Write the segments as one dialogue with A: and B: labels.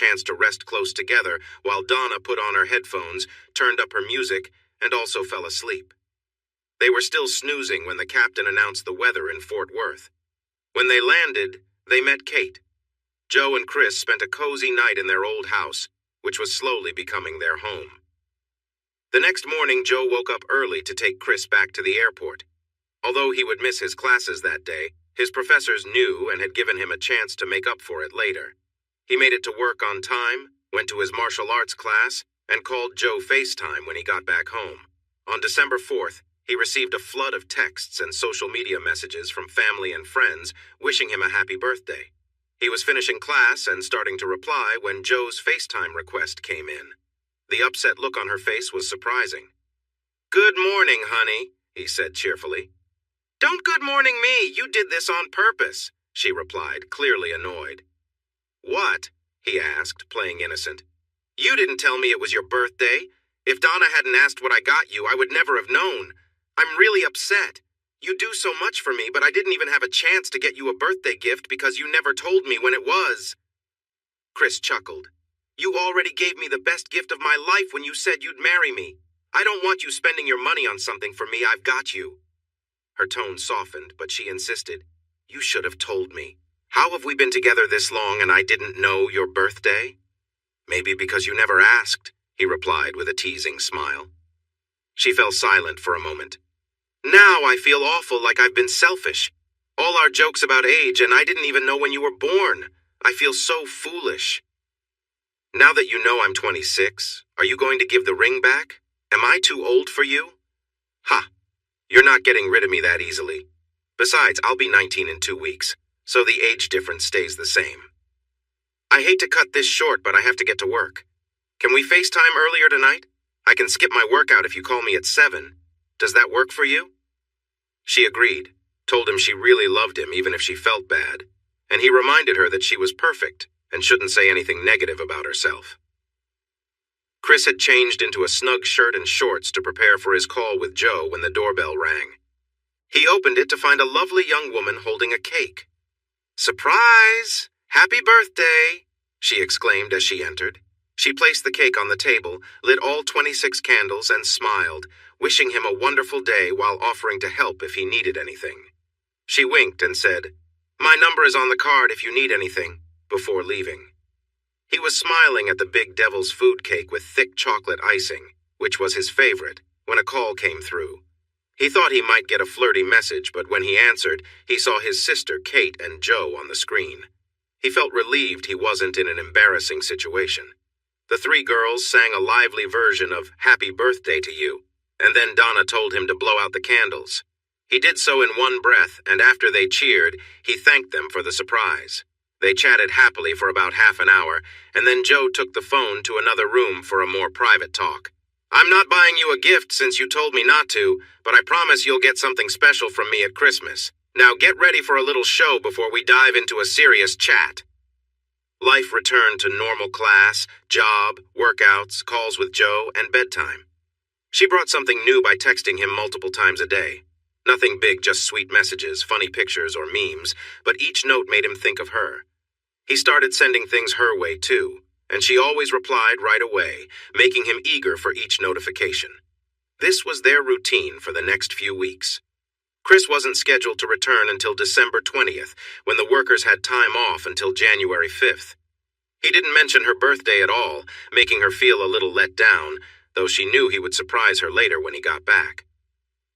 A: chance to rest close together while Donna put on her headphones, turned up her music, and also fell asleep. They were still snoozing when the captain announced the weather in Fort Worth. When they landed, they met Kate. Joe and Chris spent a cozy night in their old house, which was slowly becoming their home. The next morning, Joe woke up early to take Chris back to the airport. Although he would miss his classes that day, his professors knew and had given him a chance to make up for it later. He made it to work on time, went to his martial arts class, and called Joe FaceTime when he got back home. On December 4th, he received a flood of texts and social media messages from family and friends wishing him a happy birthday. He was finishing class and starting to reply when Joe's FaceTime request came in. The upset look on her face was surprising. "Good morning, honey," he said cheerfully. "Don't good morning me, you did this on purpose," she replied, clearly annoyed. "What?" he asked, playing innocent. "You didn't tell me it was your birthday. If Donna hadn't asked what I got you, I would never have known. I'm really upset. You do so much for me, but I didn't even have a chance to get you a birthday gift because you never told me when it was." Chris chuckled. "You already gave me the best gift of my life when you said you'd marry me. I don't want you spending your money on something for me. I've got you." Her tone softened, but she insisted. "You should have told me. How have we been together this long and I didn't know your birthday?" "Maybe because you never asked," he replied with a teasing smile. She fell silent for a moment. "Now I feel awful, like I've been selfish. All our jokes about age, and I didn't even know when you were born. I feel so foolish." "Now that you know I'm 26, are you going to give the ring back? Am I too old for you?" "Ha! You're not getting rid of me that easily. Besides, I'll be 19 in 2 weeks, so the age difference stays the same. I hate to cut this short, but I have to get to work. Can we FaceTime earlier tonight? I can skip my workout if you call me at 7. Does that work for you?" She agreed, told him she really loved him even if she felt bad, and he reminded her that she was perfect and shouldn't say anything negative about herself. Chris had changed into a snug shirt and shorts to prepare for his call with Joe when the doorbell rang. He opened it to find a lovely young woman holding a cake. "Surprise! Happy birthday!" she exclaimed as she entered. She placed the cake on the table, lit all 26 candles, and smiled, wishing him a wonderful day while offering to help if he needed anything. She winked and said, "My number is on the card if you need anything," before leaving. He was smiling at the big devil's food cake with thick chocolate icing, which was his favorite, when a call came through. He thought he might get a flirty message, but when he answered, he saw his sister Kate and Joe on the screen. He felt relieved he wasn't in an embarrassing situation. The 3 girls sang a lively version of "Happy Birthday to You," and then Donna told him to blow out the candles. He did so in one breath, and after they cheered, he thanked them for the surprise. They chatted happily for about half an hour, and then Joe took the phone to another room for a more private talk. "I'm not buying you a gift since you told me not to, but I promise you'll get something special from me at Christmas. Now get ready for a little show before we dive into a serious chat." Life returned to normal class, job, workouts, calls with Joe, and bedtime. She brought something new by texting him multiple times a day. Nothing big, just sweet messages, funny pictures, or memes, but each note made him think of her. He started sending things her way, too, and she always replied right away, making him eager for each notification. This was their routine for the next few weeks. Chris wasn't scheduled to return until December 20th, when the workers had time off until January 5th. He didn't mention her birthday at all, making her feel a little let down, though she knew he would surprise her later when he got back.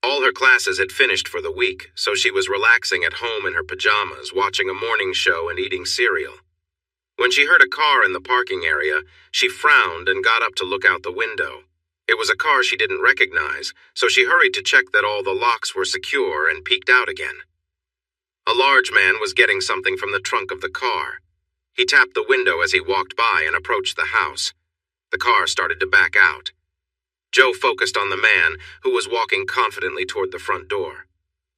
A: All her classes had finished for the week, so she was relaxing at home in her pajamas, watching a morning show and eating cereal. When she heard a car in the parking area, she frowned and got up to look out the window. It was a car she didn't recognize, so she hurried to check that all the locks were secure and peeked out again. A large man was getting something from the trunk of the car. He tapped the window as he walked by and approached the house. The car started to back out. Joe focused on the man, who was walking confidently toward the front door.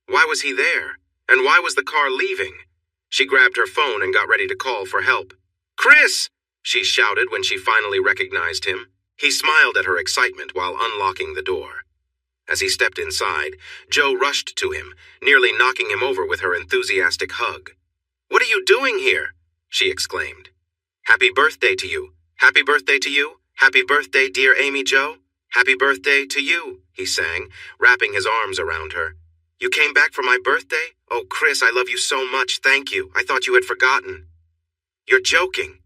A: Why was he there? And why was the car leaving? She grabbed her phone and got ready to call for help. "Chris!" she shouted when she finally recognized him. He smiled at her excitement while unlocking the door. As he stepped inside, Joe rushed to him, nearly knocking him over with her enthusiastic hug. "What are you doing here?" she exclaimed. Happy birthday to you. Happy birthday to you. Happy birthday, dear Amy Jo. Happy birthday to you, he sang, wrapping his arms around her. You came back for my birthday? Oh, Chris, I love you so much. Thank you. I thought you had forgotten. You're joking.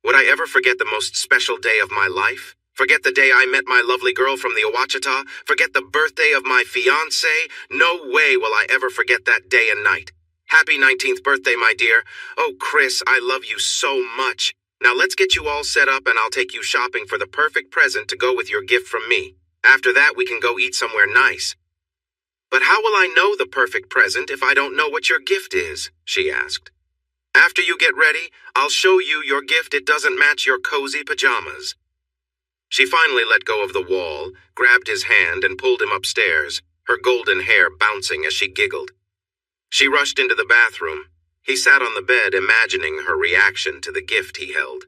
A: Would I ever forget the most special day of my life? Forget the day I met my lovely girl from the Ouachita? Forget the birthday of my fiancé? No way will I ever forget that day and night. Happy 19th birthday, my dear. Oh, Chris, I love you so much. Now let's get you all set up and I'll take you shopping for the perfect present to go with your gift from me. After that, we can go eat somewhere nice. But how will I know the perfect present if I don't know what your gift is? She asked. After you get ready, I'll show you your gift. It doesn't match your cozy pajamas. She finally let go of the wall, grabbed his hand and pulled him upstairs, her golden hair bouncing as she giggled. She rushed into the bathroom. He sat on the bed, imagining her reaction to the gift he held.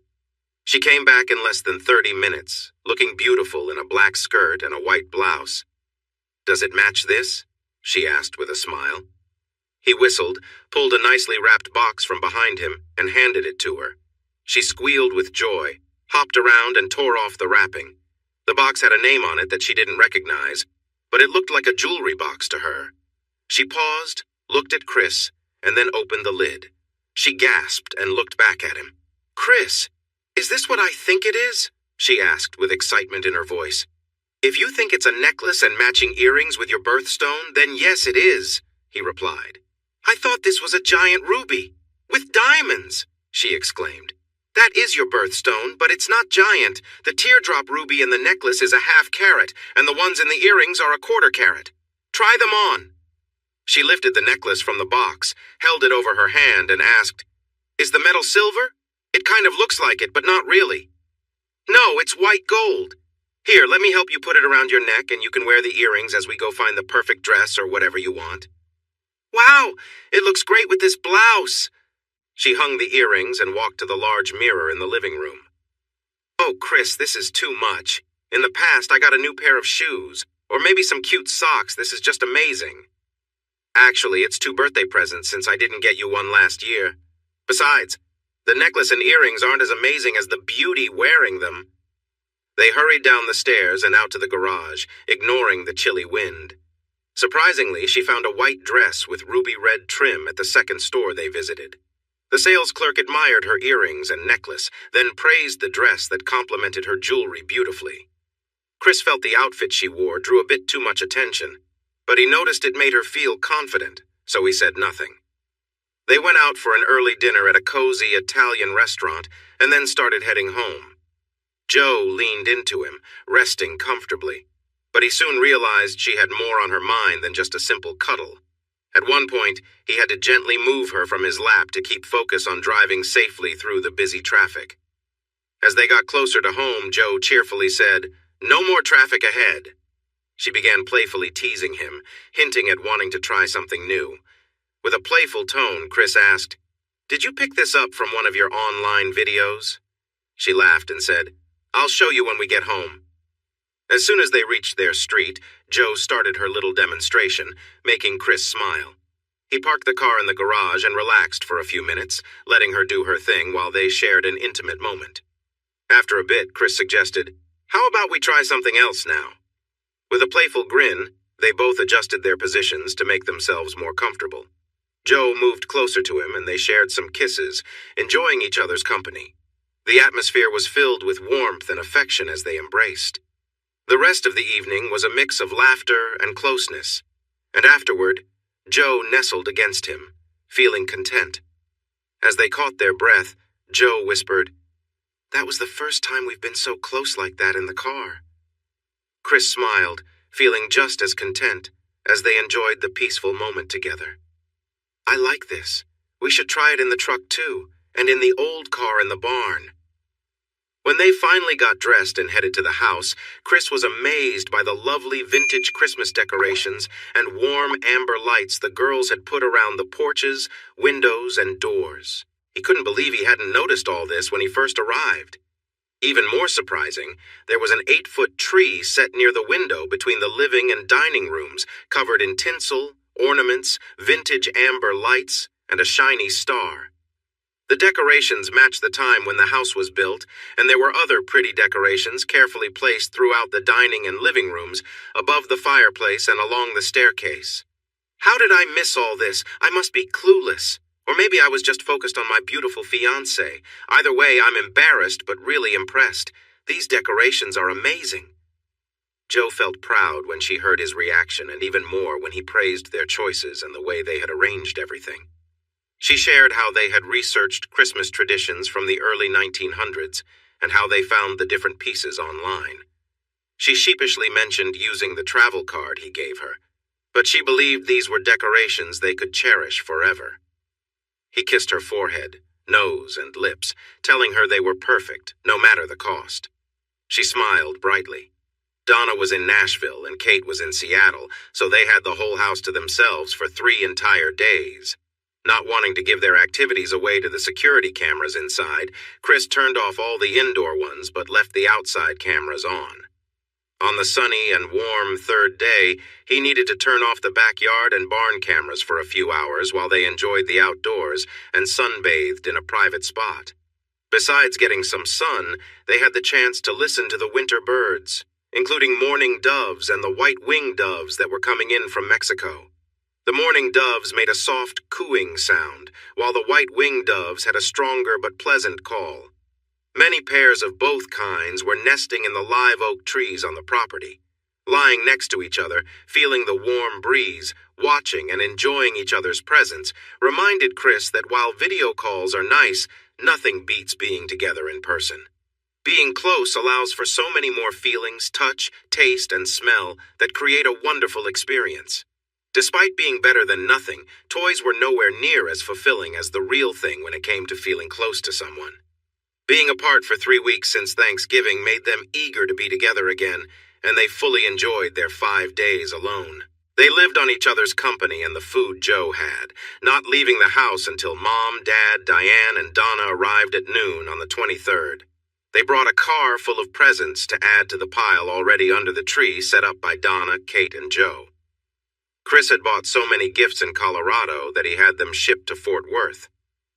A: She came back in less than 30 minutes, looking beautiful in a black skirt and a white blouse. Does it match this? She asked with a smile. He whistled, pulled a nicely wrapped box from behind him, and handed it to her. She squealed with joy, hopped around and tore off the wrapping. The box had a name on it that she didn't recognize, but it looked like a jewelry box to her. She paused, looked at Chris, and then opened the lid. She gasped and looked back at him. Chris, is this what I think it is? She asked with excitement in her voice. If you think it's a necklace and matching earrings with your birthstone, then yes, it is, he replied. I thought this was a giant ruby. With diamonds, she exclaimed. That is your birthstone, but it's not giant. The teardrop ruby in the necklace is a half carat, and the ones in the earrings are a quarter carat. Try them on. She lifted the necklace from the box, held it over her hand, and asked, Is the metal silver? It kind of looks like it, but not really. No, it's white gold. Here, let me help you put it around your neck, and you can wear the earrings as we go find the perfect dress or whatever you want. Wow, it looks great with this blouse. She hung the earrings and walked to the large mirror in the living room. Oh, Chris, this is too much. In the past, I got a new pair of shoes, or maybe some cute socks. This is just amazing. Actually, it's 2 birthday presents since I didn't get you one last year. Besides, the necklace and earrings aren't as amazing as the beauty wearing them. They hurried down the stairs and out to the garage, ignoring the chilly wind. Surprisingly, she found a white dress with ruby red trim at the second store they visited. The sales clerk admired her earrings and necklace, then praised the dress that complemented her jewelry beautifully. Chris felt the outfit she wore drew a bit too much attention, but he noticed it made her feel confident, so he said nothing. They went out for an early dinner at a cozy Italian restaurant and then started heading home. Joe leaned into him, resting comfortably, but he soon realized she had more on her mind than just a simple cuddle. At one point, he had to gently move her from his lap to keep focus on driving safely through the busy traffic. As they got closer to home, Joe cheerfully said, "No more traffic ahead." She began playfully teasing him, hinting at wanting to try something new. With a playful tone, Chris asked, "Did you pick this up from one of your online videos?" She laughed and said, "I'll show you when we get home." As soon as they reached their street, Joe started her little demonstration, making Chris smile. He parked the car in the garage and relaxed for a few minutes, letting her do her thing while they shared an intimate moment. After a bit, Chris suggested, "How about we try something else now?" With a playful grin, they both adjusted their positions to make themselves more comfortable. Joe moved closer to him and they shared some kisses, enjoying each other's company. The atmosphere was filled with warmth and affection as they embraced. The rest of the evening was a mix of laughter and closeness, and afterward, Joe nestled against him, feeling content. As they caught their breath, Joe whispered, "That was the first time we've been so close like that in the car." Chris smiled, feeling just as content as they enjoyed the peaceful moment together. "I like this. We should try it in the truck too, and in the old car in the barn." When they finally got dressed and headed to the house, Chris was amazed by the lovely vintage Christmas decorations and warm amber lights the girls had put around the porches, windows, and doors. He couldn't believe he hadn't noticed all this when he first arrived. Even more surprising, there was an 8-foot tree set near the window between the living and dining rooms, covered in tinsel, ornaments, vintage amber lights, and a shiny star. The decorations matched the time when the house was built, and there were other pretty decorations carefully placed throughout the dining and living rooms, above the fireplace and along the staircase. How did I miss all this? I must be clueless. Or maybe I was just focused on my beautiful fiancé. Either way, I'm embarrassed but really impressed. These decorations are amazing. Jo felt proud when she heard his reaction, and even more when he praised their choices and the way they had arranged everything. She shared how they had researched Christmas traditions from the early 1900s and how they found the different pieces online. She sheepishly mentioned using the travel card he gave her, but she believed these were decorations they could cherish forever. He kissed her forehead, nose, and lips, telling her they were perfect, no matter the cost. She smiled brightly. Donna was in Nashville and Kate was in Seattle, so they had the whole house to themselves for 3 entire days. Not wanting to give their activities away to the security cameras inside, Chris turned off all the indoor ones but left the outside cameras on. On the sunny and warm 3rd day, he needed to turn off the backyard and barn cameras for a few hours while they enjoyed the outdoors and sunbathed in a private spot. Besides getting some sun, they had the chance to listen to the winter birds, including mourning doves and the white-winged doves that were coming in from Mexico. The mourning doves made a soft cooing sound, while the white-winged doves had a stronger but pleasant call. Many pairs of both kinds were nesting in the live oak trees on the property. Lying next to each other, feeling the warm breeze, watching and enjoying each other's presence, reminded Chris that while video calls are nice, nothing beats being together in person. Being close allows for so many more feelings, touch, taste, and smell that create a wonderful experience. Despite being better than nothing, toys were nowhere near as fulfilling as the real thing when it came to feeling close to someone. Being apart for 3 weeks since Thanksgiving made them eager to be together again, and they fully enjoyed their 5 days alone. They lived on each other's company and the food Jo had, not leaving the house until Mom, Dad, Diane, and Donna arrived at noon on the 23rd. They brought a car full of presents to add to the pile already under the tree set up by Donna, Kate, and Jo. Chris had bought so many gifts in Colorado that he had them shipped to Fort Worth.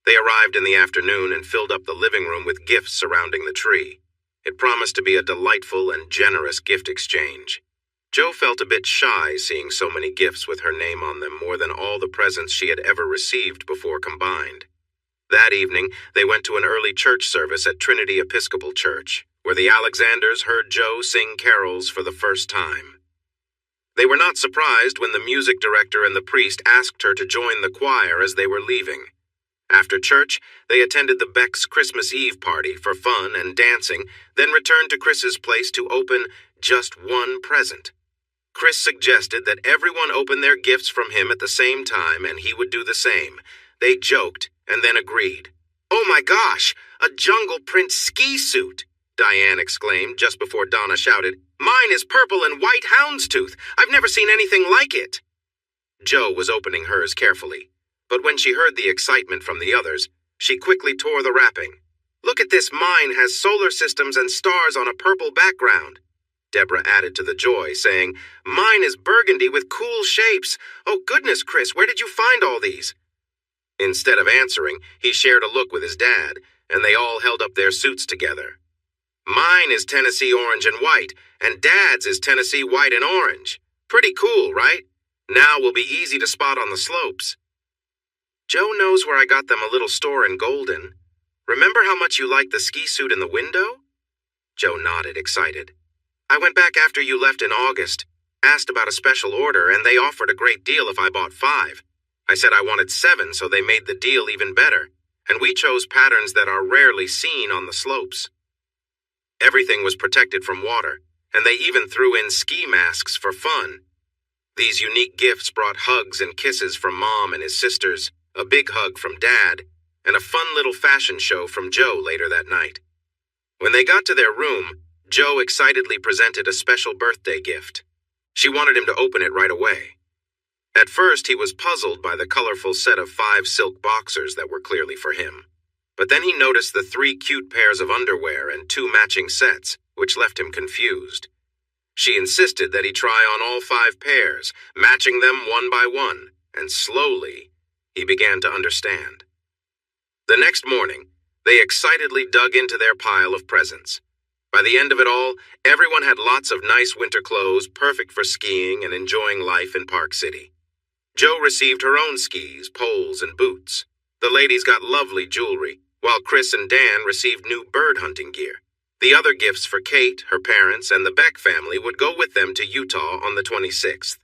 A: They arrived in the afternoon and filled up the living room with gifts surrounding the tree. It promised to be a delightful and generous gift exchange. Jo felt a bit shy seeing so many gifts with her name on them, more than all the presents she had ever received before combined. That evening, they went to an early church service at Trinity Episcopal Church, where the Alexanders heard Jo sing carols for the first time. They were not surprised when the music director and the priest asked her to join the choir as they were leaving. After church, they attended the Beck's Christmas Eve party for fun and dancing, then returned to Chris's place to open just one present. Chris suggested that everyone open their gifts from him at the same time and he would do the same. They joked and then agreed. "Oh my gosh, a jungle print ski suit!" Diane exclaimed just before Donna shouted, "Mine is purple and white houndstooth. I've never seen anything like it." Jo was opening hers carefully, but when she heard the excitement from the others, she quickly tore the wrapping. "Look at this, mine has solar systems and stars on a purple background." Deborah added to the joy, saying, "Mine is burgundy with cool shapes. Oh goodness, Chris, where did you find all these?" Instead of answering, he shared a look with his dad, and they all held up their suits together. "Mine is Tennessee orange and white, and Dad's is Tennessee white and orange. Pretty cool, right? Now will be easy to spot on the slopes." "Jo knows where I got them, a little store in Golden. Remember how much you liked the ski suit in the window?" Jo nodded, excited. "I went back after you left in August, asked about a special order, and they offered a great deal if I bought 5. I said I wanted 7, so they made the deal even better, and we chose patterns that are rarely seen on the slopes. Everything was protected from water, and they even threw in ski masks for fun. These unique gifts brought hugs and kisses from Mom and his sisters, a big hug from Dad, and a fun little fashion show from Jo later that night. When they got to their room, Jo excitedly presented a special birthday gift. She wanted him to open it right away. At first, he was puzzled by the colorful set of 5 silk boxers that were clearly for him. But then he noticed the 3 cute pairs of underwear and 2 matching sets, which left him confused. She insisted that he try on all 5 pairs, matching them one by one, and slowly, he began to understand. The next morning, they excitedly dug into their pile of presents. By the end of it all, everyone had lots of nice winter clothes, perfect for skiing and enjoying life in Park City. Jo received her own skis, poles, and boots. The ladies got lovely jewelry, while Chris and Dan received new bird hunting gear. The other gifts for Kate, her parents, and the Beck family would go with them to Utah on the 26th.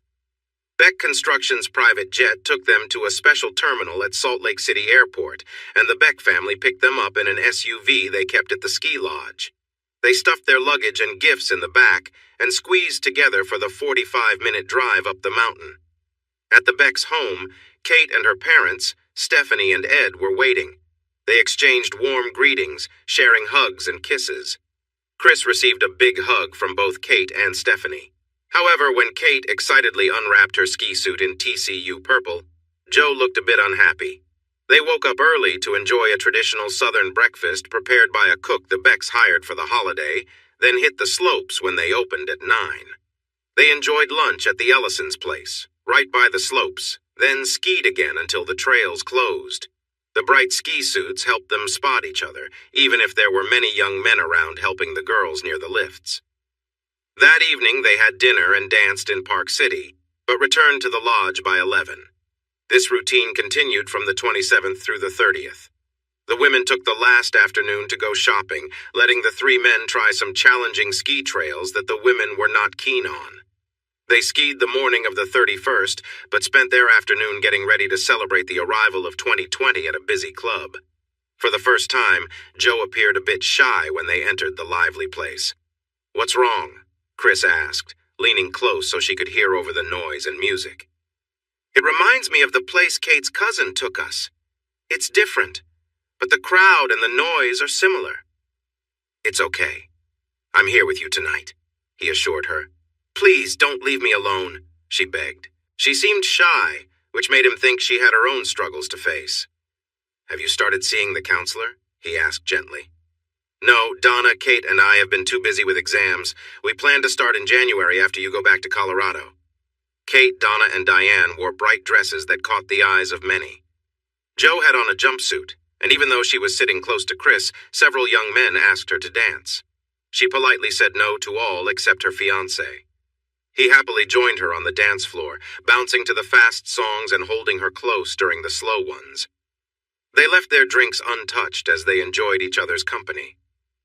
A: Beck Construction's private jet took them to a special terminal at Salt Lake City Airport, and the Beck family picked them up in an SUV they kept at the ski lodge. They stuffed their luggage and gifts in the back and squeezed together for the 45-minute drive up the mountain. At the Beck's home, Kate and her parents, Stephanie and Ed, were waiting. They exchanged warm greetings, sharing hugs and kisses. Chris received a big hug from both Kate and Stephanie. However, when Kate excitedly unwrapped her ski suit in TCU purple, Jo looked a bit unhappy. They woke up early to enjoy a traditional Southern breakfast prepared by a cook the Becks hired for the holiday, then hit the slopes when they opened at 9. They enjoyed lunch at the Ellison's place, right by the slopes, then skied again until the trails closed. The bright ski suits helped them spot each other, even if there were many young men around helping the girls near the lifts. That evening they had dinner and danced in Park City, but returned to the lodge by 11. This routine continued from the 27th through the 30th. The women took the last afternoon to go shopping, letting the 3 men try some challenging ski trails that the women were not keen on. They skied the morning of the 31st, but spent their afternoon getting ready to celebrate the arrival of 2020 at a busy club. For the first time, Jo appeared a bit shy when they entered the lively place. "What's wrong?" Chris asked, leaning close so she could hear over the noise and music. "It reminds me of the place Kate's cousin took us. It's different, but the crowd and the noise are similar." "It's okay. I'm here with you tonight," he assured her. "Please don't leave me alone," she begged. She seemed shy, which made him think she had her own struggles to face. "Have you started seeing the counselor?" he asked gently. "No, Donna, Kate, and I have been too busy with exams. We plan to start in January after you go back to Colorado." Kate, Donna, and Diane wore bright dresses that caught the eyes of many. Jo had on a jumpsuit, and even though she was sitting close to Chris, several young men asked her to dance. She politely said no to all except her fiancé. He happily joined her on the dance floor, bouncing to the fast songs and holding her close during the slow ones. They left their drinks untouched as they enjoyed each other's company.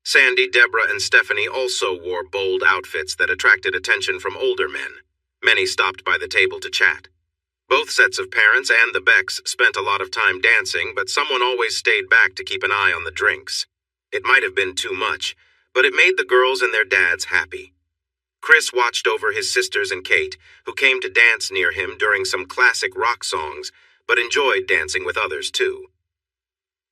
A: Sandy, Deborah, and Stephanie also wore bold outfits that attracted attention from older men. Many stopped by the table to chat. Both sets of parents and the Becks spent a lot of time dancing, but someone always stayed back to keep an eye on the drinks. It might have been too much, but it made the girls and their dads happy. Chris watched over his sisters and Kate, who came to dance near him during some classic rock songs, but enjoyed dancing with others too.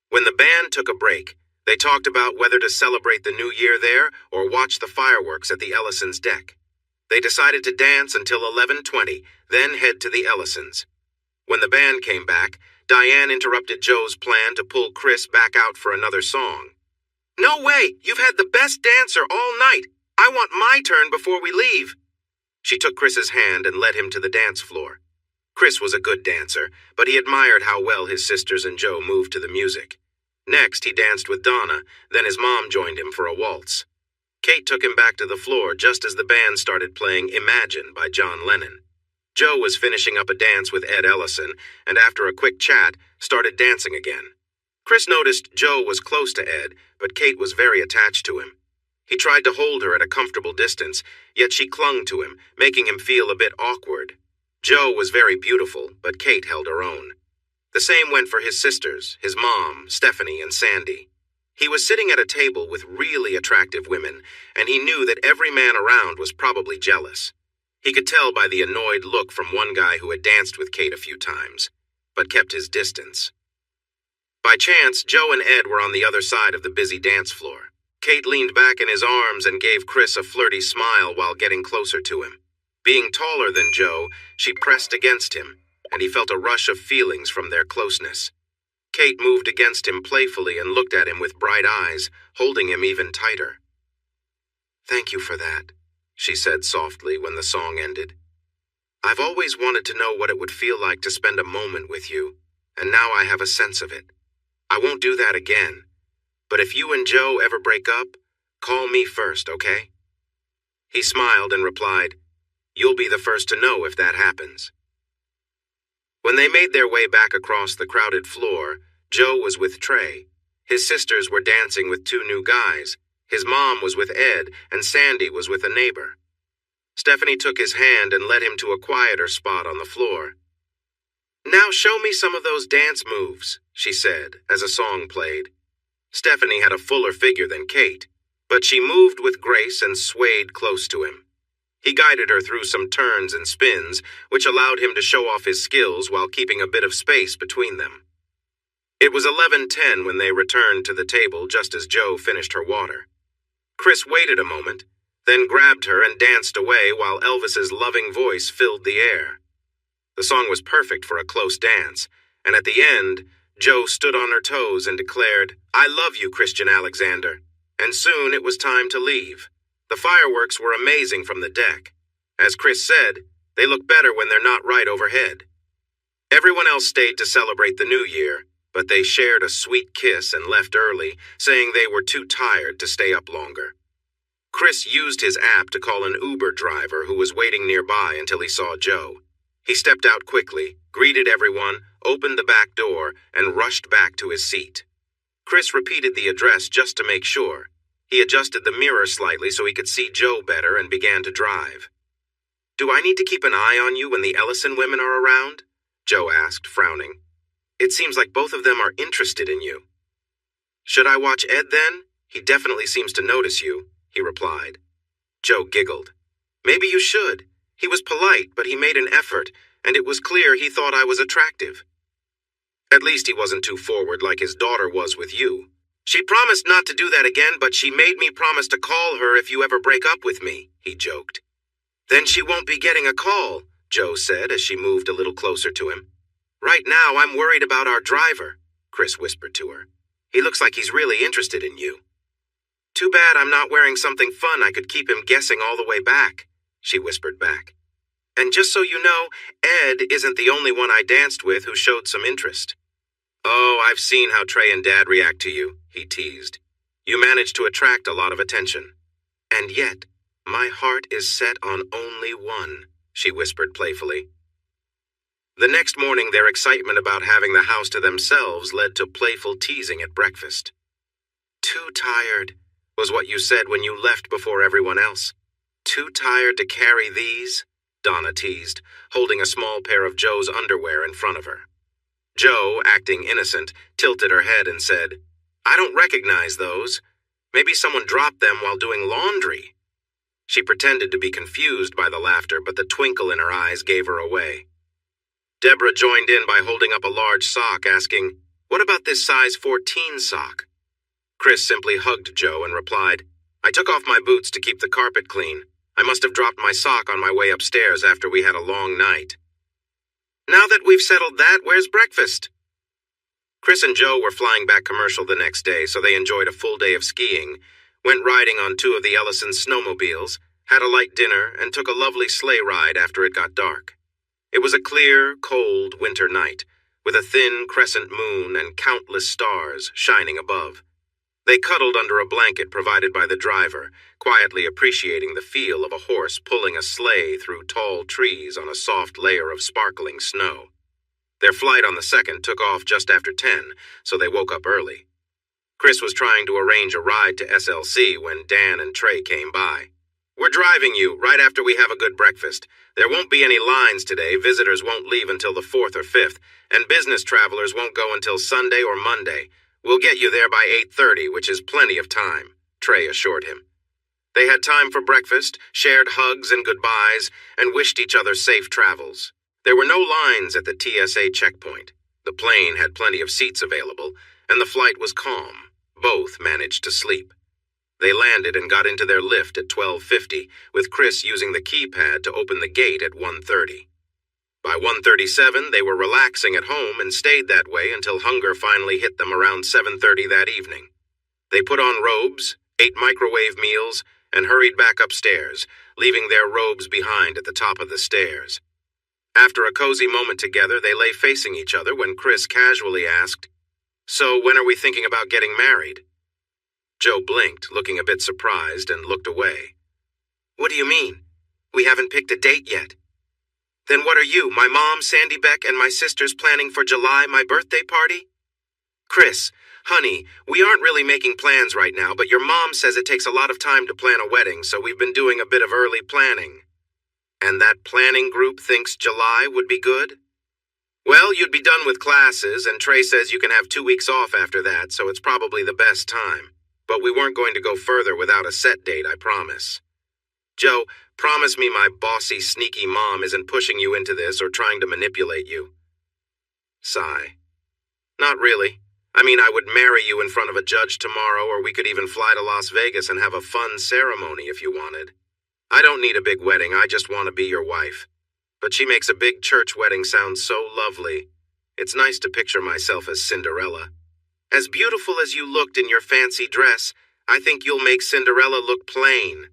A: When the band took a break, they talked about whether to celebrate the new year there or watch the fireworks at the Ellison's deck. They decided to dance until 11:20, then head to the Ellisons. When the band came back, Diane interrupted Jo's plan to pull Chris back out for another song. "No way! You've had the best dancer all night! I want my turn before we leave." She took Chris's hand and led him to the dance floor. Chris was a good dancer, but he admired how well his sisters and Jo moved to the music. Next, he danced with Donna, then his mom joined him for a waltz. Kate took him back to the floor just as the band started playing Imagine by John Lennon. Jo was finishing up a dance with Ed Ellison, and after a quick chat, started dancing again. Chris noticed Jo was close to Ed, but Kate was very attached to him. He tried to hold her at a comfortable distance, yet she clung to him, making him feel a bit awkward. Jo was very beautiful, but Kate held her own. The same went for his sisters, his mom, Stephanie, and Sandy. He was sitting at a table with really attractive women, and he knew that every man around was probably jealous. He could tell by the annoyed look from one guy who had danced with Kate a few times, but kept his distance. By chance, Jo and Ed were on the other side of the busy dance floor. Kate leaned back in his arms and gave Chris a flirty smile while getting closer to him. Being taller than Jo, she pressed against him, and he felt a rush of feelings from their closeness. Kate moved against him playfully and looked at him with bright eyes, holding him even tighter. "Thank you for that," she said softly when the song ended. "I've always wanted to know what it would feel like to spend a moment with you, and now I have a sense of it. I won't do that again. But if you and Joe ever break up, call me first, okay? He smiled and replied, You'll be the first to know if that happens. When they made their way back across the crowded floor, Joe was with Trey. His sisters were dancing with two new guys. His mom was with Ed, and Sandy was with a neighbor. Stephanie took his hand and led him to a quieter spot on the floor. Now show me some of those dance moves, she said, as a song played. Stephanie had a fuller figure than Kate, but she moved with grace and swayed close to him. He guided her through some turns and spins, which allowed him to show off his skills while keeping a bit of space between them. It was 11:10 when they returned to the table just as Joe finished her water. Chris waited a moment, then grabbed her and danced away while Elvis's loving voice filled the air. The song was perfect for a close dance, and at the end, Joe stood on her toes and declared, I love you, Christian Alexander. And soon it was time to leave. The fireworks were amazing from the deck. As Chris said, they look better when they're not right overhead. Everyone else stayed to celebrate the new year, but they shared a sweet kiss and left early, saying they were too tired to stay up longer. Chris used his app to call an Uber driver who was waiting nearby until he saw Joe. He stepped out quickly, greeted everyone, opened the back door, and rushed back to his seat. Chris repeated the address just to make sure. He adjusted the mirror slightly so he could see Joe better and began to drive. Do I need to keep an eye on you when the Ellison women are around? Joe asked, frowning. It seems like both of them are interested in you. Should I watch Ed then? He definitely seems to notice you, he replied. Joe giggled. Maybe you should. He was polite, but he made an effort, and it was clear he thought I was attractive. At least he wasn't too forward like his daughter was with you. She promised not to do that again, but she made me promise to call her if you ever break up with me, he joked. Then she won't be getting a call, Joe said as she moved a little closer to him. Right now, I'm worried about our driver, Chris whispered to her. He looks like he's really interested in you. Too bad I'm not wearing something fun I could keep him guessing all the way back, she whispered back. And just so you know, Ed isn't the only one I danced with who showed some interest. Oh, I've seen how Trey and Dad react to you, he teased. You managed to attract a lot of attention. And yet, my heart is set on only one, she whispered playfully. The next morning, their excitement about having the house to themselves led to playful teasing at breakfast. Too tired, was what you said when you left before everyone else. Too tired to carry these? Donna teased, holding a small pair of Joe's underwear in front of her. Joe, acting innocent, tilted her head and said, I don't recognize those. Maybe someone dropped them while doing laundry. She pretended to be confused by the laughter, but the twinkle in her eyes gave her away. Deborah joined in by holding up a large sock, asking, What about this size 14 sock? Chris simply hugged Joe and replied, I took off my boots to keep the carpet clean. I must have dropped my sock on my way upstairs after we had a long night. Now that we've settled that, where's breakfast? Chris and Joe were flying back commercial the next day, so they enjoyed a full day of skiing, went riding on two of the Ellison's snowmobiles, had a light dinner, and took a lovely sleigh ride after it got dark. It was a clear, cold winter night, with a thin crescent moon and countless stars shining above. They cuddled under a blanket provided by the driver, quietly appreciating the feel of a horse pulling a sleigh through tall trees on a soft layer of sparkling snow. Their flight on the 2nd took off just after 10, so they woke up early. Chris was trying to arrange a ride to SLC when Dan and Trey came by. We're driving you right after we have a good breakfast. There won't be any lines today, visitors won't leave until the 4th or 5th, and business travelers won't go until Sunday or Monday. We'll get you there by 8:30, which is plenty of time, Trey assured him. They had time for breakfast, shared hugs and goodbyes, and wished each other safe travels. There were no lines at the TSA checkpoint. The plane had plenty of seats available, and the flight was calm. Both managed to sleep. They landed and got into their lift at 12:50, with Chris using the keypad to open the gate at 1:30. By 1:37, they were relaxing at home and stayed that way until hunger finally hit them around 7:30 that evening. They put on robes, ate microwave meals, and hurried back upstairs, leaving their robes behind at the top of the stairs. After a cozy moment together, they lay facing each other when Chris casually asked, So when are we thinking about getting married? Joe blinked, looking a bit surprised, and looked away. What do you mean? We haven't picked a date yet. Then what are you, my mom, Sandy Beck, and my sisters planning for July, my birthday party? Chris, honey, we aren't really making plans right now, but your mom says it takes a lot of time to plan a wedding, so we've been doing a bit of early planning. And that planning group thinks July would be good? Well, you'd be done with classes, and Trey says you can have 2 weeks off after that, so it's probably the best time. But we weren't going to go further without a set date, I promise. Joe, promise me my bossy, sneaky mom isn't pushing you into this or trying to manipulate you. Sigh. Not really. I mean, I would marry you in front of a judge tomorrow, or we could even fly to Las Vegas and have a fun ceremony if you wanted. I don't need a big wedding, I just want to be your wife. But she makes a big church wedding sound so lovely. It's nice to picture myself as Cinderella. As beautiful as you looked in your fancy dress, I think you'll make Cinderella look plain.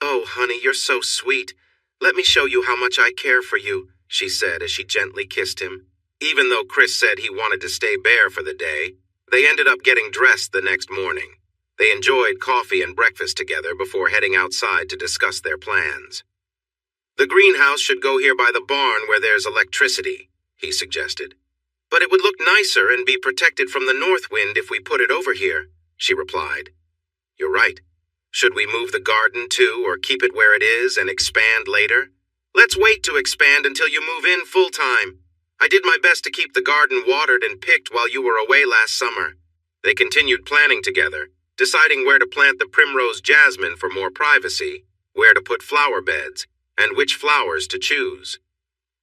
A: Oh, honey, you're so sweet. Let me show you how much I care for you, she said as she gently kissed him. Even though Chris said he wanted to stay bare for the day, they ended up getting dressed the next morning. They enjoyed coffee and breakfast together before heading outside to discuss their plans. The greenhouse should go here by the barn where there's electricity, he suggested. But it would look nicer and be protected from the north wind if we put it over here, she replied. You're right. Should we move the garden too, or keep it where it is and expand later? Let's wait to expand until you move in full time. I did my best to keep the garden watered and picked while you were away last summer. They continued planning together, deciding where to plant the primrose jasmine for more privacy, where to put flower beds, and which flowers to choose.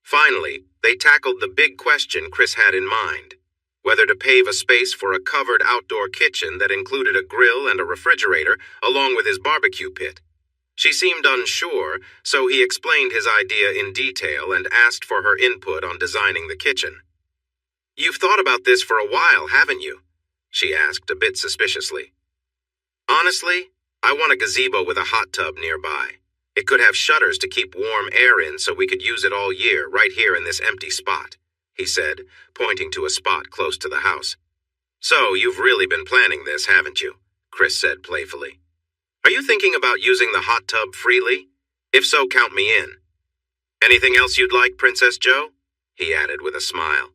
A: Finally, they tackled the big question Chris had in mind, whether to pave a space for a covered outdoor kitchen that included a grill and a refrigerator, along with his barbecue pit. She seemed unsure, so he explained his idea in detail and asked for her input on designing the kitchen. You've thought about this for a while, haven't you? She asked a bit suspiciously. Honestly, I want a gazebo with a hot tub nearby. It could have shutters to keep warm air in so we could use it all year right here in this empty spot, he said, pointing to a spot close to the house. So you've really been planning this, haven't you? Chris said playfully. Are you thinking about using the hot tub freely? If so, count me in. Anything else you'd like, Princess Joe? He added with a smile.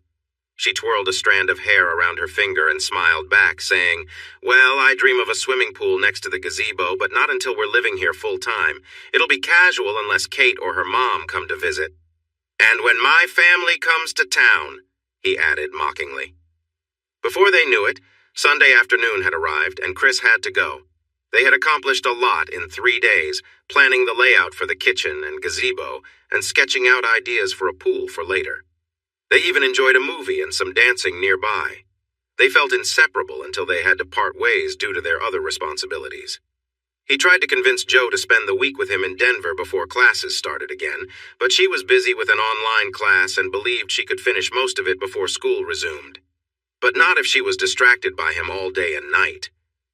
A: She twirled a strand of hair around her finger and smiled back, saying, Well, I dream of a swimming pool next to the gazebo, but not until we're living here full time. It'll be casual unless Kate or her mom come to visit. And when my family comes to town, he added mockingly. Before they knew it, Sunday afternoon had arrived, and Chris had to go. They had accomplished a lot in 3 days, planning the layout for the kitchen and gazebo, and sketching out ideas for a pool for later. They even enjoyed a movie and some dancing nearby. They felt inseparable until they had to part ways due to their other responsibilities. He tried to convince Joe to spend the week with him in Denver before classes started again, but she was busy with an online class and believed she could finish most of it before school resumed. But not if she was distracted by him all day and night.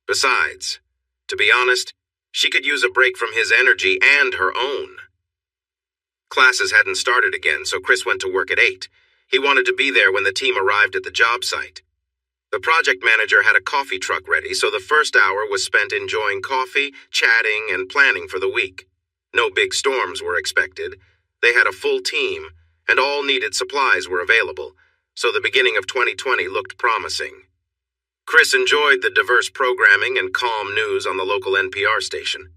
A: Besides, to be honest, she could use a break from his energy and her own. Classes hadn't started again, so Chris went to work at 8. He wanted to be there when the team arrived at the job site. The project manager had a coffee truck ready, so the first hour was spent enjoying coffee, chatting, and planning for the week. No big storms were expected. They had a full team, and all needed supplies were available, so the beginning of 2020 looked promising. Chris enjoyed the diverse programming and calm news on the local NPR station.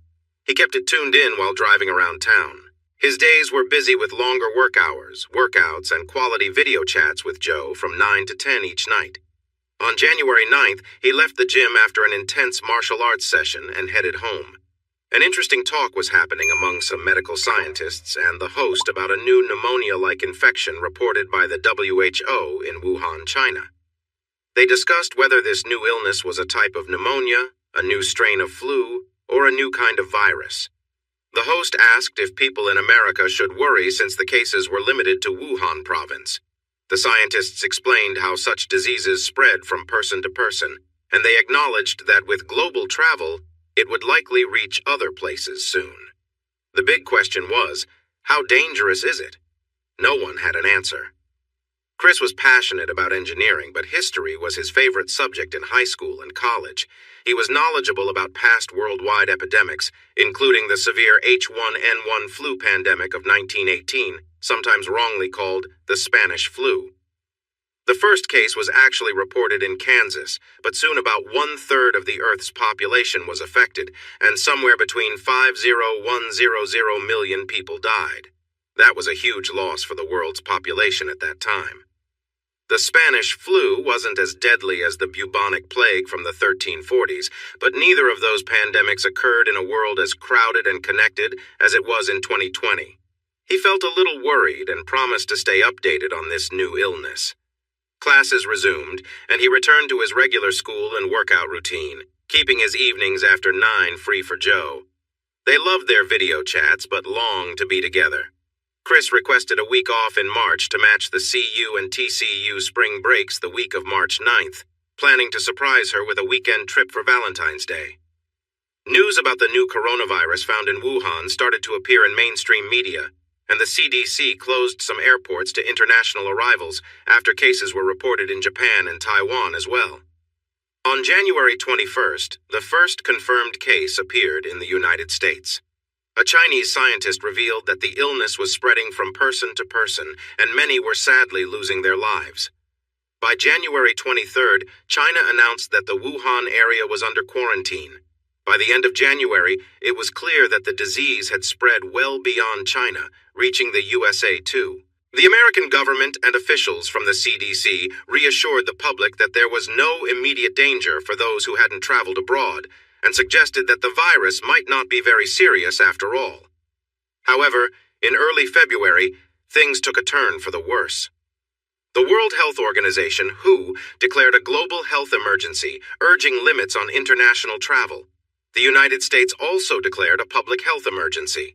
A: He kept it tuned in while driving around town. His days were busy with longer work hours, workouts, and quality video chats with Joe from 9 to 10 each night. On January 9th, he left the gym after an intense martial arts session and headed home. An interesting talk was happening among some medical scientists and the host about a new pneumonia-like infection reported by the WHO in Wuhan, China. They discussed whether this new illness was a type of pneumonia, a new strain of flu, or a new kind of virus. The host asked if people in America should worry since the cases were limited to Wuhan province. The scientists explained how such diseases spread from person to person, and they acknowledged that with global travel, it would likely reach other places soon. The big question was, how dangerous is it? No one had an answer. Chris was passionate about engineering, but history was his favorite subject in high school and college. He was knowledgeable about past worldwide epidemics, including the severe H1N1 flu pandemic of 1918, sometimes wrongly called the Spanish flu. The first case was actually reported in Kansas, but soon about one-third of the Earth's population was affected, and somewhere between 50–100 million people died. That was a huge loss for the world's population at that time. The Spanish flu wasn't as deadly as the bubonic plague from the 1340s, but neither of those pandemics occurred in a world as crowded and connected as it was in 2020. He felt a little worried and promised to stay updated on this new illness. Classes resumed, and he returned to his regular school and workout routine, keeping his evenings after 9 free for Joe. They loved their video chats, but longed to be together. Chris requested a week off in March to match the CU and TCU spring breaks the week of March 9th, planning to surprise her with a weekend trip for Valentine's Day. News about the new coronavirus found in Wuhan started to appear in mainstream media, and the CDC closed some airports to international arrivals after cases were reported in Japan and Taiwan as well. On January 21st, the first confirmed case appeared in the United States. A Chinese scientist revealed that the illness was spreading from person to person, and many were sadly losing their lives. By January 23rd, China announced that the Wuhan area was under quarantine. By the end of January, it was clear that the disease had spread well beyond China, reaching the USA too. The American government and officials from the CDC reassured the public that there was no immediate danger for those who hadn't traveled abroad, and suggested that the virus might not be very serious after all. However, in early February, things took a turn for the worse. The World Health Organization, WHO, declared a global health emergency, urging limits on international travel. The United States also declared a public health emergency.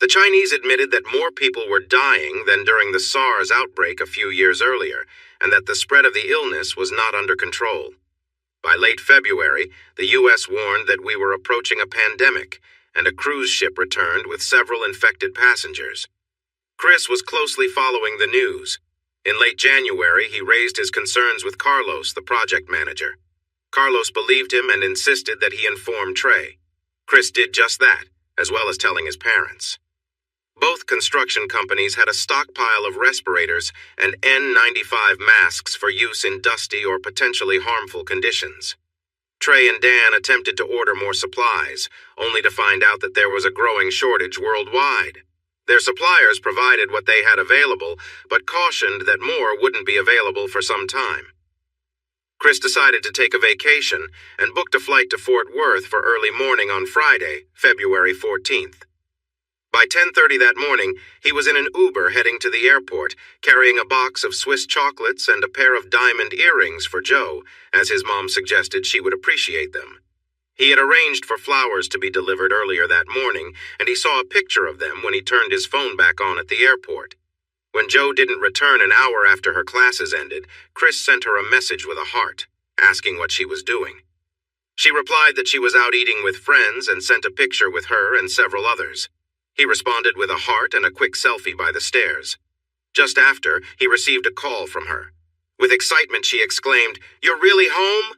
A: The Chinese admitted that more people were dying than during the SARS outbreak a few years earlier, and that the spread of the illness was not under control. By late February, the U.S. warned that we were approaching a pandemic, and a cruise ship returned with several infected passengers. Chris was closely following the news. In late January, he raised his concerns with Carlos, the project manager. Carlos believed him and insisted that he inform Trey. Chris did just that, as well as telling his parents. Both construction companies had a stockpile of respirators and N95 masks for use in dusty or potentially harmful conditions. Trey and Dan attempted to order more supplies, only to find out that there was a growing shortage worldwide. Their suppliers provided what they had available, but cautioned that more wouldn't be available for some time. Chris decided to take a vacation and booked a flight to Fort Worth for early morning on Friday, February 14th. By 10:30 that morning, he was in an Uber heading to the airport, carrying a box of Swiss chocolates and a pair of diamond earrings for Joe, as his mom suggested she would appreciate them. He had arranged for flowers to be delivered earlier that morning, and he saw a picture of them when he turned his phone back on at the airport. When Joe didn't return an hour after her classes ended, Chris sent her a message with a heart, asking what she was doing. She replied that she was out eating with friends and sent a picture with her and several others. He responded with a heart and a quick selfie by the stairs. Just after, he received a call from her. With excitement, she exclaimed, "You're really home?"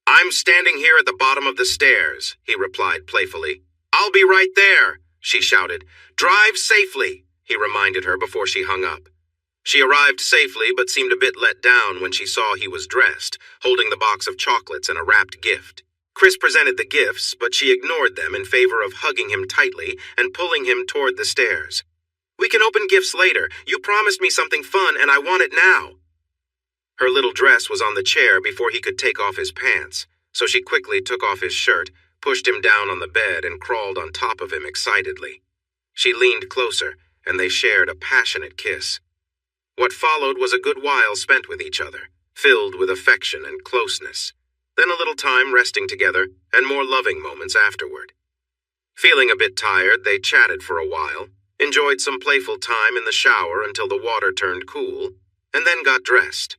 A: "I'm standing here at the bottom of the stairs," he replied playfully. "I'll be right there," she shouted. "Drive safely," he reminded her before she hung up. She arrived safely but seemed a bit let down when she saw he was dressed, holding the box of chocolates and a wrapped gift. Chris presented the gifts, but she ignored them in favor of hugging him tightly and pulling him toward the stairs. "We can open gifts later. You promised me something fun, and I want it now." Her little dress was on the chair before he could take off his pants, so she quickly took off his shirt, pushed him down on the bed, and crawled on top of him excitedly. She leaned closer, and they shared a passionate kiss. What followed was a good while spent with each other, filled with affection and closeness. Then a little time resting together, and more loving moments afterward. Feeling a bit tired, they chatted for a while, enjoyed some playful time in the shower until the water turned cool, and then got dressed.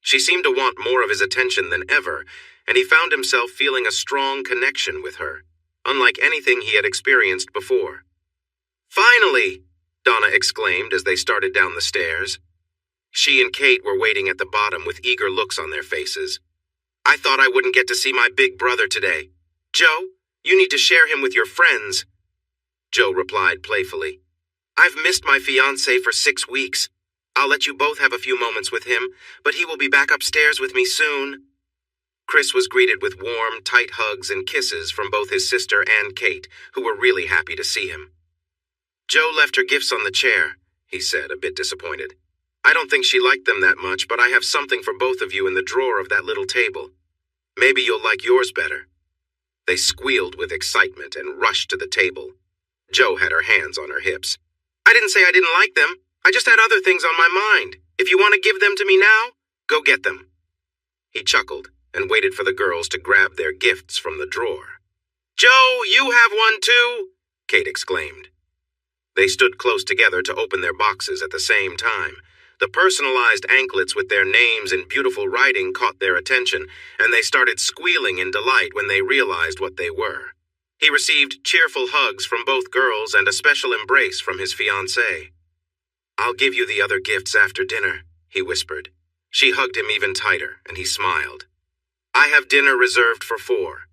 A: She seemed to want more of his attention than ever, and he found himself feeling a strong connection with her, unlike anything he had experienced before. "Finally!" Donna exclaimed as they started down the stairs. She and Kate were waiting at the bottom with eager looks on their faces. I thought I wouldn't get to see my big brother today. Joe, you need to share him with your friends. Joe replied playfully. I've missed my fiancé for 6 weeks. I'll let you both have a few moments with him, but he will be back upstairs with me soon. Chris was greeted with warm, tight hugs and kisses from both his sister and Kate, who were really happy to see him. Joe left her gifts on the chair, he said, a bit disappointed. I don't think she liked them that much, but I have something for both of you in the drawer of that little table. Maybe you'll like yours better. They squealed with excitement and rushed to the table. Joe had her hands on her hips. I didn't say I didn't like them. I just had other things on my mind. If you want to give them to me now, go get them. He chuckled and waited for the girls to grab their gifts from the drawer. Joe, you have one too, Kate exclaimed. They stood close together to open their boxes at the same time. The personalized anklets with their names in beautiful writing caught their attention, and they started squealing in delight when they realized what they were. He received cheerful hugs from both girls and a special embrace from his fiancée. I'll give you the other gifts after dinner, he whispered. She hugged him even tighter, and he smiled. I have dinner reserved for 4.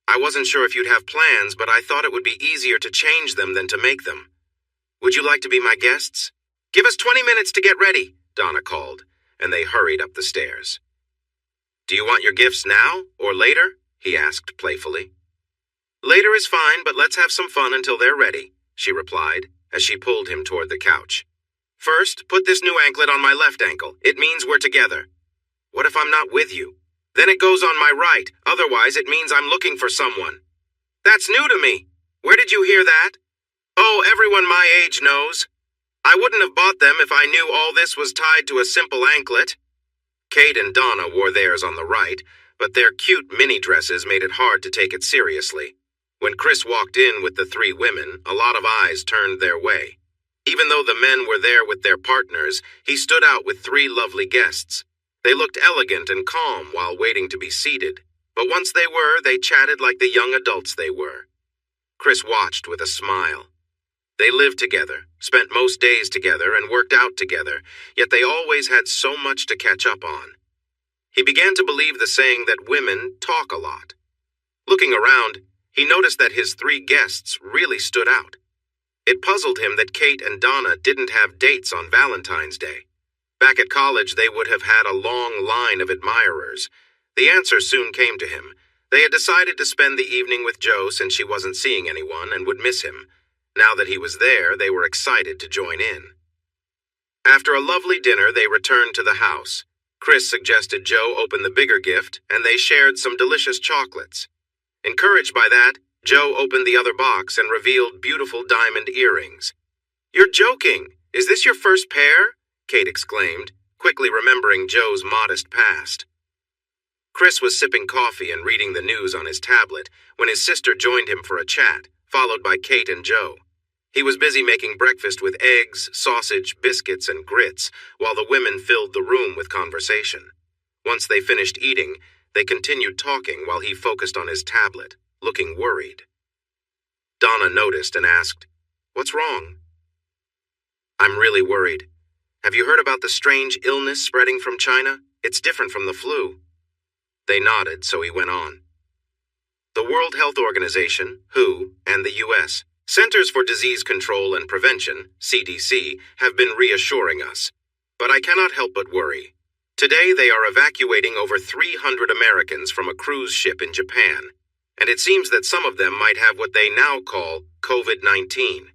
A: I wasn't sure if you'd have plans, but I thought it would be easier to change them than to make them. Would you like to be my guests? Give us 20 minutes to get ready, Donna called, and they hurried up the stairs. Do you want your gifts now or later? He asked playfully. Later is fine, but let's have some fun until they're ready, she replied, as she pulled him toward the couch. First, put this new anklet on my left ankle. It means we're together. What if I'm not with you? Then it goes on my right. Otherwise, it means I'm looking for someone. That's new to me. Where did you hear that? Oh, everyone my age knows. I wouldn't have bought them if I knew all this was tied to a simple anklet. Kate and Donna wore theirs on the right, but their cute mini dresses made it hard to take it seriously. When Chris walked in with the 3 women, a lot of eyes turned their way. Even though the men were there with their partners, he stood out with 3 lovely guests. They looked elegant and calm while waiting to be seated, but once they were, they chatted like the young adults they were. Chris watched with a smile. They lived together, spent most days together, and worked out together, yet they always had so much to catch up on. He began to believe the saying that women talk a lot. Looking around, he noticed that his 3 guests really stood out. It puzzled him that Kate and Donna didn't have dates on Valentine's Day. Back at college, they would have had a long line of admirers. The answer soon came to him. They had decided to spend the evening with Joe since she wasn't seeing anyone and would miss him. Now that he was there, they were excited to join in. After a lovely dinner, they returned to the house. Chris suggested Joe open the bigger gift, and they shared some delicious chocolates. Encouraged by that, Joe opened the other box and revealed beautiful diamond earrings. You're joking! Is this your first pair? Kate exclaimed, quickly remembering Joe's modest past. Chris was sipping coffee and reading the news on his tablet when his sister joined him for a chat, followed by Kate and Joe. He was busy making breakfast with eggs, sausage, biscuits, and grits, while the women filled the room with conversation. Once they finished eating, they continued talking while he focused on his tablet, looking worried. Donna noticed and asked, What's wrong? I'm really worried. Have you heard about the strange illness spreading from China? It's different from the flu. They nodded, so he went on. The World Health Organization, WHO, and the U.S. Centers for Disease Control and Prevention, CDC, have been reassuring us. But I cannot help but worry. Today they are evacuating over 300 Americans from a cruise ship in Japan, and it seems that some of them might have what they now call COVID-19.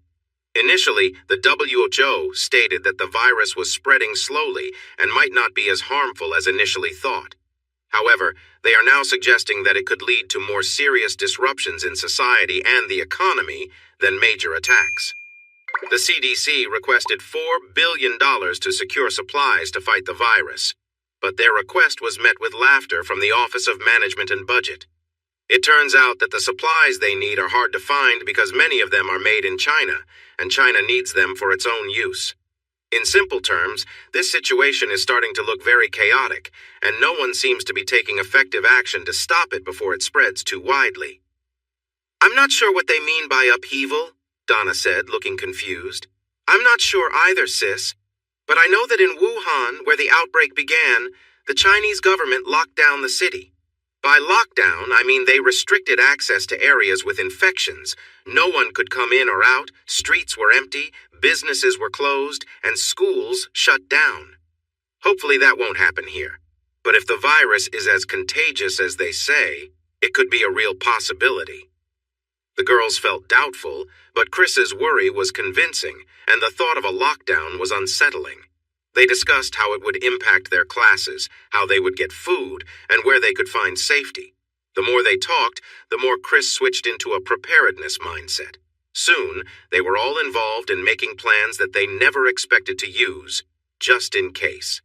A: Initially, the WHO stated that the virus was spreading slowly and might not be as harmful as initially thought. However, they are now suggesting that it could lead to more serious disruptions in society and the economy than major attacks. The CDC requested $4 billion to secure supplies to fight the virus, but their request was met with laughter from the Office of Management and Budget. It turns out that the supplies they need are hard to find because many of them are made in China, and China needs them for its own use. In simple terms, this situation is starting to look very chaotic, and no one seems to be taking effective action to stop it before it spreads too widely. I'm not sure what they mean by upheaval, Donna said, looking confused. I'm not sure either, sis. But I know that in Wuhan, where the outbreak began, the Chinese government locked down the city. By lockdown, I mean they restricted access to areas with infections. No one could come in or out, streets were empty, businesses were closed, and schools shut down. Hopefully that won't happen here. But if the virus is as contagious as they say, it could be a real possibility. The girls felt doubtful, but Chris's worry was convincing, and the thought of a lockdown was unsettling. They discussed how it would impact their classes, how they would get food, and where they could find safety. The more they talked, the more Chris switched into a preparedness mindset. Soon, they were all involved in making plans that they never expected to use, just in case.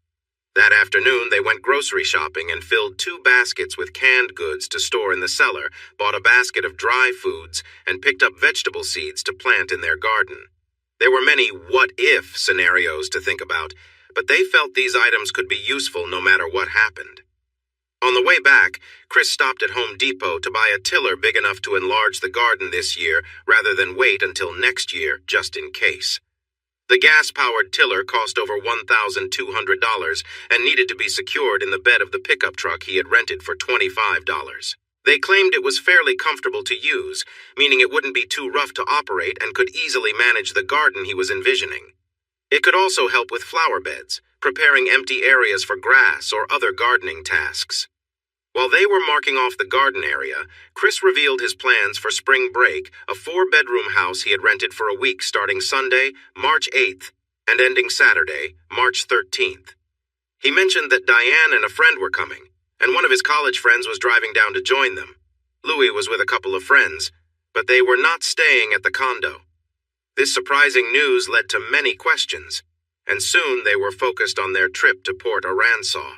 A: That afternoon, they went grocery shopping and filled 2 baskets with canned goods to store in the cellar, bought a basket of dry foods, and picked up vegetable seeds to plant in their garden. There were many what-if scenarios to think about, but they felt these items could be useful no matter what happened. On the way back, Chris stopped at Home Depot to buy a tiller big enough to enlarge the garden this year rather than wait until next year just in case. The gas-powered tiller cost over $1,200 and needed to be secured in the bed of the pickup truck he had rented for $25. They claimed it was fairly comfortable to use, meaning it wouldn't be too rough to operate and could easily manage the garden he was envisioning. It could also help with flower beds, preparing empty areas for grass or other gardening tasks. While they were marking off the garden area, Chris revealed his plans for spring break, a 4-bedroom house he had rented for a week starting Sunday, March 8th, and ending Saturday, March 13th. He mentioned that Diane and a friend were coming, and one of his college friends was driving down to join them. Louis was with a couple of friends, but they were not staying at the condo. This surprising news led to many questions, and soon they were focused on their trip to Port Aransas.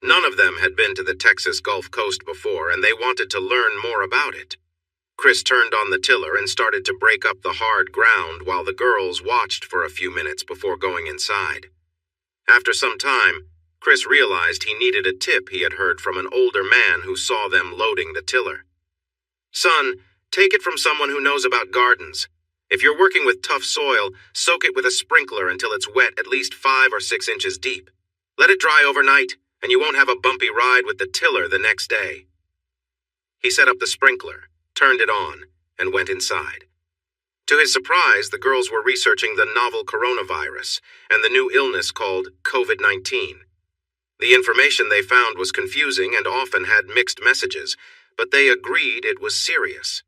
A: None of them had been to the Texas Gulf Coast before, and they wanted to learn more about it. Chris turned on the tiller and started to break up the hard ground while the girls watched for a few minutes before going inside. After some time, Chris realized he needed a tip he had heard from an older man who saw them loading the tiller. "Son, take it from someone who knows about gardens. If you're working with tough soil, soak it with a sprinkler until it's wet at least 5 or 6 inches deep. Let it dry overnight, and you won't have a bumpy ride with the tiller the next day." He set up the sprinkler, turned it on, and went inside. To his surprise, the girls were researching the novel coronavirus and the new illness called COVID-19. The information they found was confusing and often had mixed messages, but they agreed it was serious.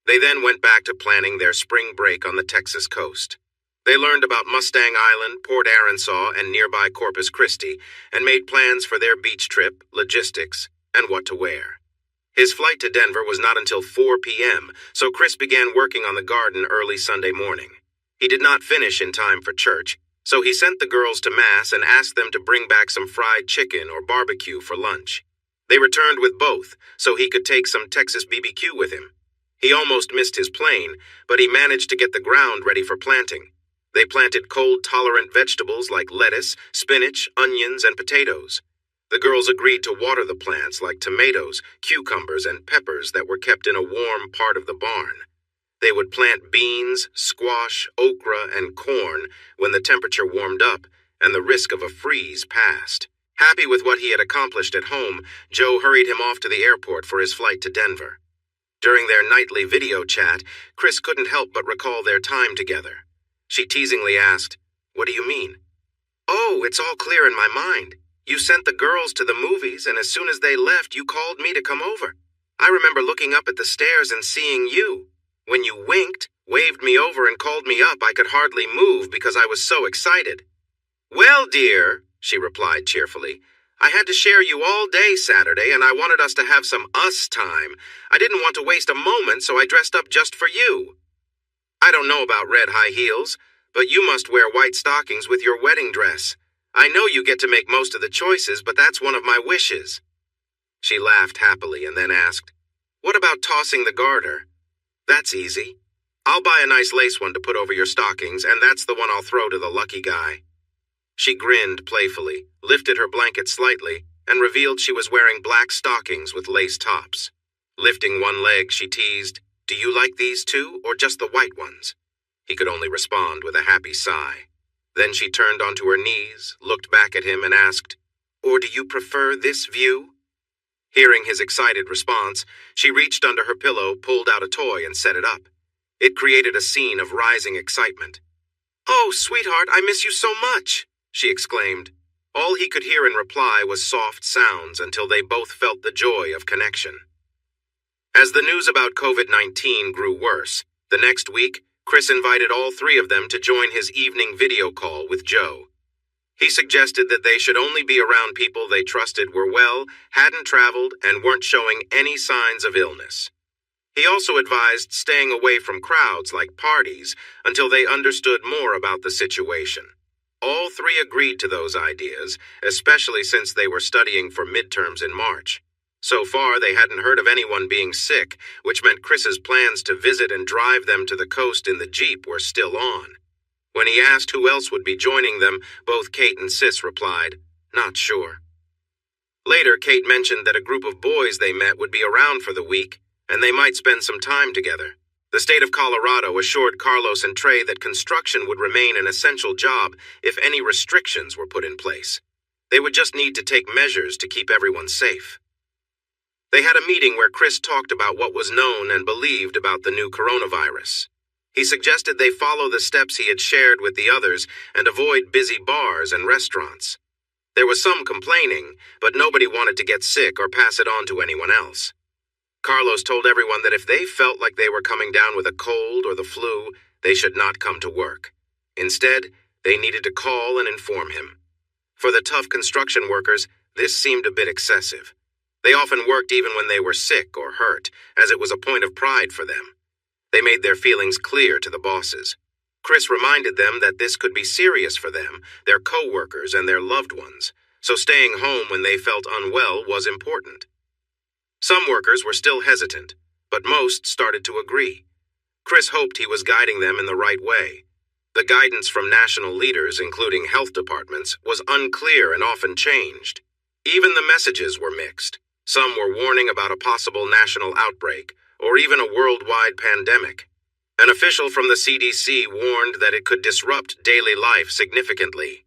A: They then went back to planning their spring break on the Texas coast. They learned about Mustang Island, Port Aransas, and nearby Corpus Christi, and made plans for their beach trip, logistics, and what to wear. His flight to Denver was not until 4 p.m., so Chris began working on the garden early Sunday morning. He did not finish in time for church, so he sent the girls to Mass and asked them to bring back some fried chicken or barbecue for lunch. They returned with both, so he could take some Texas BBQ with him. He almost missed his plane, but he managed to get the ground ready for planting. They planted cold-tolerant vegetables like lettuce, spinach, onions, and potatoes. The girls agreed to water the plants like tomatoes, cucumbers, and peppers that were kept in a warm part of the barn. They would plant beans, squash, okra, and corn when the temperature warmed up and the risk of a freeze passed. Happy with what he had accomplished at home, Joe hurried him off to the airport for his flight to Denver. During their nightly video chat, Chris couldn't help but recall their time together. She teasingly asked, "What do you mean?" "Oh, it's all clear in my mind. You sent the girls to the movies, and as soon as they left, you called me to come over. I remember looking up at the stairs and seeing you. When you winked, waved me over, and called me up, I could hardly move because I was so excited." "Well, dear," she replied cheerfully, "I had to share you all day Saturday, and I wanted us to have some us time. I didn't want to waste a moment, so I dressed up just for you. I don't know about red high heels, but you must wear white stockings with your wedding dress. I know you get to make most of the choices, but that's one of my wishes." She laughed happily and then asked, "What about tossing the garter?" "That's easy. I'll buy a nice lace one to put over your stockings, and that's the one I'll throw to the lucky guy." She grinned playfully, lifted her blanket slightly, and revealed she was wearing black stockings with lace tops. Lifting one leg, she teased, "Do you like these too, or just the white ones?" He could only respond with a happy sigh. Then she turned onto her knees, looked back at him, and asked, "Or do you prefer this view?" Hearing his excited response, she reached under her pillow, pulled out a toy, and set it up. It created a scene of rising excitement. "Oh, sweetheart, I miss you so much," she exclaimed. All he could hear in reply was soft sounds until they both felt the joy of connection. As the news about COVID-19 grew worse, the next week, Chris invited all three of them to join his evening video call with Joe. He suggested that they should only be around people they trusted were well, hadn't traveled, and weren't showing any signs of illness. He also advised staying away from crowds like parties until they understood more about the situation. All three agreed to those ideas, especially since they were studying for midterms in March. So far, they hadn't heard of anyone being sick, which meant Chris's plans to visit and drive them to the coast in the Jeep were still on. When he asked who else would be joining them, both Kate and Sis replied, "Not sure." Later, Kate mentioned that a group of boys they met would be around for the week, and they might spend some time together. The state of Colorado assured Carlos and Trey that construction would remain an essential job if any restrictions were put in place. They would just need to take measures to keep everyone safe. They had a meeting where Chris talked about what was known and believed about the new coronavirus. He suggested they follow the steps he had shared with the others and avoid busy bars and restaurants. There was some complaining, but nobody wanted to get sick or pass it on to anyone else. Carlos told everyone that if they felt like they were coming down with a cold or the flu, they should not come to work. Instead, they needed to call and inform him. For the tough construction workers, this seemed a bit excessive. They often worked even when they were sick or hurt, as it was a point of pride for them. They made their feelings clear to the bosses. Chris reminded them that this could be serious for them, their co-workers, and their loved ones, so staying home when they felt unwell was important. Some workers were still hesitant, but most started to agree. Chris hoped he was guiding them in the right way. The guidance from national leaders, including health departments, was unclear and often changed. Even the messages were mixed. Some were warning about a possible national outbreak, or even a worldwide pandemic. An official from the CDC warned that it could disrupt daily life significantly.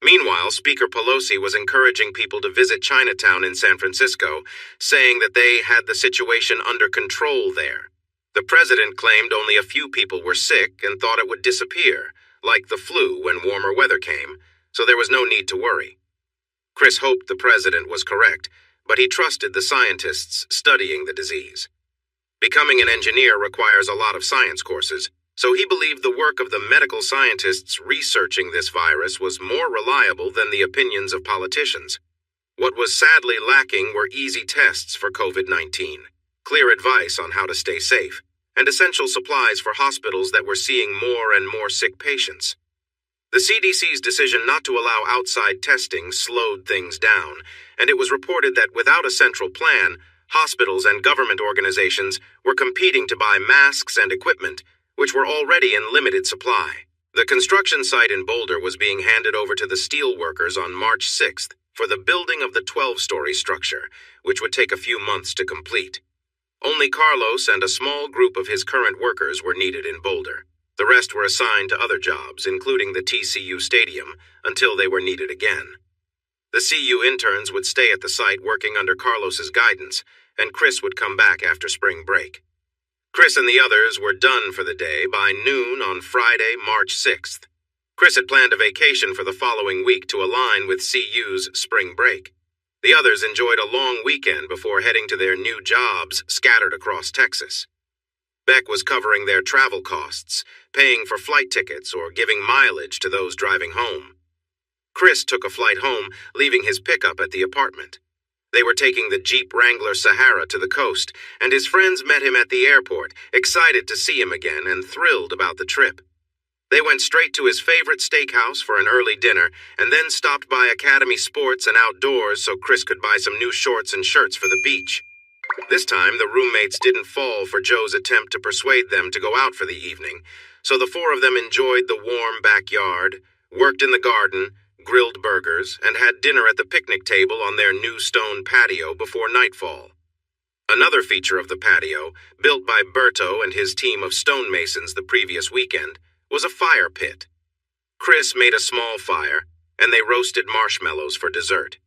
A: Meanwhile, Speaker Pelosi was encouraging people to visit Chinatown in San Francisco, saying that they had the situation under control there. The president claimed only a few people were sick and thought it would disappear, like the flu when warmer weather came, so there was no need to worry. Chris hoped the president was correct, but he trusted the scientists studying the disease. Becoming an engineer requires a lot of science courses, so he believed the work of the medical scientists researching this virus was more reliable than the opinions of politicians. What was sadly lacking were easy tests for COVID-19, clear advice on how to stay safe, and essential supplies for hospitals that were seeing more and more sick patients. The CDC's decision not to allow outside testing slowed things down, and it was reported that without a central plan, hospitals and government organizations were competing to buy masks and equipment, which were already in limited supply. The construction site in Boulder was being handed over to the steel workers on March 6th for the building of the 12-story structure, which would take a few months to complete. Only Carlos and a small group of his current workers were needed in Boulder. The rest were assigned to other jobs, including the TCU Stadium, until they were needed again. The CU interns would stay at the site working under Carlos's guidance, and Chris would come back after spring break. Chris and the others were done for the day by noon on Friday, March 6th. Chris had planned a vacation for the following week to align with CU's spring break. The others enjoyed a long weekend before heading to their new jobs scattered across Texas. Beck was covering their travel costs, paying for flight tickets or giving mileage to those driving home. Chris took a flight home, leaving his pickup at the apartment. They were taking the Jeep Wrangler Sahara to the coast, and his friends met him at the airport, excited to see him again and thrilled about the trip. They went straight to his favorite steakhouse for an early dinner, and then stopped by Academy Sports and Outdoors so Chris could buy some new shorts and shirts for the beach. This time, the roommates didn't fall for Joe's attempt to persuade them to go out for the evening, so the four of them enjoyed the warm backyard, worked in the garden, grilled burgers, and had dinner at the picnic table on their new stone patio before nightfall. Another feature of the patio, built by Berto and his team of stonemasons the previous weekend, was a fire pit. Chris made a small fire, and they roasted marshmallows for dessert.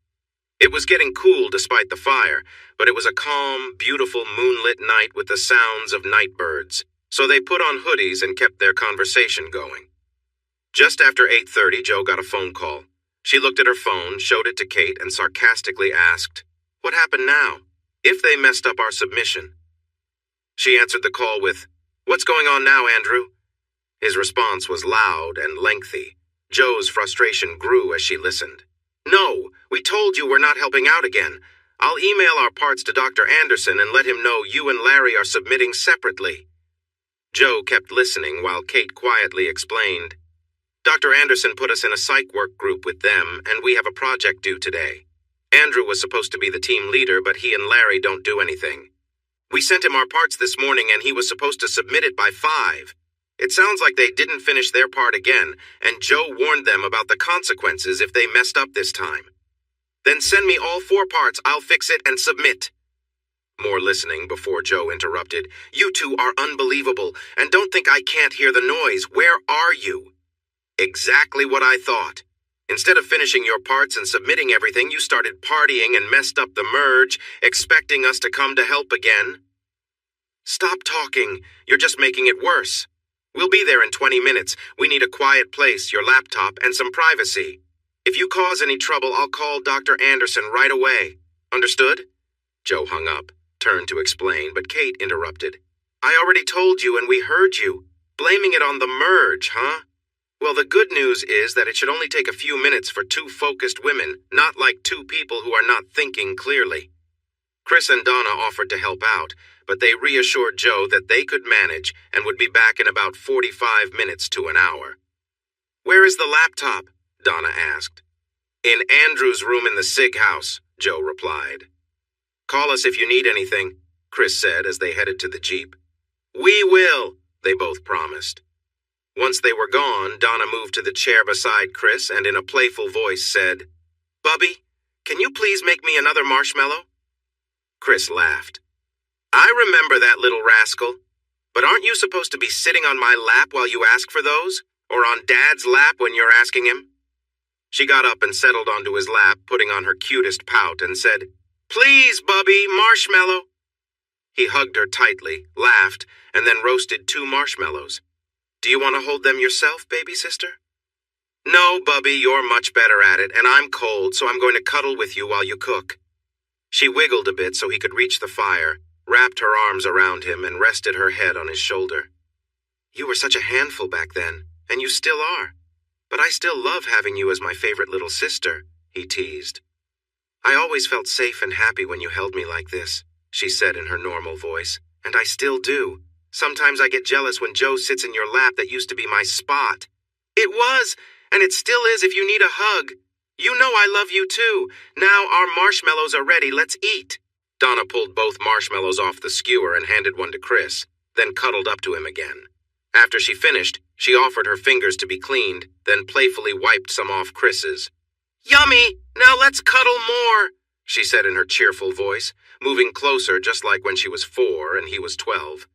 A: It was getting cool despite the fire, but it was a calm, beautiful moonlit night with the sounds of night birds, so they put on hoodies and kept their conversation going. Just after 8:30, Jo got a phone call. She looked at her phone, showed it to Kate, and sarcastically asked, "What happened now? If they messed up our submission?" She answered the call with, "What's going on now, Andrew?" His response was loud and lengthy. Jo's frustration grew as she listened. "No, we told you we're not helping out again. I'll email our parts to Dr. Anderson and let him know you and Larry are submitting separately." Jo kept listening while Kate quietly explained, "Dr. Anderson put us in a psych work group with them, and we have a project due today. Andrew was supposed to be the team leader, but he and Larry don't do anything. We sent him our parts this morning, and he was supposed to submit it by 5. It sounds like they didn't finish their part again, and Jo warned them about the consequences if they messed up this time. Then send me all 4 parts, I'll fix it and submit." More listening before Jo interrupted. "You two are unbelievable, and don't think I can't hear the noise. Where are you?" "Exactly what I thought. Instead of finishing your parts and submitting everything, you started partying and messed up the merge, expecting us to come to help again." "Stop talking. You're just making it worse. We'll be there in 20 minutes. We need a quiet place, your laptop, and some privacy. If you cause any trouble, I'll call Dr. Anderson right away. Understood?" Jo hung up, turned to explain, but Kate interrupted. "I already told you and we heard you. Blaming it on the merge, huh? Well, the good news is that it should only take a few minutes for 2 focused women, not like 2 people who are not thinking clearly." Chris and Donna offered to help out, but they reassured Jo that they could manage and would be back in about 45 minutes to an hour. "Where is the laptop?" Donna asked. "In Andrew's room in the SIG house," Jo replied. "Call us if you need anything," Chris said as they headed to the Jeep. "We will," they both promised. Once they were gone, Donna moved to the chair beside Chris and in a playful voice said, "Bubby, can you please make me another marshmallow?" Chris laughed. "I remember that little rascal. But aren't you supposed to be sitting on my lap while you ask for those? Or on Dad's lap when you're asking him?" She got up and settled onto his lap, putting on her cutest pout, and said, "Please, Bubby, marshmallow." He hugged her tightly, laughed, and then roasted 2 marshmallows. "Do you want to hold them yourself, baby sister?" "No, Bubby, you're much better at it, and I'm cold, so I'm going to cuddle with you while you cook." She wiggled a bit so he could reach the fire, wrapped her arms around him, and rested her head on his shoulder. "You were such a handful back then, and you still are. But I still love having you as my favorite little sister," he teased. "I always felt safe and happy when you held me like this," she said in her normal voice, "and I still do. Sometimes I get jealous when Jo sits in your lap. That used to be my spot." "It was, and it still is if you need a hug. You know I love you too. Now our marshmallows are ready. Let's eat." Donna pulled both marshmallows off the skewer and handed one to Chris, then cuddled up to him again. After she finished, she offered her fingers to be cleaned, then playfully wiped some off Chris's. "Yummy! Now let's cuddle more," she said in her cheerful voice, moving closer just like when she was 4 and he was 12.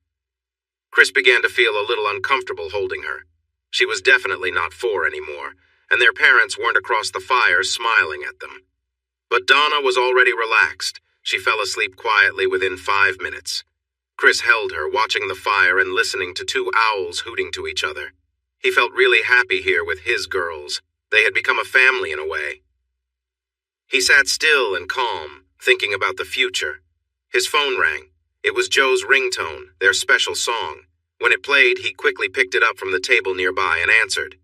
A: Chris began to feel a little uncomfortable holding her. She was definitely not 4 anymore, and their parents weren't across the fire smiling at them. But Donna was already relaxed. She fell asleep quietly within 5 minutes. Chris held her, watching the fire and listening to 2 owls hooting to each other. He felt really happy here with his girls. They had become a family in a way. He sat still and calm, thinking about the future. His phone rang. It was Jo's ringtone, their special song. When it played, he quickly picked it up from the table nearby and answered.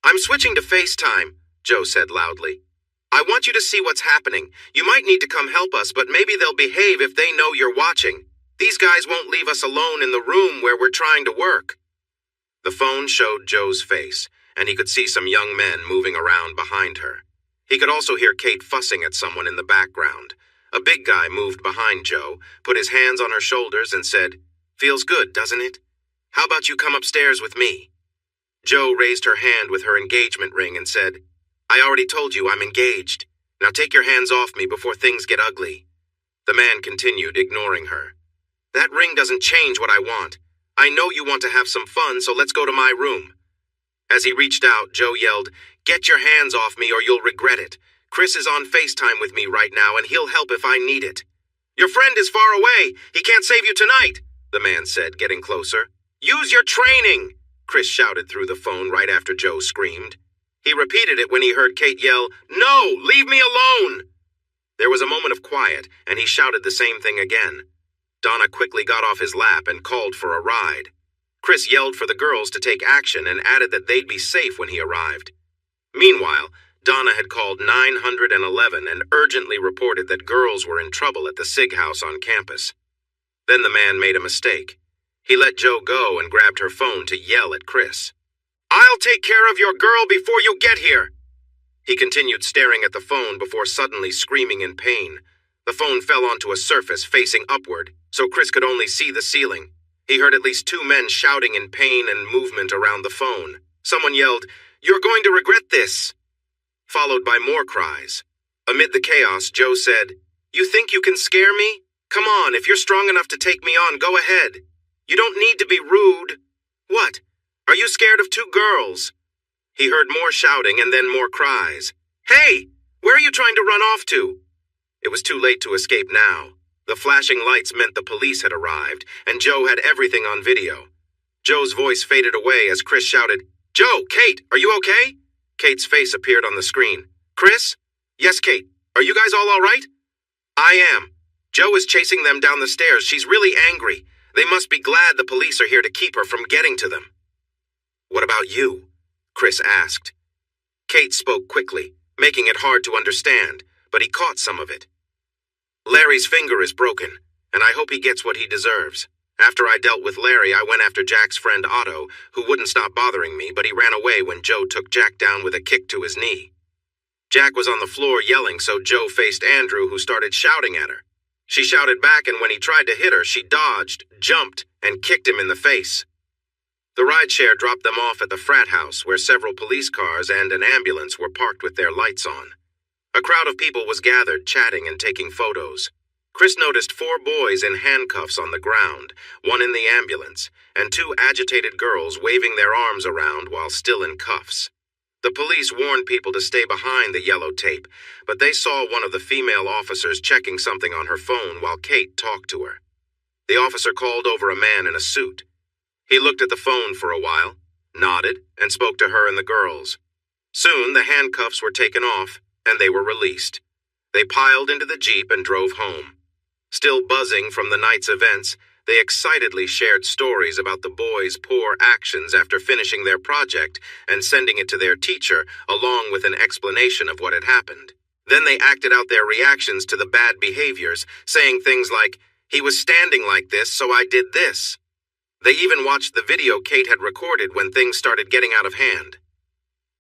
A: "I'm switching to FaceTime," Jo said loudly. "I want you to see what's happening. You might need to come help us, but maybe they'll behave if they know you're watching. These guys won't leave us alone in the room where we're trying to work." The phone showed Jo's face, and he could see some young men moving around behind her. He could also hear Kate fussing at someone in the background. A big guy moved behind Jo, put his hands on her shoulders and said, "Feels good, doesn't it? How about you come upstairs with me?" Jo raised her hand with her engagement ring and said, "I already told you I'm engaged. Now take your hands off me before things get ugly." The man continued, ignoring her. "That ring doesn't change what I want. I know you want to have some fun, so let's go to my room." As he reached out, Joe yelled, "Get your hands off me or you'll regret it. Chris is on FaceTime with me right now and he'll help if I need it." "Your friend is far away. He can't save you tonight," the man said, getting closer. "Use your training," Chris shouted through the phone right after Joe screamed. He repeated it when he heard Kate yell, "No, leave me alone!" There was a moment of quiet, and he shouted the same thing again. Donna quickly got off his lap and called for a ride. Chris yelled for the girls to take action and added that they'd be safe when he arrived. Meanwhile, Donna had called 911 and urgently reported that girls were in trouble at the SIG house on campus. Then the man made a mistake. He let Joe go and grabbed her phone to yell at Chris. "I'll take care of your girl before you get here." He continued staring at the phone before suddenly screaming in pain. The phone fell onto a surface facing upward, so Chris could only see the ceiling. He heard at least 2 men shouting in pain and movement around the phone. Someone yelled, "You're going to regret this," followed by more cries. Amid the chaos, Joe said, "You think you can scare me? Come on, if you're strong enough to take me on, go ahead. You don't need to be rude." "What? Are you scared of 2 girls?" He heard more shouting and then more cries. "Hey, where are you trying to run off to?" It was too late to escape now. The flashing lights meant the police had arrived, and Joe had everything on video. Joe's voice faded away as Chris shouted, "Joe, Kate, are you okay?" Kate's face appeared on the screen. "Chris?" "Yes, Kate. Are you guys all right?" "I am. Joe is chasing them down the stairs. She's really angry. They must be glad the police are here to keep her from getting to them." "What about you?" Chris asked. Kate spoke quickly, making it hard to understand, but he caught some of it. "Larry's finger is broken, and I hope he gets what he deserves. After I dealt with Larry, I went after Jack's friend Otto, who wouldn't stop bothering me, but he ran away when Joe took Jack down with a kick to his knee. Jack was on the floor yelling, so Joe faced Andrew, who started shouting at her. She shouted back, and when he tried to hit her, she dodged, jumped, and kicked him in the face. The rideshare dropped them off at the frat house, where several police cars and an ambulance were parked with their lights on. A crowd of people was gathered, chatting and taking photos. Chris noticed 4 boys in handcuffs on the ground, 1 in the ambulance, and 2 agitated girls waving their arms around while still in cuffs. The police warned people to stay behind the yellow tape, but they saw one of the female officers checking something on her phone while Kate talked to her. The officer called over a man in a suit. He looked at the phone for a while, nodded, and spoke to her and the girls. Soon the handcuffs were taken off, and they were released. They piled into the Jeep and drove home. Still buzzing from the night's events, they excitedly shared stories about the boys' poor actions after finishing their project and sending it to their teacher, along with an explanation of what had happened. Then they acted out their reactions to the bad behaviors, saying things like, "He was standing like this, so I did this." They even watched the video Kate had recorded when things started getting out of hand.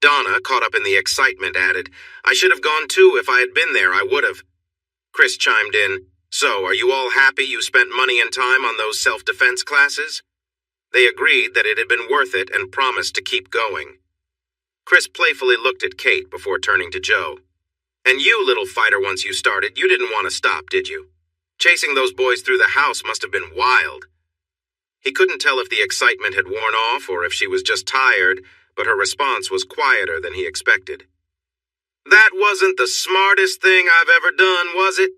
A: Donna, caught up in the excitement, added, "I should have gone too. If I had been there, I would have." Chris chimed in, "So, are you all happy you spent money and time on those self-defense classes?" They agreed that it had been worth it and promised to keep going. Chris playfully looked at Kate before turning to Joe. "And you, little fighter, once you started, you didn't want to stop, did you? Chasing those boys through the house must have been wild." He couldn't tell if the excitement had worn off or if she was just tired, but her response was quieter than he expected. "That wasn't the smartest thing I've ever done, was it?"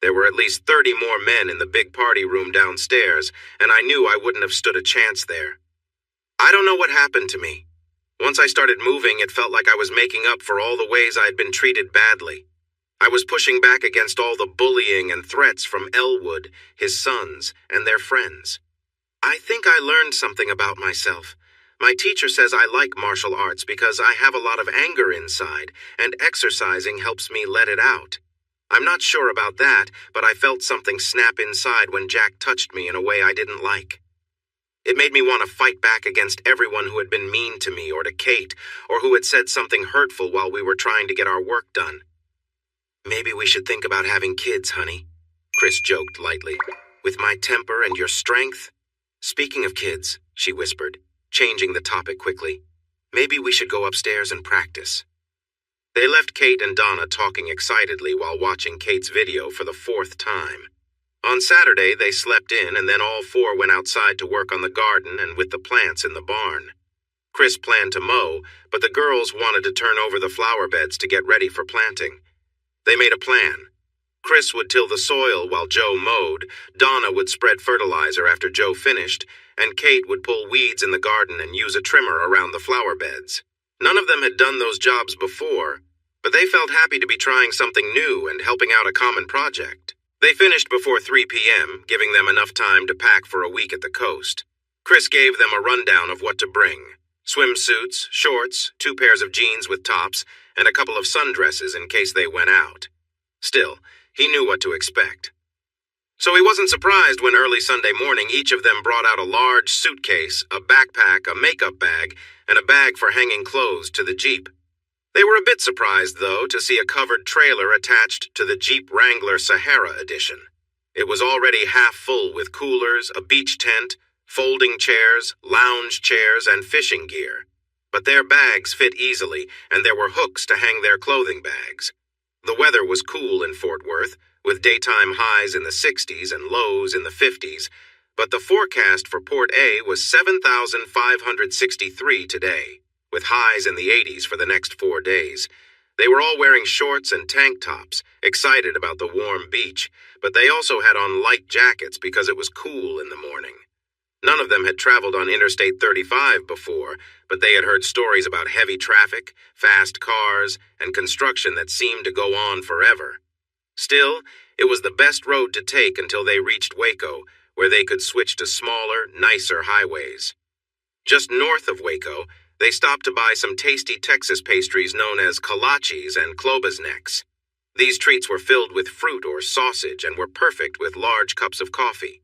A: There were at least 30 more men in the big party room downstairs, and I knew I wouldn't have stood a chance there. I don't know what happened to me. Once I started moving, it felt like I was making up for all the ways I had been treated badly. I was pushing back against all the bullying and threats from Elwood, his sons, and their friends. I think I learned something about myself. My teacher says I like martial arts because I have a lot of anger inside, and exercising helps me let it out. I'm not sure about that, but I felt something snap inside when Jack touched me in a way I didn't like. It made me want to fight back against everyone who had been mean to me or to Kate, or who had said something hurtful while we were trying to get our work done. "Maybe we should think about having kids, honey," Chris joked lightly. "With my temper and your strength." "Speaking of kids," she whispered, changing the topic quickly, "maybe we should go upstairs and practice." They left Kate and Donna talking excitedly while watching Kate's video for the 4th time. On Saturday, they slept in, and then all 4 went outside to work on the garden and with the plants in the barn. Chris planned to mow, but the girls wanted to turn over the flower beds to get ready for planting. They made a plan. Chris would till the soil while Joe mowed, Donna would spread fertilizer after Joe finished, and Kate would pull weeds in the garden and use a trimmer around the flower beds. None of them had done those jobs before, but they felt happy to be trying something new and helping out a common project. They finished before 3 p.m., giving them enough time to pack for a week at the coast. Chris gave them a rundown of what to bring: swimsuits, shorts, 2 pairs of jeans with tops, and a couple of sundresses in case they went out. Still, he knew what to expect. So he wasn't surprised when early Sunday morning each of them brought out a large suitcase, a backpack, a makeup bag, and a bag for hanging clothes to the Jeep. They were a bit surprised, though, to see a covered trailer attached to the Jeep Wrangler Sahara Edition. It was already half full with coolers, a beach tent, folding chairs, lounge chairs, and fishing gear. But their bags fit easily, and there were hooks to hang their clothing bags. The weather was cool in Fort Worth, with daytime highs in the 60s and lows in the 50s, but the forecast for Port A was 7,563 today, with highs in the 80s for the next 4 days. They were all wearing shorts and tank tops, excited about the warm beach, but they also had on light jackets because it was cool in the morning. None of them had traveled on Interstate 35 before, but they had heard stories about heavy traffic, fast cars, and construction that seemed to go on forever. Still, it was the best road to take until they reached Waco, where they could switch to smaller, nicer highways. Just north of Waco, they stopped to buy some tasty Texas pastries known as kolaches and clobas necks. These treats were filled with fruit or sausage and were perfect with large cups of coffee.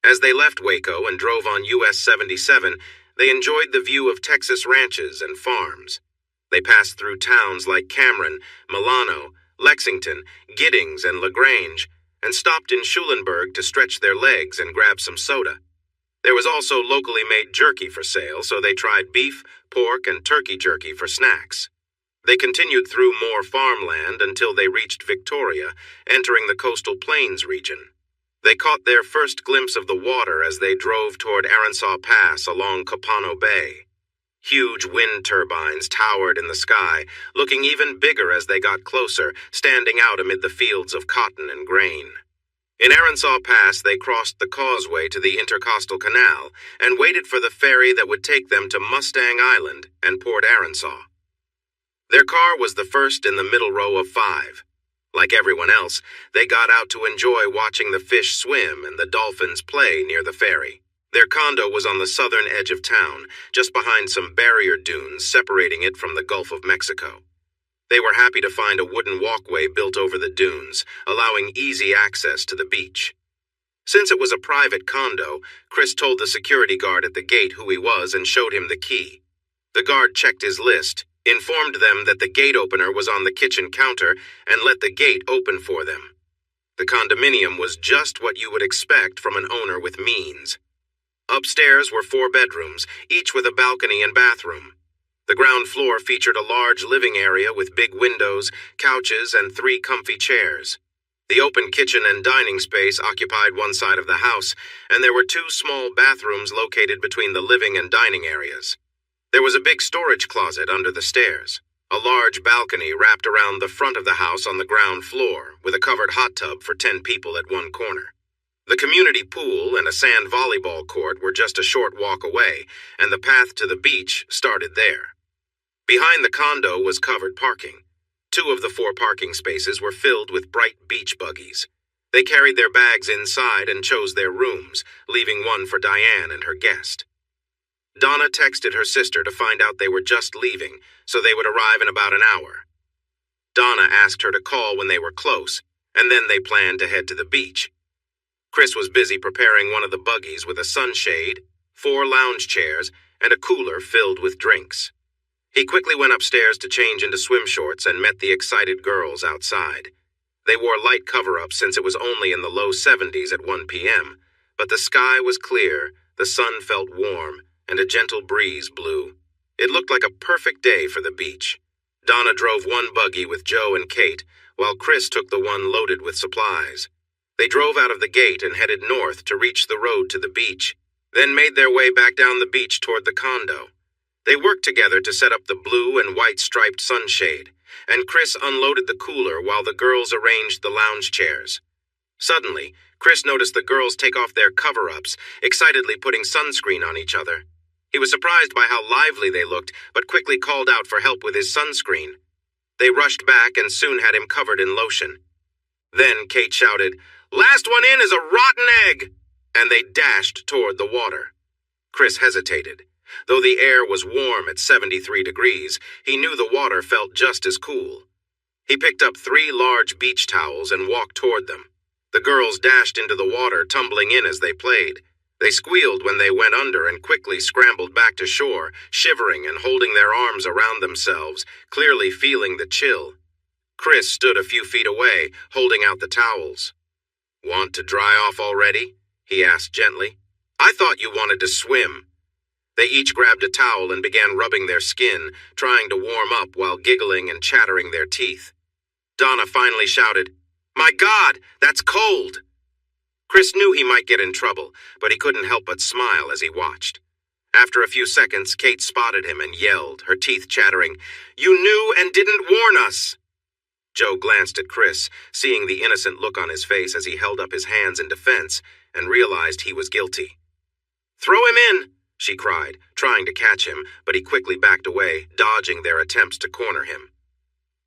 A: As they left Waco and drove on US 77, they enjoyed the view of Texas ranches and farms. They passed through towns like Cameron, Milano, Lexington, Giddings, and LaGrange, and stopped in Schulenburg to stretch their legs and grab some soda. There was also locally made jerky for sale, so they tried beef, pork, and turkey jerky for snacks. They continued through more farmland until they reached Victoria, entering the coastal plains region. They caught their first glimpse of the water as they drove toward Aransaw Pass along Copano Bay. Huge wind turbines towered in the sky, looking even bigger as they got closer, standing out amid the fields of cotton and grain. In Aransaw Pass, they crossed the causeway to the Intercoastal Canal and waited for the ferry that would take them to Mustang Island and Port Aransaw. Their car was the first in the middle row of 5. Like everyone else, they got out to enjoy watching the fish swim and the dolphins play near the ferry. Their condo was on the southern edge of town, just behind some barrier dunes separating it from the Gulf of Mexico. They were happy to find a wooden walkway built over the dunes, allowing easy access to the beach. Since it was a private condo, Chris told the security guard at the gate who he was and showed him the key. The guard checked his list, informed them that the gate opener was on the kitchen counter, and let the gate open for them. The condominium was just what you would expect from an owner with means. Upstairs were 4 bedrooms, each with a balcony and bathroom. The ground floor featured a large living area with big windows, couches, and 3 comfy chairs. The open kitchen and dining space occupied one side of the house, and there were 2 small bathrooms located between the living and dining areas. There was a big storage closet under the stairs. A large balcony wrapped around the front of the house on the ground floor, with a covered hot tub for 10 people at one corner. The community pool and a sand volleyball court were just a short walk away, and the path to the beach started there. Behind the condo was covered parking. 2 of the 4 parking spaces were filled with bright beach buggies. They carried their bags inside and chose their rooms, leaving one for Diane and her guest. Donna texted her sister to find out they were just leaving, so they would arrive in about an hour. Donna asked her to call when they were close, and then they planned to head to the beach. Chris was busy preparing one of the buggies with a sunshade, 4 lounge chairs, and a cooler filled with drinks. He quickly went upstairs to change into swim shorts and met the excited girls outside. They wore light cover-ups since it was only in the low 70s at 1 p.m., but the sky was clear, the sun felt warm, and a gentle breeze blew. It looked like a perfect day for the beach. Donna drove one buggy with Joe and Kate, while Chris took the one loaded with supplies. They drove out of the gate and headed north to reach the road to the beach, then made their way back down the beach toward the condo. They worked together to set up the blue and white striped sunshade, and Chris unloaded the cooler while the girls arranged the lounge chairs. Suddenly, Chris noticed the girls take off their cover-ups, excitedly putting sunscreen on each other. He was surprised by how lively they looked, but quickly called out for help with his sunscreen. They rushed back and soon had him covered in lotion. Then Kate shouted, "Last one in is a rotten egg!" And they dashed toward the water. Chris hesitated. Though the air was warm at 73 degrees, he knew the water felt just as cool. He picked up 3 large beach towels and walked toward them. The girls dashed into the water, tumbling in as they played. They squealed when they went under and quickly scrambled back to shore, shivering and holding their arms around themselves, clearly feeling the chill. Chris stood a few feet away, holding out the towels. "Want to dry off already?" he asked gently. "I thought you wanted to swim." They each grabbed a towel and began rubbing their skin, trying to warm up while giggling and chattering their teeth. Donna finally shouted, "My God, that's cold!" Chris knew he might get in trouble, but he couldn't help but smile as he watched. After a few seconds, Kate spotted him and yelled, her teeth chattering, "You knew and didn't warn us!" Joe glanced at Chris, seeing the innocent look on his face as he held up his hands in defense, and realized he was guilty. "Throw him in!" she cried, trying to catch him, but he quickly backed away, dodging their attempts to corner him.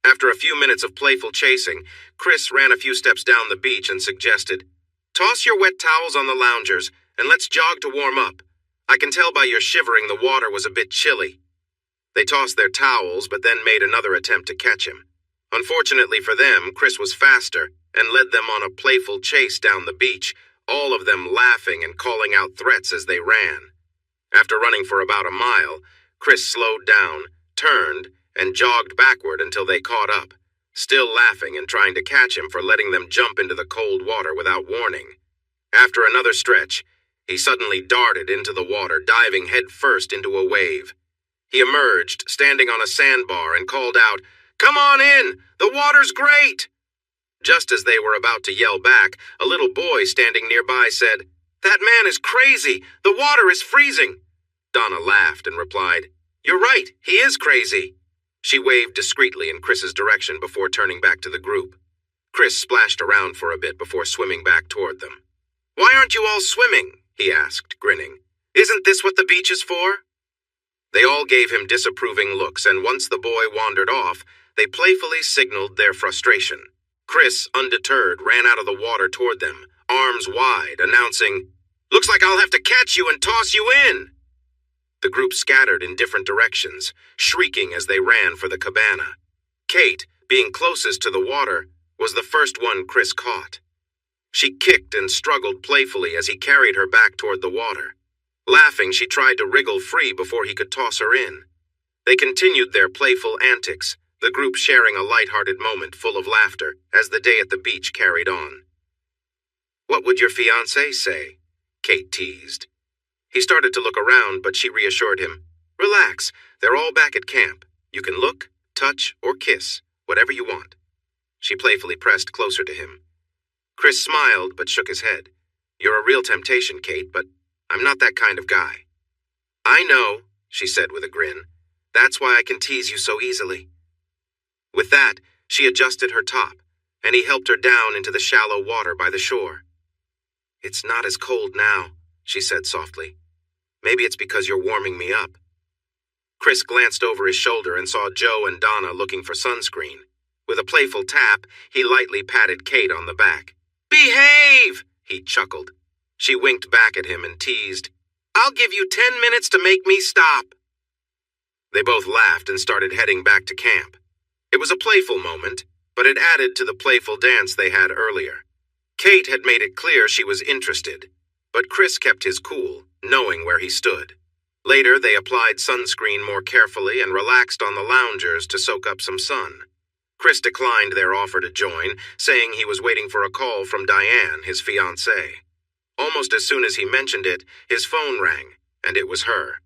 A: After a few minutes of playful chasing, Chris ran a few steps down the beach and suggested, "Toss your wet towels on the loungers, and let's jog to warm up. I can tell by your shivering the water was a bit chilly." They tossed their towels, but then made another attempt to catch him. Unfortunately for them, Chris was faster and led them on a playful chase down the beach, all of them laughing and calling out threats as they ran. After running for about a mile, Chris slowed down, turned, and jogged backward until they caught up, still laughing and trying to catch him for letting them jump into the cold water without warning. After another stretch, he suddenly darted into the water, diving headfirst into a wave. He emerged, standing on a sandbar, and called out, "Come on in! The water's great!" Just as they were about to yell back, a little boy standing nearby said, "That man is crazy! The water is freezing!" Donna laughed and replied, "You're right, he is crazy." She waved discreetly in Chris's direction before turning back to the group. Chris splashed around for a bit before swimming back toward them. "Why aren't you all swimming?" he asked, grinning. "Isn't this what the beach is for?" They all gave him disapproving looks, and once the boy wandered off, they playfully signaled their frustration. Chris, undeterred, ran out of the water toward them, arms wide, announcing, "Looks like I'll have to catch you and toss you in." The group scattered in different directions, shrieking as they ran for the cabana. Kate, being closest to the water, was the first one Chris caught. She kicked and struggled playfully as he carried her back toward the water. Laughing, she tried to wriggle free before he could toss her in. They continued their playful antics, the group sharing a light-hearted moment full of laughter as the day at the beach carried on. "What would your fiancé say?" Kate teased. He started to look around, but she reassured him, "Relax, they're all back at camp. You can look, touch, or kiss, whatever you want." She playfully pressed closer to him. Chris smiled but shook his head. "You're a real temptation, Kate, but I'm not that kind of guy." "I know," she said with a grin. "That's why I can tease you so easily." With that, she adjusted her top, and he helped her down into the shallow water by the shore. "It's not as cold now," she said softly. "Maybe it's because you're warming me up." Chris glanced over his shoulder and saw Joe and Donna looking for sunscreen. With a playful tap, he lightly patted Kate on the back. "Behave!" he chuckled. She winked back at him and teased, "I'll give you 10 minutes to make me stop." They both laughed and started heading back to camp. It was a playful moment, but it added to the playful dance they had earlier. Kate had made it clear she was interested, but Chris kept his cool, knowing where he stood. Later, they applied sunscreen more carefully and relaxed on the loungers to soak up some sun. Chris declined their offer to join, saying he was waiting for a call from Diane, his fiancée. Almost as soon as he mentioned it, his phone rang, and it was her.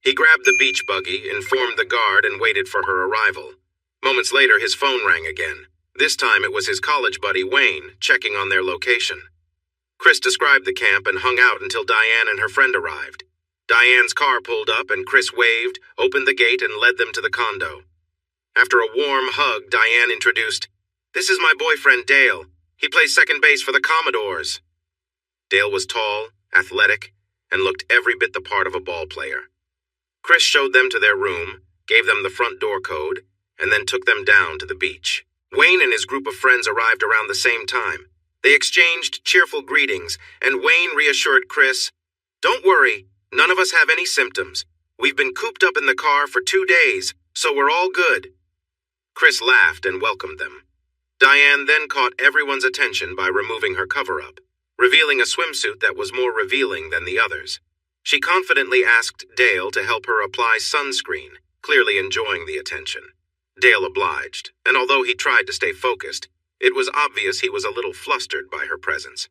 A: He grabbed the beach buggy, informed the guard, and waited for her arrival. Moments later, his phone rang again. This time it was his college buddy, Wayne, checking on their location. Chris described the camp and hung out until Diane and her friend arrived. Diane's car pulled up and Chris waved, opened the gate, and led them to the condo. After a warm hug, Diane introduced, "This is my boyfriend, Dale. He plays second base for the Commodores." Dale was tall, athletic, and looked every bit the part of a ball player. Chris showed them to their room, gave them the front door code, and then took them down to the beach. Wayne and his group of friends arrived around the same time. They exchanged cheerful greetings, and Wayne reassured Chris, "Don't worry, none of us have any symptoms. We've been cooped up in the car for 2 days, so we're all good." Chris laughed and welcomed them. Diane then caught everyone's attention by removing her cover-up, revealing a swimsuit that was more revealing than the others. She confidently asked Dale to help her apply sunscreen, clearly enjoying the attention. Dale obliged, and although he tried to stay focused, it was obvious he was a little flustered by her presence.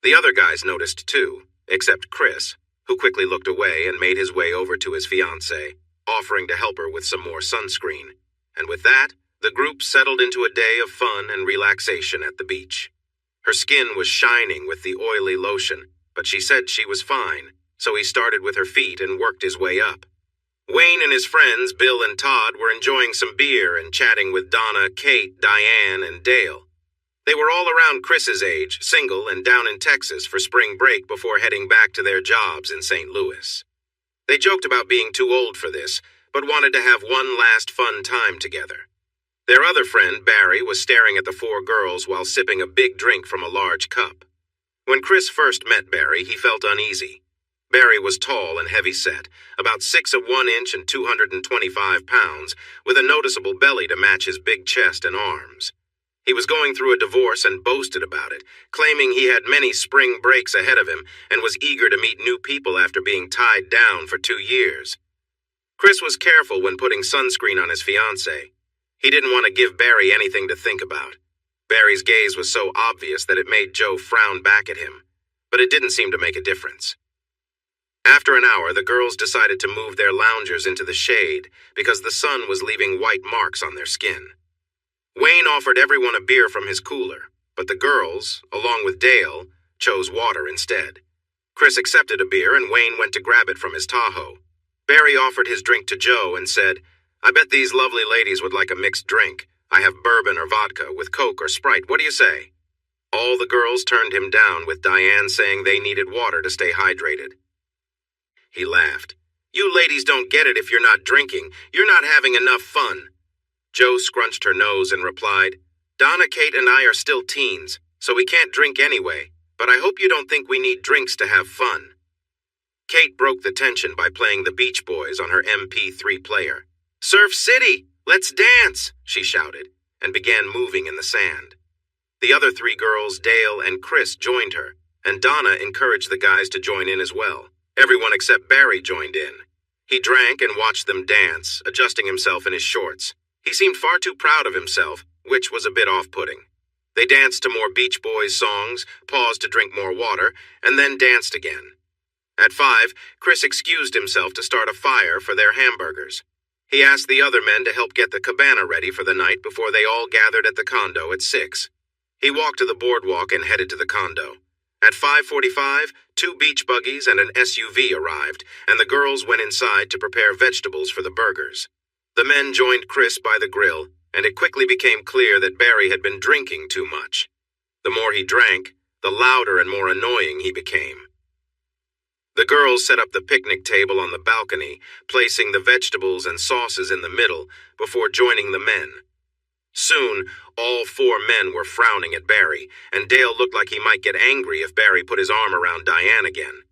A: The other guys noticed too, except Chris, who quickly looked away and made his way over to his fiancée, offering to help her with some more sunscreen. And with that, the group settled into a day of fun and relaxation at the beach. Her skin was shining with the oily lotion, but she said she was fine, so he started with her feet and worked his way up. Wayne and his friends, Bill and Todd, were enjoying some beer and chatting with Donna, Kate, Diane, and Dale. They were all around Chris's age, single, and down in Texas for spring break before heading back to their jobs in St. Louis. They joked about being too old for this, but wanted to have one last fun time together. Their other friend, Barry, was staring at the 4 girls while sipping a big drink from a large cup. When Chris first met Barry, he felt uneasy. Barry was tall and heavy-set, about 6 of 1 inch and 225 pounds, with a noticeable belly to match his big chest and arms. He was going through a divorce and boasted about it, claiming he had many spring breaks ahead of him and was eager to meet new people after being tied down for 2 years. Chris was careful when putting sunscreen on his fiancée. He didn't want to give Barry anything to think about. Barry's gaze was so obvious that it made Joe frown back at him, but it didn't seem to make a difference. After an hour, the girls decided to move their loungers into the shade because the sun was leaving white marks on their skin. Wayne offered everyone a beer from his cooler, but the girls, along with Dale, chose water instead. Chris accepted a beer and Wayne went to grab it from his Tahoe. Barry offered his drink to Joe and said, "I bet these lovely ladies would like a mixed drink. I have bourbon or vodka with Coke or Sprite. What do you say?" All the girls turned him down, with Diane saying they needed water to stay hydrated. He laughed. "You ladies don't get it if you're not drinking. You're not having enough fun." Joe scrunched her nose and replied, "Donna, Kate, and I are still teens, so we can't drink anyway, but I hope you don't think we need drinks to have fun." Kate broke the tension by playing the Beach Boys on her MP3 player. "Surf City! Let's dance!" she shouted, and began moving in the sand. The other 3 girls, Dale and Chris, joined her, and Donna encouraged the guys to join in as well. Everyone except Barry joined in. He drank and watched them dance, adjusting himself in his shorts. He seemed far too proud of himself, which was a bit off-putting. They danced to more Beach Boys songs, paused to drink more water, and then danced again. At 5, Chris excused himself to start a fire for their hamburgers. He asked the other men to help get the cabana ready for the night before they all gathered at the condo at 6. He walked to the boardwalk and headed to the condo. At 5:45, 2 beach buggies and an SUV arrived, and the girls went inside to prepare vegetables for the burgers. The men joined Chris by the grill, and it quickly became clear that Barry had been drinking too much. The more he drank, the louder and more annoying he became. The girls set up the picnic table on the balcony, placing the vegetables and sauces in the middle before joining the men. Soon, all 4 men were frowning at Barry, and Dale looked like he might get angry if Barry put his arm around Diane again.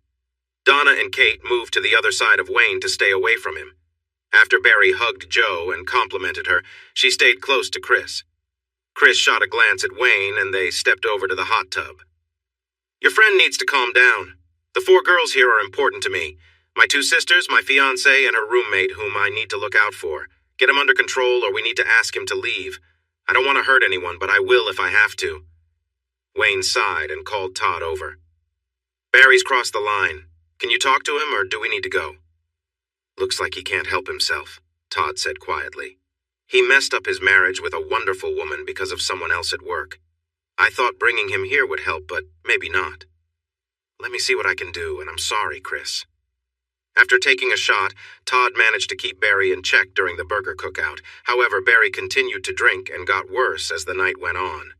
A: Donna and Kate moved to the other side of Wayne to stay away from him. After Barry hugged Joe and complimented her, she stayed close to Chris. Chris shot a glance at Wayne, and they stepped over to the hot tub. "Your friend needs to calm down. The 4 girls here are important to me. My 2 sisters, my fiancée, and her roommate, whom I need to look out for. Get him under control, or we need to ask him to leave. I don't want to hurt anyone, but I will if I have to." Wayne sighed and called Todd over. "Barry's crossed the line. Can you talk to him, or do we need to go?" "Looks like he can't help himself," Todd said quietly. "He messed up his marriage with a wonderful woman because of someone else at work. I thought bringing him here would help, but maybe not. Let me see what I can do, and I'm sorry, Chris." After taking a shot, Todd managed to keep Barry in check during the burger cookout. However, Barry continued to drink and got worse as the night went on.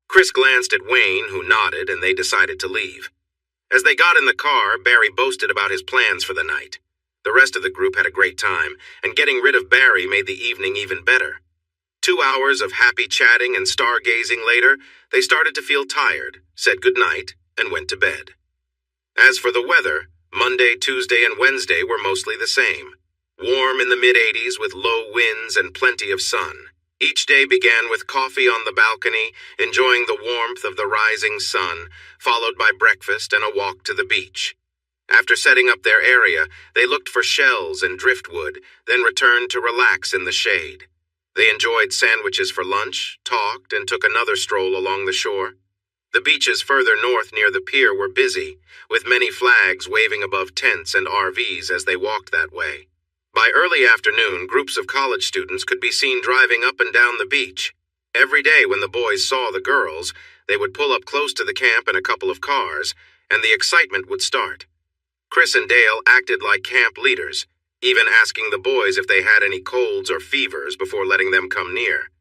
A: Chris glanced at Wayne, who nodded, and they decided to leave. As they got in the car, Barry boasted about his plans for the night. The rest of the group had a great time, and getting rid of Barry made the evening even better. 2 hours of happy chatting and stargazing later, they started to feel tired, said goodnight, and went to bed. As for the weather, Monday, Tuesday, and Wednesday were mostly the same. Warm in the mid-80s with low winds and plenty of sun. Each day began with coffee on the balcony, enjoying the warmth of the rising sun, followed by breakfast and a walk to the beach. After setting up their area, they looked for shells and driftwood, then returned to relax in the shade. They enjoyed sandwiches for lunch, talked, and took another stroll along the shore. The beaches further north near the pier were busy, with many flags waving above tents and RVs as they walked that way. By early afternoon, groups of college students could be seen driving up and down the beach. Every day when the boys saw the girls, they would pull up close to the camp in a couple of cars, and the excitement would start. Chris and Dale acted like camp leaders, even asking the boys if they had any colds or fevers before letting them come near.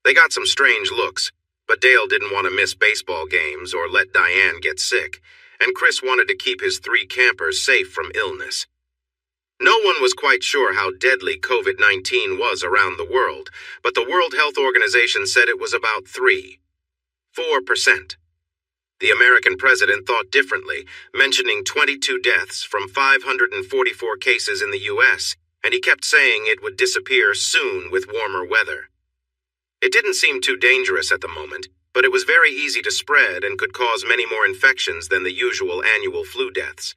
A: They got some strange looks, but Dale didn't want to miss baseball games or let Diane get sick, and Chris wanted to keep his 3 campers safe from illness. No one was quite sure how deadly COVID-19 was around the world, but the World Health Organization said it was about 4%. The American president thought differently, mentioning 22 deaths from 544 cases in the U.S., and he kept saying it would disappear soon with warmer weather. It didn't seem too dangerous at the moment, but it was very easy to spread and could cause many more infections than the usual annual flu deaths.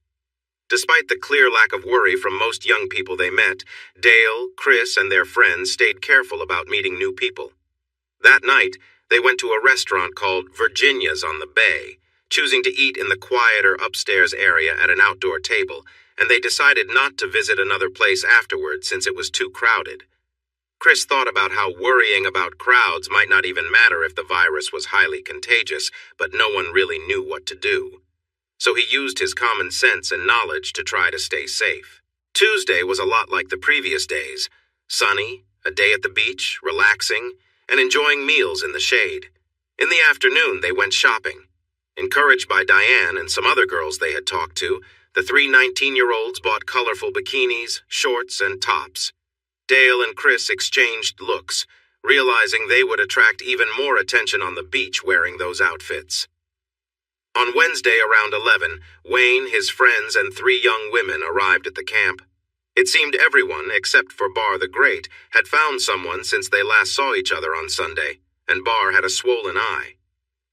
A: Despite the clear lack of worry from most young people they met, Dale, Chris, and their friends stayed careful about meeting new people. That night, they went to a restaurant called Virginia's on the Bay, choosing to eat in the quieter upstairs area at an outdoor table, and they decided not to visit another place afterward since it was too crowded. Chris thought about how worrying about crowds might not even matter if the virus was highly contagious, but no one really knew what to do. So he used his common sense and knowledge to try to stay safe. Tuesday was a lot like the previous days. Sunny, a day at the beach, relaxing, and enjoying meals in the shade. In the afternoon, they went shopping. Encouraged by Diane and some other girls they had talked to, the 3 19-year-olds bought colorful bikinis, shorts, and tops. Dale and Chris exchanged looks, realizing they would attract even more attention on the beach wearing those outfits. On Wednesday around 11, Wayne, his friends, and 3 young women arrived at the camp. It seemed everyone, except for Bar the Great, had found someone since they last saw each other on Sunday, and Bar had a swollen eye.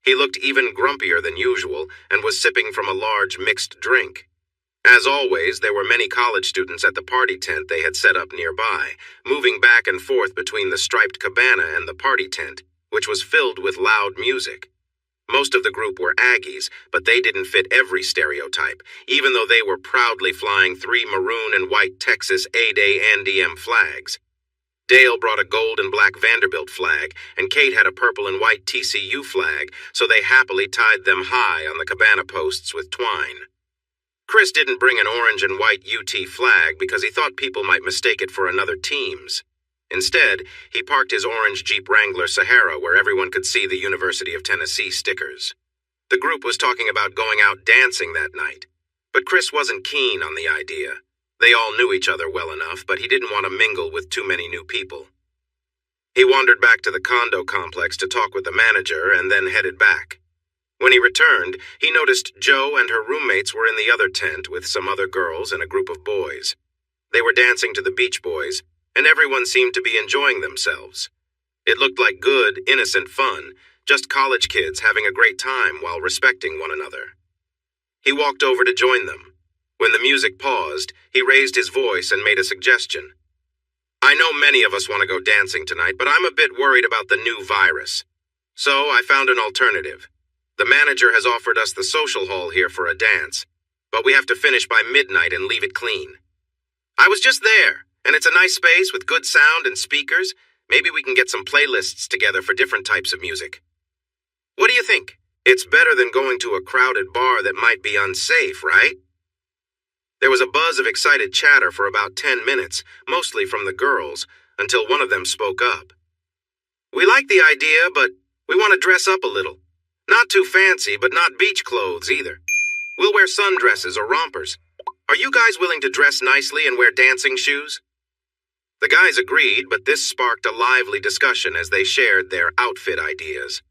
A: He looked even grumpier than usual and was sipping from a large mixed drink. As always, there were many college students at the party tent they had set up nearby, moving back and forth between the striped cabana and the party tent, which was filled with loud music. Most of the group were Aggies, but they didn't fit every stereotype, even though they were proudly flying 3 maroon and white Texas A-Day Andy-M flags. Dale brought a gold and black Vanderbilt flag, and Kate had a purple and white TCU flag, so they happily tied them high on the cabana posts with twine. Chris didn't bring an orange and white UT flag because he thought people might mistake it for another team's. Instead, he parked his orange Jeep Wrangler Sahara where everyone could see the University of Tennessee stickers. The group was talking about going out dancing that night, but Chris wasn't keen on the idea. They all knew each other well enough, but he didn't want to mingle with too many new people. He wandered back to the condo complex to talk with the manager and then headed back. When he returned, he noticed Jo and her roommates were in the other tent with some other girls and a group of boys. They were dancing to the Beach Boys, and everyone seemed to be enjoying themselves. It looked like good, innocent fun, just college kids having a great time while respecting one another. He walked over to join them. When the music paused, he raised his voice and made a suggestion. "I know many of us want to go dancing tonight, but I'm a bit worried about the new virus. So I found an alternative. The manager has offered us the social hall here for a dance, but we have to finish by midnight and leave it clean. I was just there, and it's a nice space with good sound and speakers. Maybe we can get some playlists together for different types of music. What do you think? It's better than going to a crowded bar that might be unsafe, right?" There was a buzz of excited chatter for about 10 minutes, mostly from the girls, until one of them spoke up. "We like the idea, but we want to dress up a little. Not too fancy, but not beach clothes either. We'll wear sundresses or rompers. Are you guys willing to dress nicely and wear dancing shoes?" The guys agreed, but this sparked a lively discussion as they shared their outfit ideas.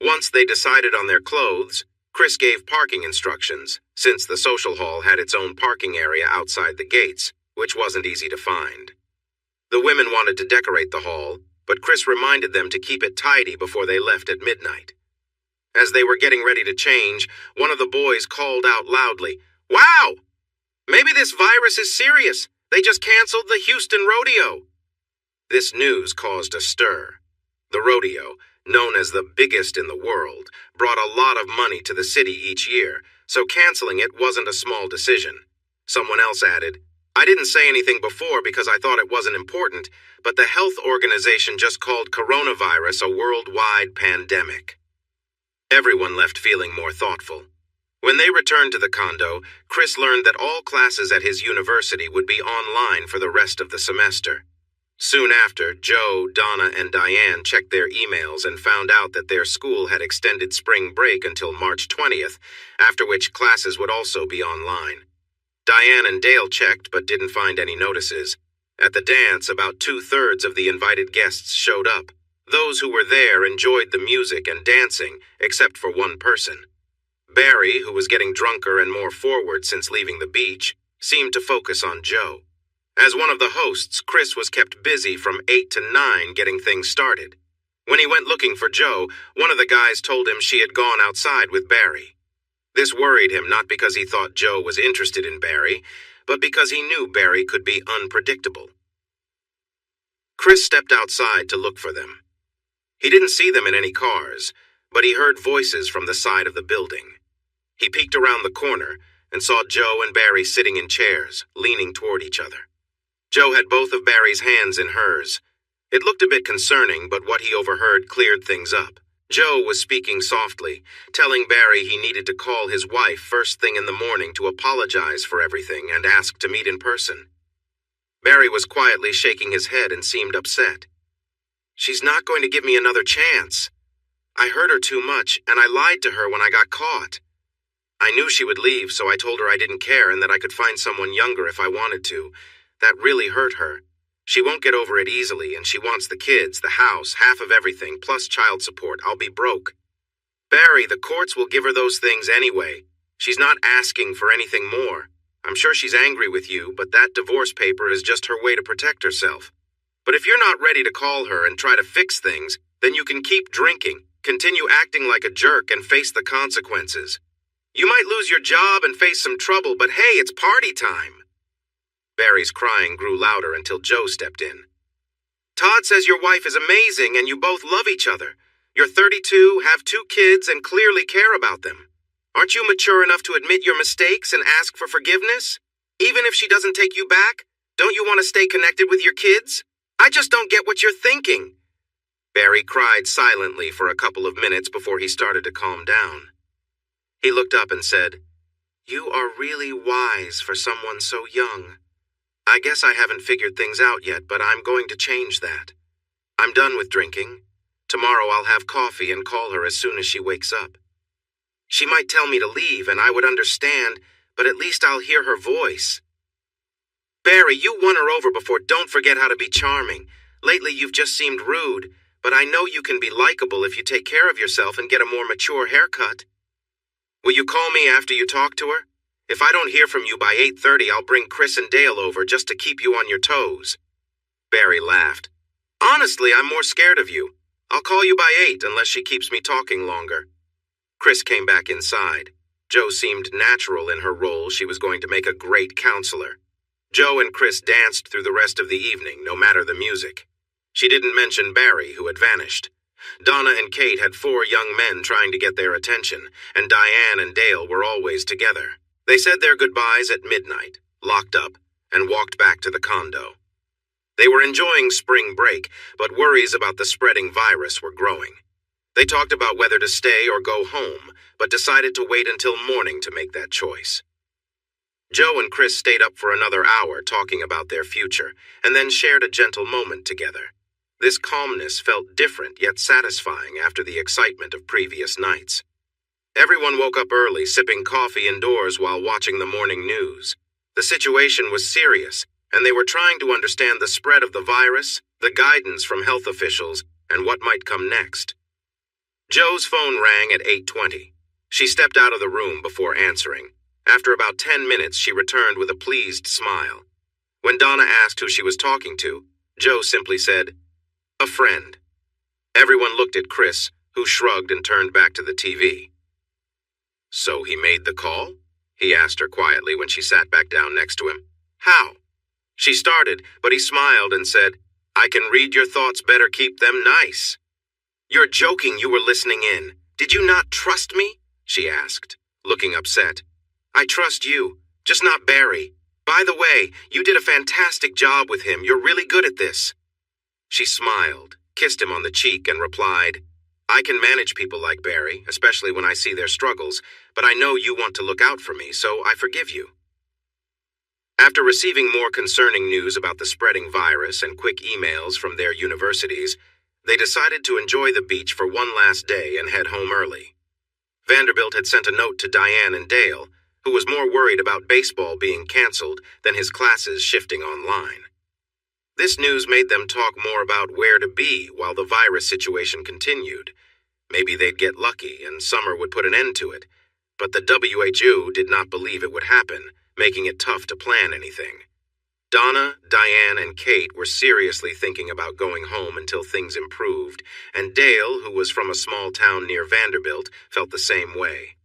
A: Once they decided on their clothes, Chris gave parking instructions, since the social hall had its own parking area outside the gates, which wasn't easy to find. The women wanted to decorate the hall, but Chris reminded them to keep it tidy before they left at midnight. As they were getting ready to change, one of the boys called out loudly, "Wow! Maybe this virus is serious. They just canceled the Houston rodeo." This news caused a stir. The rodeo, known as the biggest in the world, brought a lot of money to the city each year, so canceling it wasn't a small decision. Someone else added, "I didn't say anything before because I thought it wasn't important, but the health organization just called coronavirus a worldwide pandemic." Everyone left feeling more thoughtful. When they returned to the condo, Chris learned that all classes at his university would be online for the rest of the semester. Soon after, Joe, Donna, and Diane checked their emails and found out that their school had extended spring break until March 20th, after which classes would also be online. Diane and Dale checked but didn't find any notices. At the dance, about 2/3 of the invited guests showed up. Those who were there enjoyed the music and dancing, except for one person. Barry, who was getting drunker and more forward since leaving the beach, seemed to focus on Joe. As one of the hosts, Chris was kept busy from 8 to 9 getting things started. When he went looking for Joe, one of the guys told him she had gone outside with Barry. This worried him not because he thought Joe was interested in Barry, but because he knew Barry could be unpredictable. Chris stepped outside to look for them. He didn't see them in any cars, but he heard voices from the side of the building. He peeked around the corner and saw Joe and Barry sitting in chairs, leaning toward each other. Joe had both of Barry's hands in hers. It looked a bit concerning, but what he overheard cleared things up. Joe was speaking softly, telling Barry he needed to call his wife first thing in the morning to apologize for everything and ask to meet in person. Barry was quietly shaking his head and seemed upset. "She's not going to give me another chance. I hurt her too much, and I lied to her when I got caught. I knew she would leave, so I told her I didn't care and that I could find someone younger if I wanted to. That really hurt her. She won't get over it easily, and she wants the kids, the house, half of everything, plus child support. I'll be broke. Barry, the courts will give her those things anyway. She's not asking for anything more. I'm sure she's angry with you, but that divorce paper is just her way to protect herself. But if you're not ready to call her and try to fix things, then you can keep drinking, continue acting like a jerk, and face the consequences. You might lose your job and face some trouble, but hey, it's party time." Barry's crying grew louder until Joe stepped in. "Todd says your wife is amazing and you both love each other. You're 32, have 2 kids, and clearly care about them. Aren't you mature enough to admit your mistakes and ask for forgiveness? Even if she doesn't take you back, don't you want to stay connected with your kids? I just don't get what you're thinking." Barry cried silently for a couple of minutes before he started to calm down. He looked up and said, "You are really wise for someone so young. I guess I haven't figured things out yet, but I'm going to change that. I'm done with drinking. Tomorrow I'll have coffee and call her as soon as she wakes up. She might tell me to leave and I would understand, but at least I'll hear her voice." "Barry, you won her over before. Don't forget how to be charming. Lately you've just seemed rude, but I know you can be likable if you take care of yourself and get a more mature haircut. Will you call me after you talk to her? If I don't hear from you by 8:30, I'll bring Chris and Dale over just to keep you on your toes." Barry laughed. "Honestly, I'm more scared of you. I'll call you by 8 unless she keeps me talking longer." Chris came back inside. Joe seemed natural in her role. She was going to make a great counselor. Joe and Chris danced through the rest of the evening, no matter the music. She didn't mention Barry, who had vanished. Donna and Kate had 4 young men trying to get their attention, and Diane and Dale were always together. They said their goodbyes at midnight, locked up, and walked back to the condo. They were enjoying spring break, but worries about the spreading virus were growing. They talked about whether to stay or go home, but decided to wait until morning to make that choice. Joe and Chris stayed up for another hour talking about their future, and then shared a gentle moment together. This calmness felt different yet satisfying after the excitement of previous nights. Everyone woke up early, sipping coffee indoors while watching the morning news. The situation was serious, and they were trying to understand the spread of the virus, the guidance from health officials, and what might come next. Joe's phone rang at 8:20. She stepped out of the room before answering. After about 10 minutes, she returned with a pleased smile. When Donna asked who she was talking to, Joe simply said, "A friend." Everyone looked at Chris, who shrugged and turned back to the TV. "So he made the call?" he asked her quietly when she sat back down next to him. "How?" She started, but he smiled and said, "I can read your thoughts, better keep them nice." "You're joking you were listening in. Did you not trust me?" she asked, looking upset. "I trust you, just not Barry. By the way, you did a fantastic job with him. You're really good at this." She smiled, kissed him on the cheek, and replied, "I can manage people like Barry, especially when I see their struggles, but I know you want to look out for me, so I forgive you." After receiving more concerning news about the spreading virus and quick emails from their universities, they decided to enjoy the beach for one last day and head home early. Vanderbilt had sent a note to Diane and Dale, who was more worried about baseball being canceled than his classes shifting online. This news made them talk more about where to be while the virus situation continued. Maybe they'd get lucky and summer would put an end to it, but the WHO did not believe it would happen, making it tough to plan anything. Donna, Diane, and Kate were seriously thinking about going home until things improved, and Dale, who was from a small town near Vanderbilt, felt the same way.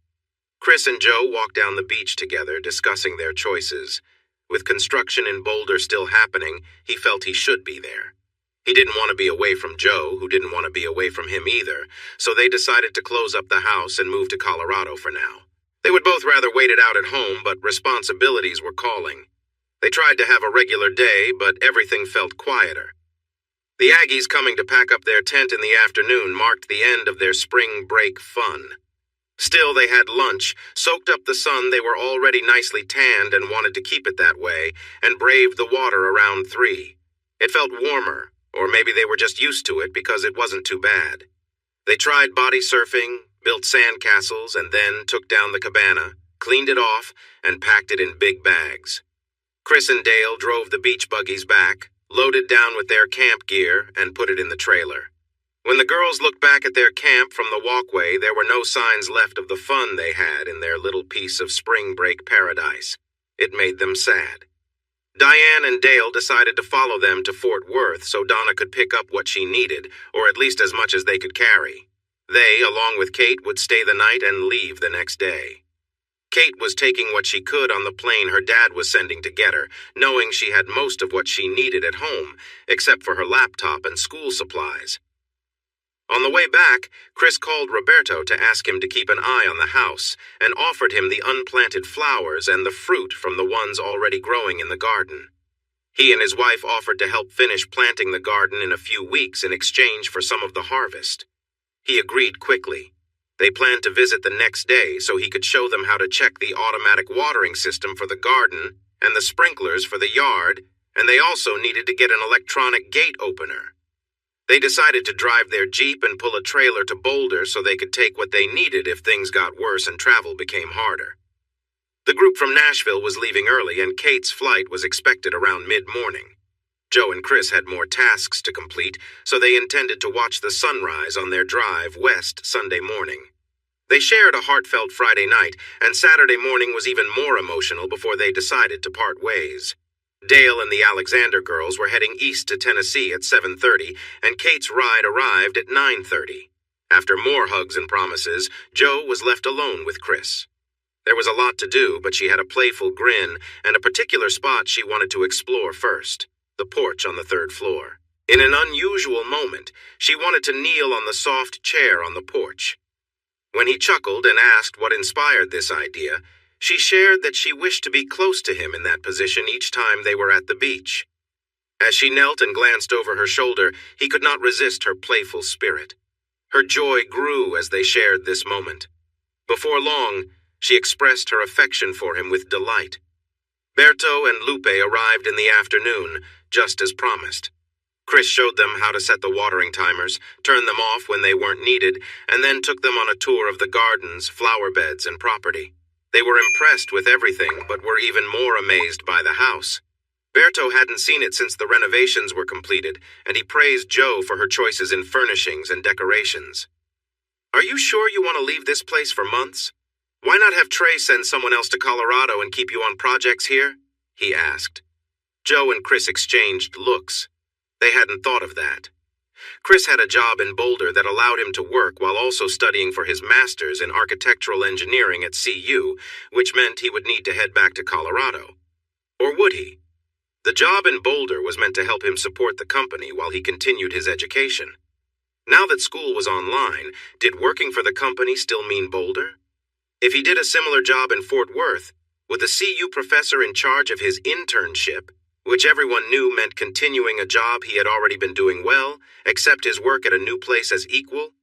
A: Chris and Joe walked down the beach together, discussing their choices. With construction in Boulder still happening, he felt he should be there. He didn't want to be away from Joe, who didn't want to be away from him either, so they decided to close up the house and move to Colorado for now. They would both rather wait it out at home, but responsibilities were calling. They tried to have a regular day, but everything felt quieter. The Aggies coming to pack up their tent in the afternoon marked the end of their spring break fun. Still, they had lunch, soaked up the sun. They were already nicely tanned and wanted to keep it that way, and braved the water around 3. It felt warmer, or maybe they were just used to it because it wasn't too bad. They tried body surfing, built sand castles, and then took down the cabana, cleaned it off, and packed it in big bags. Chris and Dale drove the beach buggies back, loaded down with their camp gear, and put it in the trailer. When the girls looked back at their camp from the walkway, there were no signs left of the fun they had in their little piece of spring break paradise. It made them sad. Diane and Dale decided to follow them to Fort Worth so Donna could pick up what she needed, or at least as much as they could carry. They, along with Kate, would stay the night and leave the next day. Kate was taking what she could on the plane her dad was sending to get her, knowing she had most of what she needed at home, except for her laptop and school supplies. On the way back, Chris called Roberto to ask him to keep an eye on the house, and offered him the unplanted flowers and the fruit from the ones already growing in the garden. He and his wife offered to help finish planting the garden in a few weeks in exchange for some of the harvest. He agreed quickly. They planned to visit the next day so he could show them how to check the automatic watering system for the garden and the sprinklers for the yard, and they also needed to get an electronic gate opener. They decided to drive their Jeep and pull a trailer to Boulder so they could take what they needed if things got worse and travel became harder. The group from Nashville was leaving early, and Kate's flight was expected around mid-morning. Joe and Chris had more tasks to complete, so they intended to watch the sunrise on their drive west Sunday morning. They shared a heartfelt Friday night, and Saturday morning was even more emotional before they decided to part ways. Dale and the Alexander girls were heading east to Tennessee at 7:30, and Kate's ride arrived at 9:30. After more hugs and promises, Joe was left alone with Chris. There was a lot to do, but she had a playful grin and a particular spot she wanted to explore first. The porch on the 3rd floor. In an unusual moment, she wanted to kneel on the soft chair on the porch. When he chuckled and asked what inspired this idea, she shared that she wished to be close to him in that position each time they were at the beach. As she knelt and glanced over her shoulder, he could not resist her playful spirit. Her joy grew as they shared this moment. Before long, she expressed her affection for him with delight. Berto and Lupe arrived in the afternoon, just as promised. Chris showed them how to set the watering timers, turned them off when they weren't needed, and then took them on a tour of the gardens, flower beds, and property. They were impressed with everything, but were even more amazed by the house. Berto hadn't seen it since the renovations were completed, and he praised Joe for her choices in furnishings and decorations. "Are you sure you want to leave this place for months? Why not have Trey send someone else to Colorado and keep you on projects here?" he asked. Joe and Chris exchanged looks. They hadn't thought of that. Chris had a job in Boulder that allowed him to work while also studying for his master's in architectural engineering at CU, which meant he would need to head back to Colorado. Or would he? The job in Boulder was meant to help him support the company while he continued his education. Now that school was online, did working for the company still mean Boulder? If he did a similar job in Fort Worth, would the CU professor in charge of his internship, which everyone knew meant continuing a job he had already been doing well, accept his work at a new place as equal?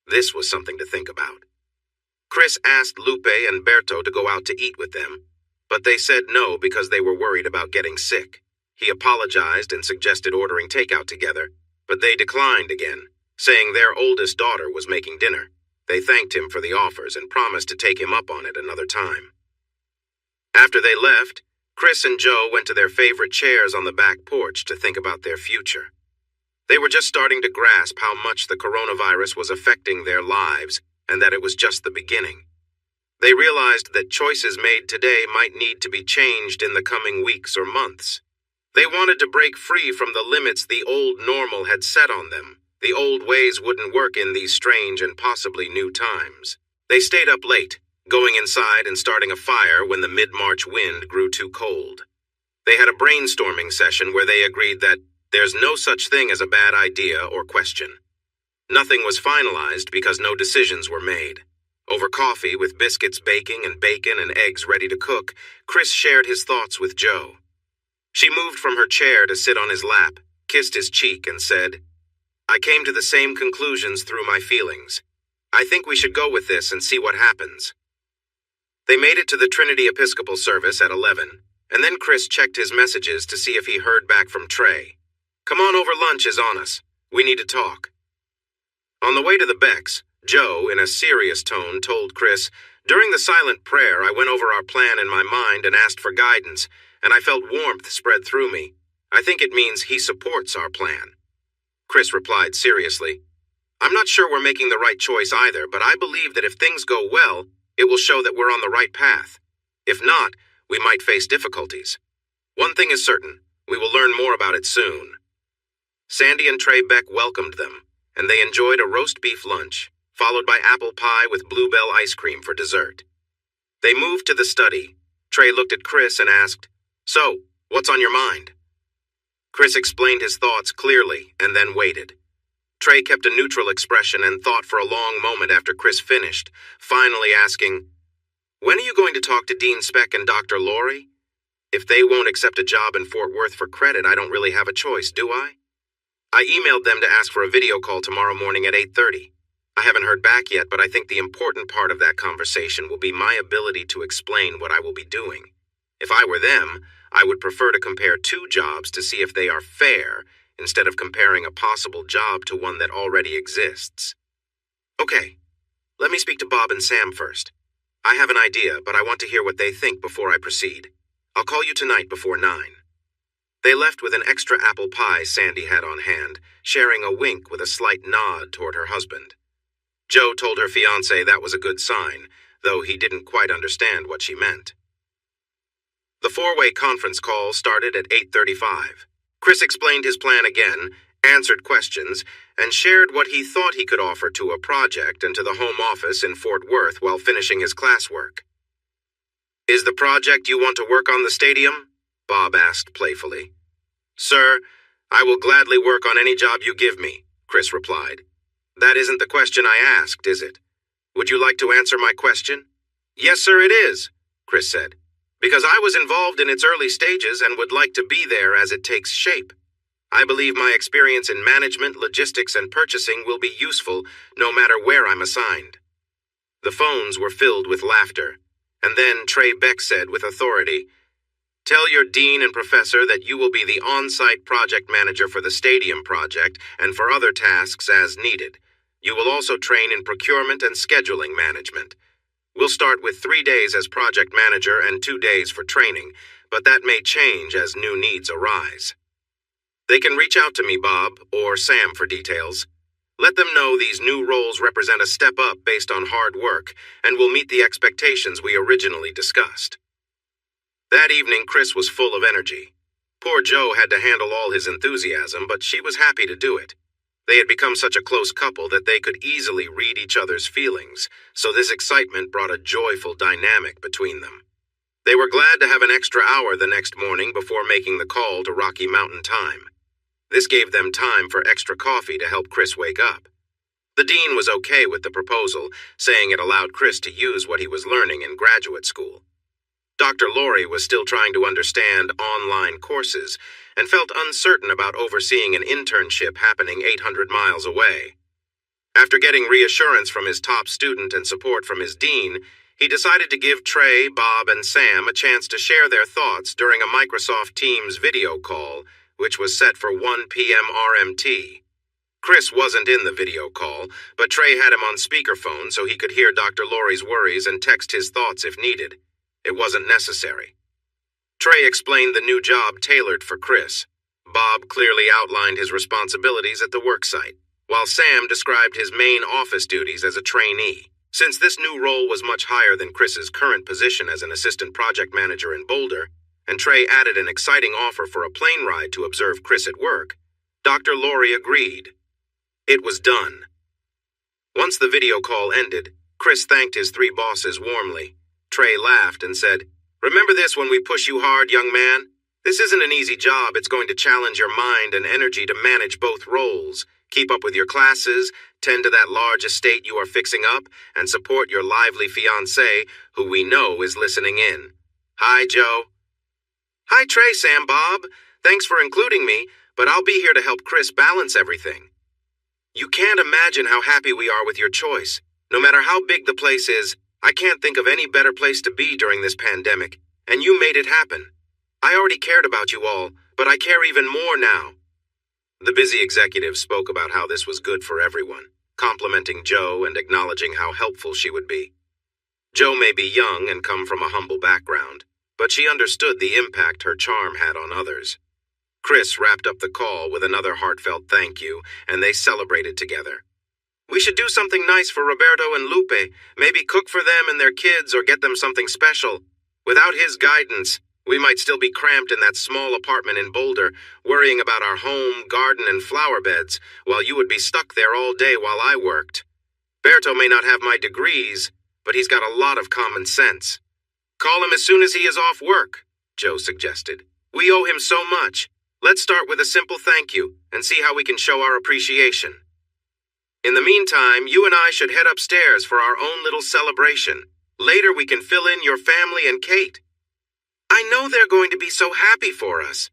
A: This was something to think about. Chris asked Lupe and Berto to go out to eat with them, but they said no because they were worried about getting sick. He apologized and suggested ordering takeout together, but they declined again, saying their oldest daughter was making dinner. They thanked him for the offers and promised to take him up on it another time. After they left, Chris and Joe went to their favorite chairs on the back porch to think about their future. They were just starting to grasp how much the coronavirus was affecting their lives and that it was just the beginning. They realized that choices made today might need to be changed in the coming weeks or months. They wanted to break free from the limits the old normal had set on them. The old ways wouldn't work in these strange and possibly new times. They stayed up late, going inside and starting a fire when the mid-March wind grew too cold. They had a brainstorming session where they agreed that there's no such thing as a bad idea or question. Nothing was finalized because no decisions were made. Over coffee with biscuits baking and bacon and eggs ready to cook, Chris shared his thoughts with Joe. She moved from her chair to sit on his lap, kissed his cheek, and said, "I came to the same conclusions through my feelings. I think we should go with this and see what happens." They made it to the Trinity Episcopal service at 11, and then Chris checked his messages to see if he heard back from Trey. "Come on over, lunch is on us. We need to talk." On the way to the Becks, Joe, in a serious tone, told Chris, "During the silent prayer, I went over our plan in my mind and asked for guidance, and I felt warmth spread through me. I think it means he supports our plan." Chris replied seriously, "I'm not sure we're making the right choice either, but I believe that if things go well, it will show that we're on the right path. If not, we might face difficulties. One thing is certain, we will learn more about it soon." Sandy and Trey Beck welcomed them, and they enjoyed a roast beef lunch, followed by apple pie with bluebell ice cream for dessert. They moved to the study. Trey looked at Chris and asked, "So, what's on your mind?" Chris explained his thoughts clearly and then waited. Trey kept a neutral expression and thought for a long moment after Chris finished, finally asking, "When are you going to talk to Dean Speck and Dr. Laurie? If they won't accept a job in Fort Worth for credit, I don't really have a choice, do I? I emailed them to ask for a video call tomorrow morning at 8:30. I haven't heard back yet, but I think the important part of that conversation will be my ability to explain what I will be doing. If I were them, I would prefer to compare two jobs to see if they are fair, instead of comparing a possible job to one that already exists. Okay, let me speak to Bob and Sam first. I have an idea, but I want to hear what they think before I proceed. I'll call you tonight before 9. They left with an extra apple pie Sandy had on hand, sharing a wink with a slight nod toward her husband. Joe told her fiancé that was a good sign, though he didn't quite understand what she meant. The four-way conference call started at 8:35. Chris explained his plan again, answered questions, and shared what he thought he could offer to a project and to the home office in Fort Worth while finishing his classwork. "Is the project you want to work on the stadium?" Bob asked playfully. "Sir, I will gladly work on any job you give me," Chris replied. "That isn't the question I asked, is it? Would you like to answer my question?" "Yes, sir, it is," Chris said, "because I was involved in its early stages and would like to be there as it takes shape. I believe my experience in management, logistics, and purchasing will be useful no matter where I'm assigned." The phones were filled with laughter, and then Trey Beck said with authority, Tell your dean and professor that you will be the on-site project manager for the stadium project and for other tasks as needed. You will also train in procurement and scheduling management. We'll start with 3 days as project manager and 2 days for training, but that may change as new needs arise. They can reach out to me, Bob, or Sam for details. Let them know these new roles represent a step up based on hard work and will meet the expectations we originally discussed. That evening, Chris was full of energy. Poor Joe had to handle all his enthusiasm, but she was happy to do it. They had become such a close couple that they could easily read each other's feelings, so this excitement brought a joyful dynamic between them. They were glad to have an extra hour the next morning before making the call to Rocky Mountain time. This gave them time for extra coffee to help Chris wake up. The dean was okay with the proposal, saying it allowed Chris to use what he was learning in graduate school. Dr. Laurie was still trying to understand online courses and felt uncertain about overseeing an internship happening 800 miles away. After getting reassurance from his top student and support from his dean, he decided to give Trey, Bob, and Sam a chance to share their thoughts during a Microsoft Teams video call, which was set for 1 p.m. RMT. Chris wasn't in the video call, but Trey had him on speakerphone so he could hear Dr. Laurie's worries and text his thoughts if needed. It wasn't necessary. Trey explained the new job tailored for Chris. Bob clearly outlined his responsibilities at the worksite, while Sam described his main office duties as a trainee. Since this new role was much higher than Chris's current position as an assistant project manager in Boulder, and Trey added an exciting offer for a plane ride to observe Chris at work, Dr. Laurie agreed. It was done. Once the video call ended, Chris thanked his 3 bosses warmly. Trey laughed and said, "Remember this when we push you hard, young man? This isn't an easy job. It's going to challenge your mind and energy to manage both roles, keep up with your classes, tend to that large estate you are fixing up, and support your lively fiancé, who we know is listening in. Hi, Joe." "Hi, Trey, Sam, Bob. Thanks for including me, but I'll be here to help Chris balance everything. You can't imagine how happy we are with your choice. No matter how big the place is, I can't think of any better place to be during this pandemic, and you made it happen. I already cared about you all, but I care even more now." The busy executive spoke about how this was good for everyone, complimenting Joe and acknowledging how helpful she would be. Joe may be young and come from a humble background, but she understood the impact her charm had on others. Chris wrapped up the call with another heartfelt thank you, and they celebrated together. "We should do something nice for Roberto and Lupe, maybe cook for them and their kids or get them something special. Without his guidance, we might still be cramped in that small apartment in Boulder, worrying about our home, garden, and flower beds, while you would be stuck there all day while I worked. Berto may not have my degrees, but he's got a lot of common sense. Call him as soon as he is off work," Joe suggested. "We owe him so much. Let's start with a simple thank you and see how we can show our appreciation. In the meantime, you and I should head upstairs for our own little celebration. Later we can fill in your family and Kate. I know they're going to be so happy for us."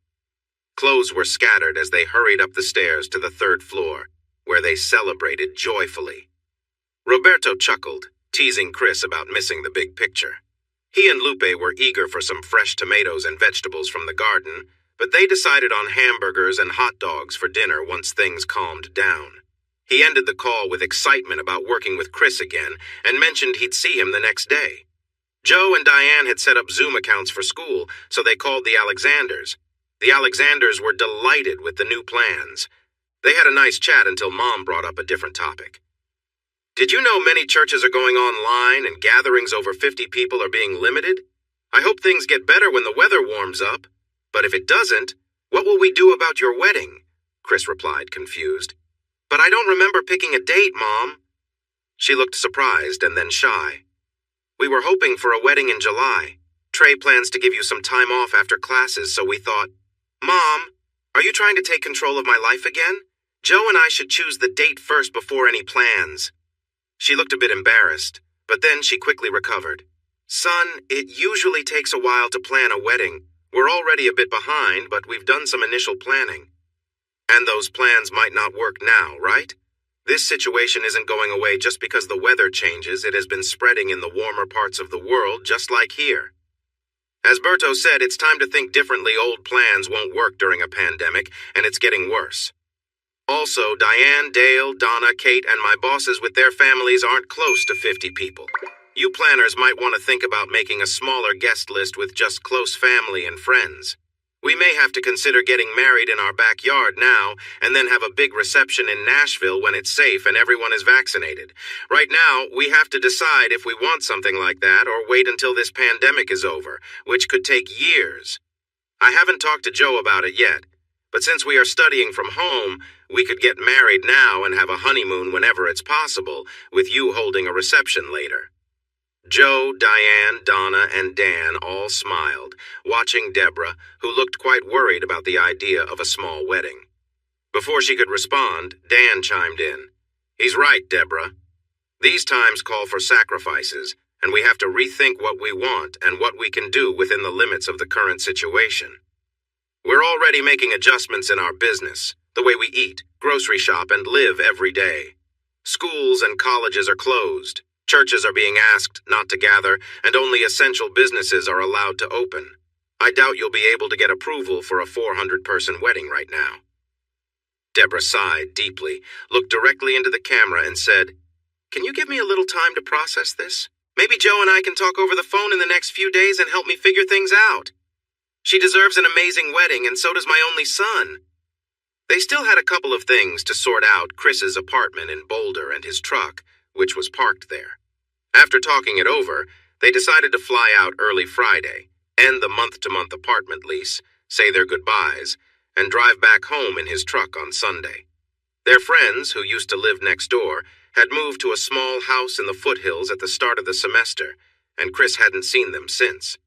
A: Clothes were scattered as they hurried up the stairs to the 3rd floor, where they celebrated joyfully. Roberto chuckled, teasing Chris about missing the big picture. He and Lupe were eager for some fresh tomatoes and vegetables from the garden, but they decided on hamburgers and hot dogs for dinner once things calmed down. He ended the call with excitement about working with Chris again and mentioned he'd see him the next day. Joe and Diane had set up Zoom accounts for school, so they called the Alexanders. The Alexanders were delighted with the new plans. They had a nice chat until Mom brought up a different topic. "Did you know many churches are going online and gatherings over 50 people are being limited? I hope things get better when the weather warms up. But if it doesn't, what will we do about your wedding?" Chris replied, confused. "But I don't remember picking a date, Mom." She looked surprised and then shy. "We were hoping for a wedding in July. Trey plans to give you some time off after classes, so we thought, Mom, are you trying to take control of my life again? Joe and I should choose the date first before any plans." She looked a bit embarrassed, but then she quickly recovered. "Son, it usually takes a while to plan a wedding. We're already a bit behind, but we've done some initial planning. And those plans might not work now, right? This situation isn't going away just because the weather changes. It has been spreading in the warmer parts of the world, just like here." As Berto said, it's time to think differently. Old plans won't work during a pandemic, and it's getting worse. Also, Diane, Dale, Donna, Kate, and my bosses with their families aren't close to 50 people. You planners might want to think about making a smaller guest list with just close family and friends. We may have to consider getting married in our backyard now, and then have a big reception in Nashville when it's safe and everyone is vaccinated. Right now, we have to decide if we want something like that or wait until this pandemic is over, which could take years. I haven't talked to Joe about it yet, but since we are studying from home, we could get married now and have a honeymoon whenever it's possible, with you holding a reception later. Joe, Diane, Donna, and Dan all smiled, watching Deborah, who looked quite worried about the idea of a small wedding. Before she could respond, Dan chimed in. He's right, Deborah. These times call for sacrifices, and we have to rethink what we want and what we can do within the limits of the current situation. We're already making adjustments in our business, the way we eat, grocery shop, and live every day. Schools and colleges are closed. Churches are being asked not to gather, and only essential businesses are allowed to open. I doubt you'll be able to get approval for a 400-person wedding right now. Deborah sighed deeply, looked directly into the camera, and said, Can you give me a little time to process this? Maybe Joe and I can talk over the phone in the next few days and help me figure things out. She deserves an amazing wedding, and so does my only son. They still had a couple of things to sort out: Chris's apartment in Boulder and his truck, which was parked there. After talking it over, they decided to fly out early Friday, end the month-to-month apartment lease, say their goodbyes, and drive back home in his truck on Sunday. Their friends, who used to live next door, had moved to a small house in the foothills at the start of the semester, and Chris hadn't seen them since.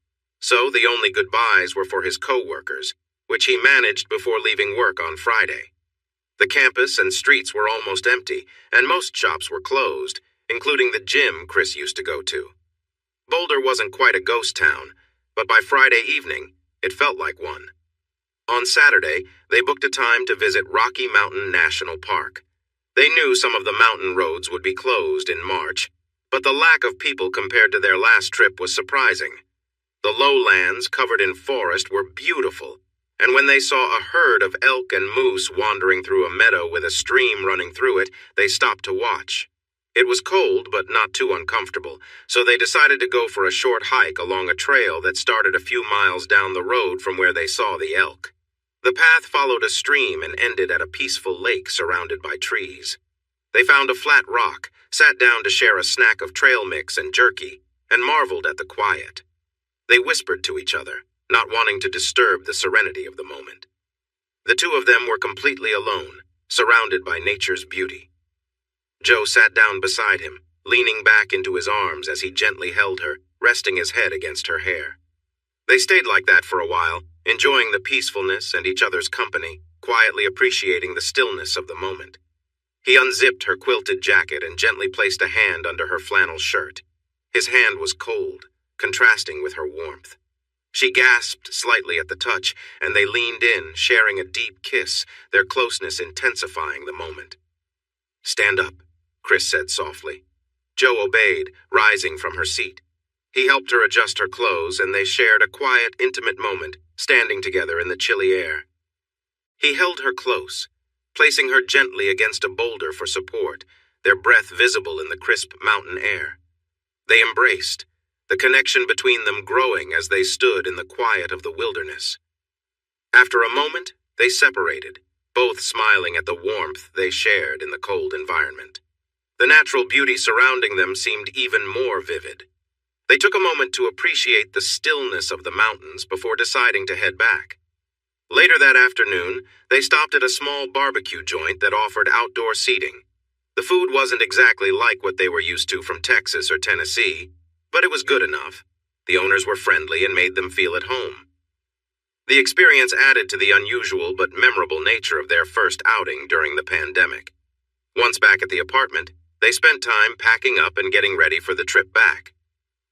A: So the only goodbyes were for his co-workers, which he managed before leaving work on Friday. The campus and streets were almost empty, and most shops were closed, including the gym Chris used to go to. Boulder wasn't quite a ghost town, but by Friday evening, it felt like one. On Saturday, they booked a time to visit Rocky Mountain National Park. They knew some of the mountain roads would be closed in March, but the lack of people compared to their last trip was surprising. The lowlands covered in forest were beautiful, and when they saw a herd of elk and moose wandering through a meadow with a stream running through it, they stopped to watch. It was cold, but not too uncomfortable, so they decided to go for a short hike along a trail that started a few miles down the road from where they saw the elk. The path followed a stream and ended at a peaceful lake surrounded by trees. They found a flat rock, sat down to share a snack of trail mix and jerky, and marveled at the quiet. They whispered to each other, not wanting to disturb the serenity of the moment. The two of them were completely alone, surrounded by nature's beauty. Joe sat down beside him, leaning back into his arms as he gently held her, resting his head against her hair. They stayed like that for a while, enjoying the peacefulness and each other's company, quietly appreciating the stillness of the moment. He unzipped her quilted jacket and gently placed a hand under her flannel shirt. His hand was cold, contrasting with her warmth. She gasped slightly at the touch, and they leaned in, sharing a deep kiss, their closeness intensifying the moment. "Stand up," Chris said softly. Joe obeyed, rising from her seat. He helped her adjust her clothes, and they shared a quiet, intimate moment, standing together in the chilly air. He held her close, placing her gently against a boulder for support, their breath visible in the crisp mountain air. They embraced, the connection between them growing as they stood in the quiet of the wilderness. After a moment, they separated, both smiling at the warmth they shared in the cold environment. The natural beauty surrounding them seemed even more vivid. They took a moment to appreciate the stillness of the mountains before deciding to head back. Later that afternoon, they stopped at a small barbecue joint that offered outdoor seating. The food wasn't exactly like what they were used to from Texas or Tennessee, but it was good enough. The owners were friendly and made them feel at home. The experience added to the unusual but memorable nature of their first outing during the pandemic. Once back at the apartment, they spent time packing up and getting ready for the trip back.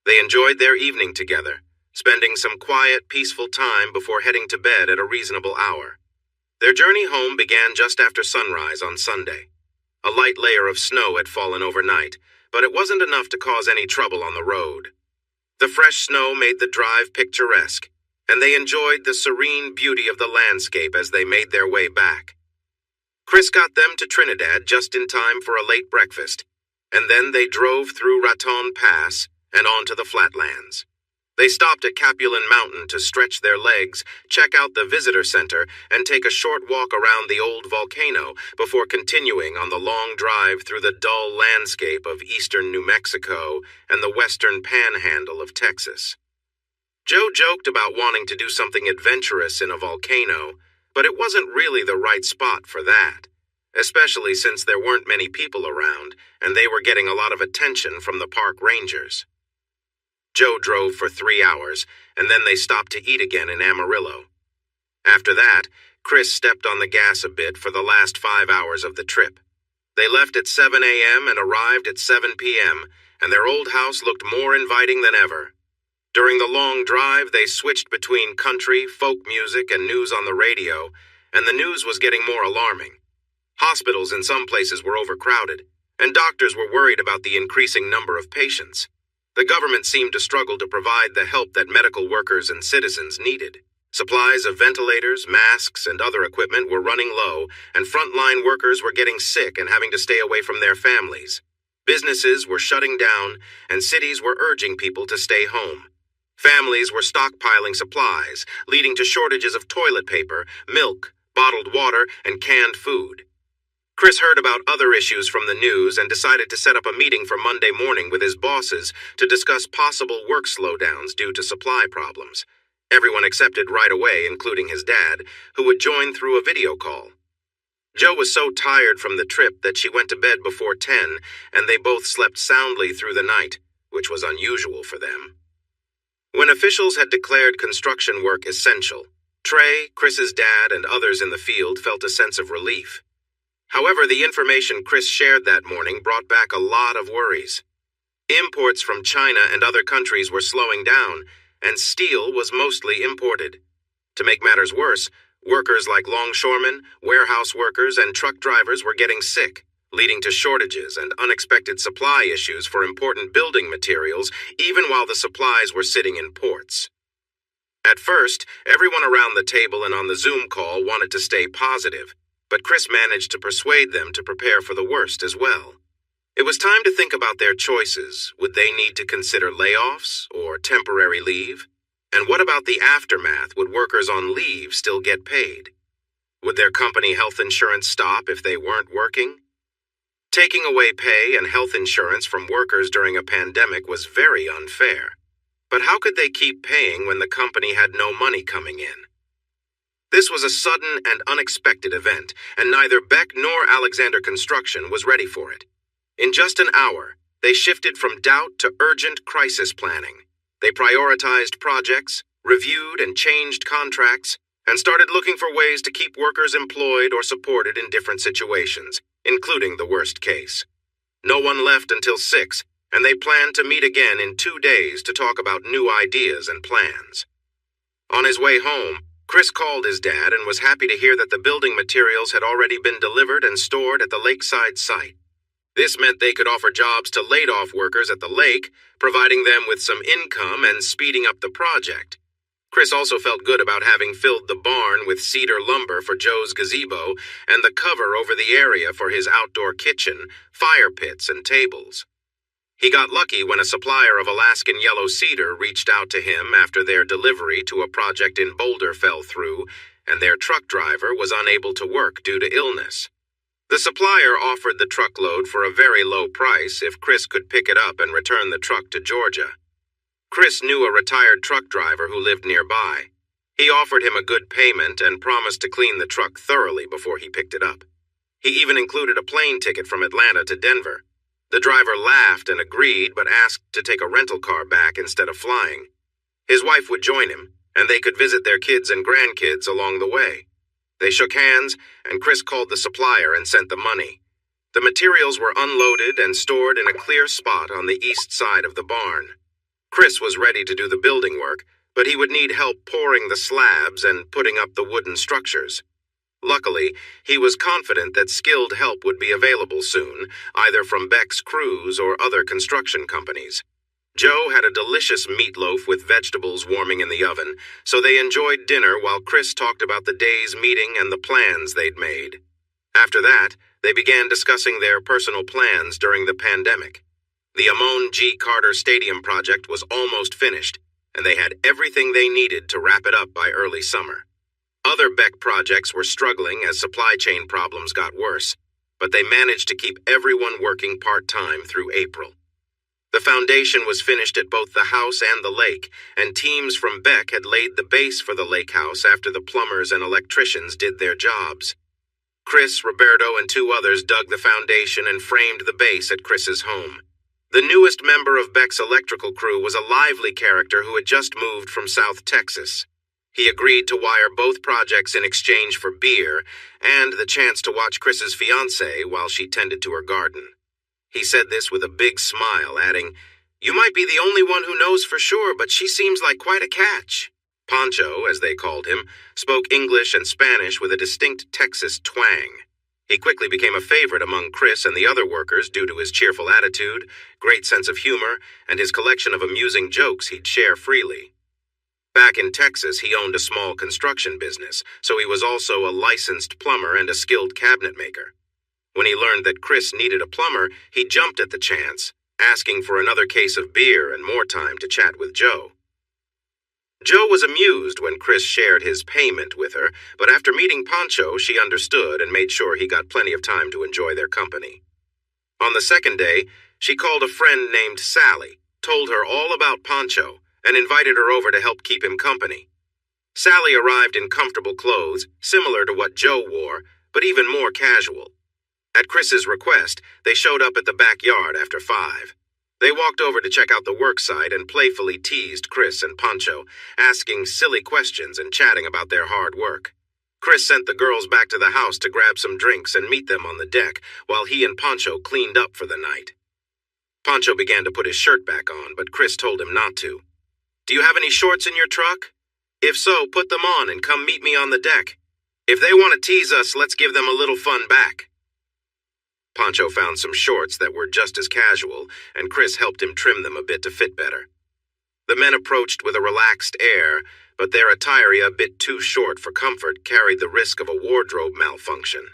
A: They enjoyed their evening together, spending some quiet, peaceful time before heading to bed at a reasonable hour. Their journey home began just after sunrise on Sunday. A light layer of snow had fallen overnight, but it wasn't enough to cause any trouble on the road. The fresh snow made the drive picturesque, and they enjoyed the serene beauty of the landscape as they made their way back. Chris got them to Trinidad just in time for a late breakfast, and then they drove through Raton Pass and onto the flatlands. They stopped at Capulan Mountain to stretch their legs, check out the visitor center, and take a short walk around the old volcano before continuing on the long drive through the dull landscape of eastern New Mexico and the western panhandle of Texas. Joe joked about wanting to do something adventurous in a volcano, but it wasn't really the right spot for that, especially since there weren't many people around and they were getting a lot of attention from the park rangers. Joe drove for 3 hours, and then they stopped to eat again in Amarillo. After that, Chris stepped on the gas a bit for the last 5 hours of the trip. They left at 7 a.m. and arrived at 7 p.m., and their old house looked more inviting than ever. During the long drive, they switched between country, folk music, and news on the radio, and the news was getting more alarming. Hospitals in some places were overcrowded, and doctors were worried about the increasing number of patients. The government seemed to struggle to provide the help that medical workers and citizens needed. Supplies of ventilators, masks, and other equipment were running low, and frontline workers were getting sick and having to stay away from their families. Businesses were shutting down, and cities were urging people to stay home. Families were stockpiling supplies, leading to shortages of toilet paper, milk, bottled water, and canned food. Chris heard about other issues from the news and decided to set up a meeting for Monday morning with his bosses to discuss possible work slowdowns due to supply problems. Everyone accepted right away, including his dad, who would join through a video call. Joe was so tired from the trip that she went to bed before 10, and they both slept soundly through the night, which was unusual for them. When officials had declared construction work essential, Trey, Chris's dad, and others in the field felt a sense of relief. However, the information Chris shared that morning brought back a lot of worries. Imports from China and other countries were slowing down, and steel was mostly imported. To make matters worse, workers like longshoremen, warehouse workers, and truck drivers were getting sick, leading to shortages and unexpected supply issues for important building materials, even while the supplies were sitting in ports. At first, everyone around the table and on the Zoom call wanted to stay positive, but Chris managed to persuade them to prepare for the worst as well. It was time to think about their choices. Would they need to consider layoffs or temporary leave? And what about the aftermath? Would workers on leave still get paid? Would their company health insurance stop if they weren't working? Taking away pay and health insurance from workers during a pandemic was very unfair. But how could they keep paying when the company had no money coming in? This was a sudden and unexpected event, and neither Beck nor Alexander Construction was ready for it. In just an hour, they shifted from doubt to urgent crisis planning. They prioritized projects, reviewed and changed contracts, and started looking for ways to keep workers employed or supported in different situations, including the worst case. No one left until 6, and they planned to meet again in 2 days to talk about new ideas and plans. On his way home, Chris called his dad and was happy to hear that the building materials had already been delivered and stored at the lakeside site. This meant they could offer jobs to laid-off workers at the lake, providing them with some income and speeding up the project. Chris also felt good about having filled the barn with cedar lumber for Joe's gazebo and the cover over the area for his outdoor kitchen, fire pits, and tables. He got lucky when a supplier of Alaskan yellow cedar reached out to him after their delivery to a project in Boulder fell through, and their truck driver was unable to work due to illness. The supplier offered the truckload for a very low price if Chris could pick it up and return the truck to Georgia. Chris knew a retired truck driver who lived nearby. He offered him a good payment and promised to clean the truck thoroughly before he picked it up. He even included a plane ticket from Atlanta to Denver. The driver laughed and agreed, but asked to take a rental car back instead of flying. His wife would join him, and they could visit their kids and grandkids along the way. They shook hands, and Chris called the supplier and sent the money. The materials were unloaded and stored in a clear spot on the east side of the barn. Chris was ready to do the building work, but he would need help pouring the slabs and putting up the wooden structures. Luckily, he was confident that skilled help would be available soon, either from Beck's crews or other construction companies. Joe had a delicious meatloaf with vegetables warming in the oven, so they enjoyed dinner while Chris talked about the day's meeting and the plans they'd made. After that, they began discussing their personal plans during the pandemic. The Amon G. Carter Stadium project was almost finished, and they had everything they needed to wrap it up by early summer. Other Beck projects were struggling as supply chain problems got worse, but they managed to keep everyone working part-time through April. The foundation was finished at both the house and the lake, and teams from Beck had laid the base for the lake house after the plumbers and electricians did their jobs. Chris, Roberto, and 2 others dug the foundation and framed the base at Chris's home. The newest member of Beck's electrical crew was a lively character who had just moved from South Texas. He agreed to wire both projects in exchange for beer and the chance to watch Chris's fiancée while she tended to her garden. He said this with a big smile, adding, "You might be the only one who knows for sure, but she seems like quite a catch." Pancho, as they called him, spoke English and Spanish with a distinct Texas twang. He quickly became a favorite among Chris and the other workers due to his cheerful attitude, great sense of humor, and his collection of amusing jokes he'd share freely. Back in Texas, he owned a small construction business, so he was also a licensed plumber and a skilled cabinet maker. When he learned that Chris needed a plumber, he jumped at the chance, asking for another case of beer and more time to chat with Joe. Joe was amused when Chris shared his payment with her, but after meeting Pancho, she understood and made sure he got plenty of time to enjoy their company. On the second day, she called a friend named Sally, told her all about Pancho, and invited her over to help keep him company. Sally arrived in comfortable clothes, similar to what Joe wore, but even more casual. At Chris's request, they showed up at the backyard after 5. They walked over to check out the work site and playfully teased Chris and Pancho, asking silly questions and chatting about their hard work. Chris sent the girls back to the house to grab some drinks and meet them on the deck, while he and Pancho cleaned up for the night. Pancho began to put his shirt back on, but Chris told him not to. "Do you have any shorts in your truck? If so, put them on and come meet me on the deck. If they want to tease us, let's give them a little fun back." Pancho found some shorts that were just as casual, and Chris helped him trim them a bit to fit better. The men approached with a relaxed air, but their attire, a bit too short for comfort, carried the risk of a wardrobe malfunction.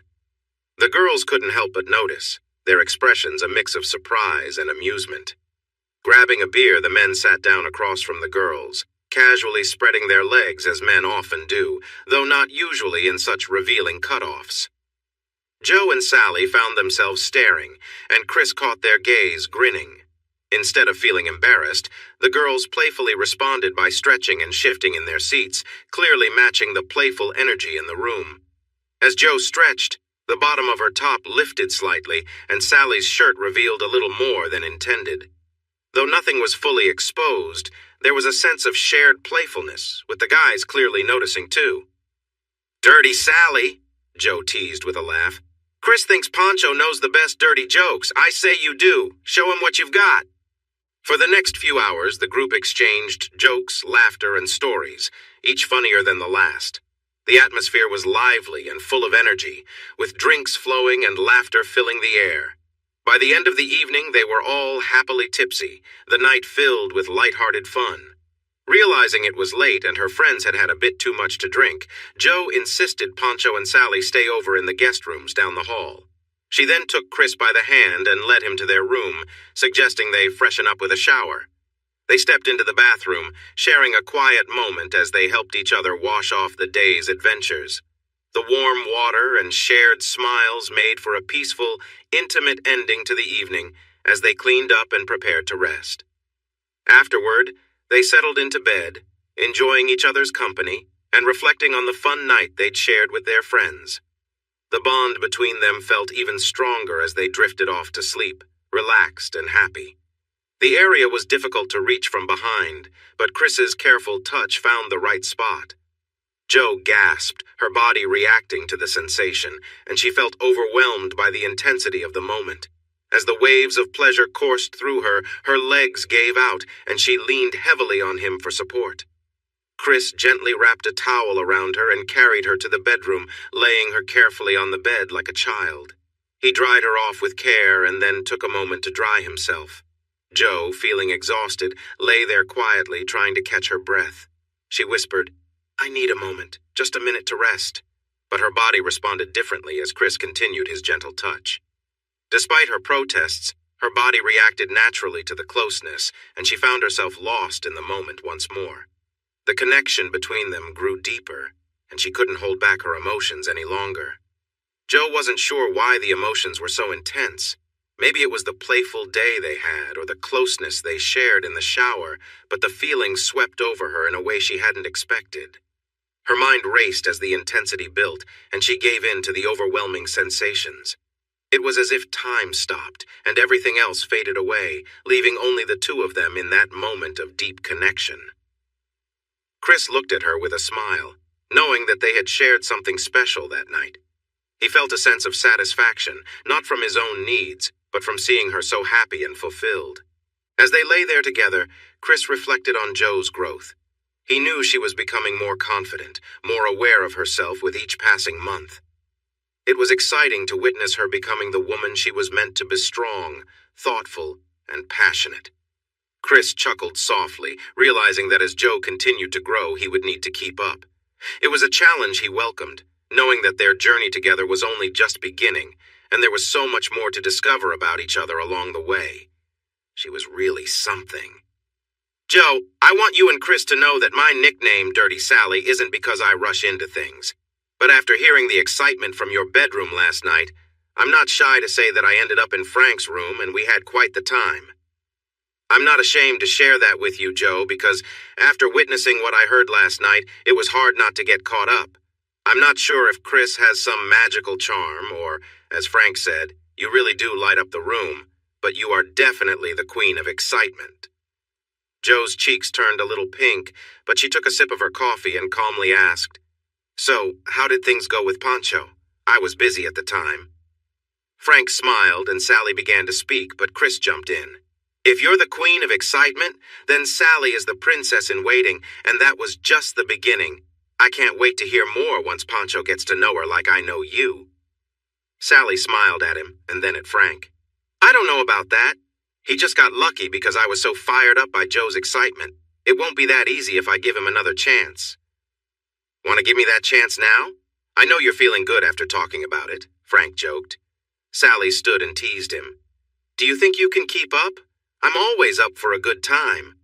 A: The girls couldn't help but notice, their expressions a mix of surprise and amusement. Grabbing a beer, the men sat down across from the girls, casually spreading their legs as men often do, though not usually in such revealing cutoffs. Joe and Sally found themselves staring, and Chris caught their gaze, grinning. Instead of feeling embarrassed, the girls playfully responded by stretching and shifting in their seats, clearly matching the playful energy in the room. As Joe stretched, the bottom of her top lifted slightly, and Sally's shirt revealed a little more than intended. Though nothing was fully exposed, there was a sense of shared playfulness, with the guys clearly noticing too. "Dirty Sally," Joe teased with a laugh. "Chris thinks Pancho knows the best dirty jokes. I say you do. Show him what you've got." For the next few hours, the group exchanged jokes, laughter, and stories, each funnier than the last. The atmosphere was lively and full of energy, with drinks flowing and laughter filling the air. By the end of the evening, they were all happily tipsy, the night filled with light-hearted fun. Realizing it was late and her friends had had a bit too much to drink, Joe insisted Pancho and Sally stay over in the guest rooms down the hall. She then took Chris by the hand and led him to their room, suggesting they freshen up with a shower. They stepped into the bathroom, sharing a quiet moment as they helped each other wash off the day's adventures. The warm water and shared smiles made for a peaceful, intimate ending to the evening as they cleaned up and prepared to rest. Afterward, they settled into bed, enjoying each other's company and reflecting on the fun night they'd shared with their friends. The bond between them felt even stronger as they drifted off to sleep, relaxed and happy. The area was difficult to reach from behind, but Chris's careful touch found the right spot. Joe gasped, her body reacting to the sensation, and she felt overwhelmed by the intensity of the moment. As the waves of pleasure coursed through her, her legs gave out, and she leaned heavily on him for support. Chris gently wrapped a towel around her and carried her to the bedroom, laying her carefully on the bed like a child. He dried her off with care and then took a moment to dry himself. Jo, feeling exhausted, lay there quietly, trying to catch her breath. She whispered, "I need a moment, just a minute to rest." But her body responded differently as Chris continued his gentle touch. Despite her protests, her body reacted naturally to the closeness, and she found herself lost in the moment once more. The connection between them grew deeper, and she couldn't hold back her emotions any longer. Jo wasn't sure why the emotions were so intense. Maybe it was the playful day they had or the closeness they shared in the shower, but the feelings swept over her in a way she hadn't expected. Her mind raced as the intensity built, and she gave in to the overwhelming sensations. It was as if time stopped, and everything else faded away, leaving only the two of them in that moment of deep connection. Chris looked at her with a smile, knowing that they had shared something special that night. He felt a sense of satisfaction, not from his own needs, but from seeing her so happy and fulfilled. As they lay there together, Chris reflected on Jo's growth. He knew she was becoming more confident, more aware of herself with each passing month. It was exciting to witness her becoming the woman she was meant to be: strong, thoughtful, and passionate. Chris chuckled softly, realizing that as Jo continued to grow, he would need to keep up. It was a challenge he welcomed, knowing that their journey together was only just beginning, and there was so much more to discover about each other along the way. She was really something. "Jo, I want you and Chris to know that my nickname, Dirty Sally, isn't because I rush into things. But after hearing the excitement from your bedroom last night, I'm not shy to say that I ended up in Frank's room and we had quite the time. I'm not ashamed to share that with you, Jo, because after witnessing what I heard last night, it was hard not to get caught up. I'm not sure if Chris has some magical charm or, as Frank said, you really do light up the room, but you are definitely the queen of excitement." Jo's cheeks turned a little pink, but she took a sip of her coffee and calmly asked, "So, how did things go with Pancho? I was busy at the time." Frank smiled and Sally began to speak, but Chris jumped in. "If you're the queen of excitement, then Sally is the princess in waiting, and that was just the beginning. I can't wait to hear more once Pancho gets to know her like I know you." Sally smiled at him, and then at Frank. "I don't know about that. He just got lucky because I was so fired up by Jo's excitement. It won't be that easy if I give him another chance." "Want to give me that chance now? I know you're feeling good after talking about it," Frank joked. Sally stood and teased him. "Do you think you can keep up? I'm always up for a good time."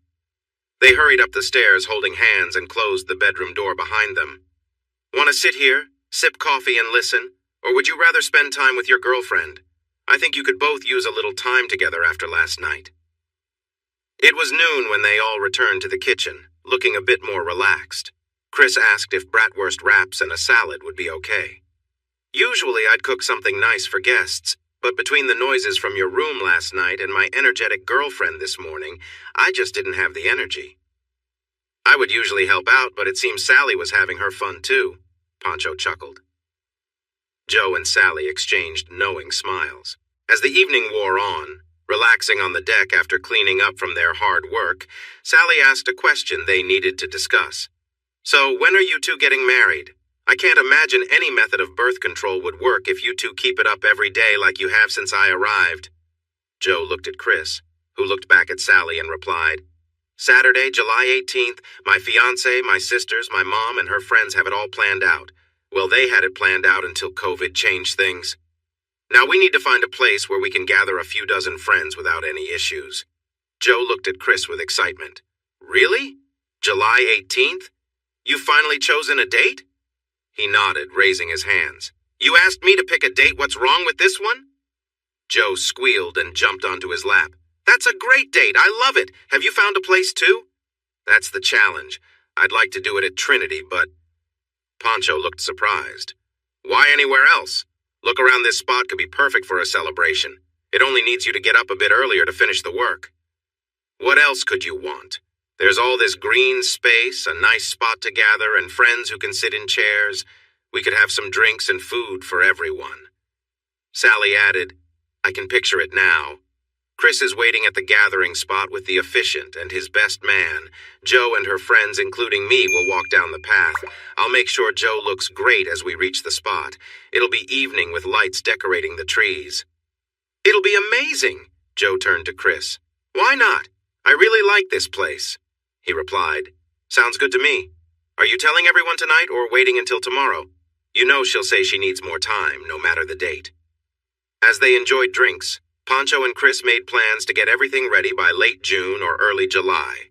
A: They hurried up the stairs holding hands and closed the bedroom door behind them. "Want to sit here, sip coffee and listen, or would you rather spend time with your girlfriend? I think you could both use a little time together after last night." It was noon when they all returned to the kitchen, looking a bit more relaxed. Chris asked if bratwurst wraps and a salad would be okay. "Usually I'd cook something nice for guests, but between the noises from your room last night and my energetic girlfriend this morning, I just didn't have the energy." "I would usually help out, but it seems Sally was having her fun too," Pancho chuckled. Jo and Sally exchanged knowing smiles. As the evening wore on, relaxing on the deck after cleaning up from their hard work, Sally asked a question they needed to discuss. "So, when are you two getting married? I can't imagine any method of birth control would work if you two keep it up every day like you have since I arrived." Jo looked at Chris, who looked back at Sally and replied, "Saturday, July 18th, my fiancé, my sisters, my mom, and her friends have it all planned out. Well, they had it planned out until COVID changed things. Now we need to find a place where we can gather a few dozen friends without any issues." Jo looked at Chris with excitement. "Really? July 18th? You've finally chosen a date?" He nodded, raising his hands. "You asked me to pick a date. What's wrong with this one?" Jo squealed and jumped onto his lap. "That's a great date. I love it. Have you found a place too?" "That's the challenge. I'd like to do it at Trinity, but..." Pancho looked surprised. "Why anywhere else? Look around, this spot could be perfect for a celebration. It only needs you to get up a bit earlier to finish the work." "What else could you want? There's all this green space, a nice spot to gather, and friends who can sit in chairs. We could have some drinks and food for everyone." Sally added, "I can picture it now. Chris is waiting at the gathering spot with the officiant and his best man. Jo and her friends, including me, will walk down the path. I'll make sure Jo looks great as we reach the spot. It'll be evening with lights decorating the trees." "It'll be amazing," Jo turned to Chris. "Why not? I really like this place," he replied. "Sounds good to me. Are you telling everyone tonight or waiting until tomorrow? You know she'll say she needs more time, no matter the date." As they enjoyed drinks, Pancho and Chris made plans to get everything ready by late June or early July.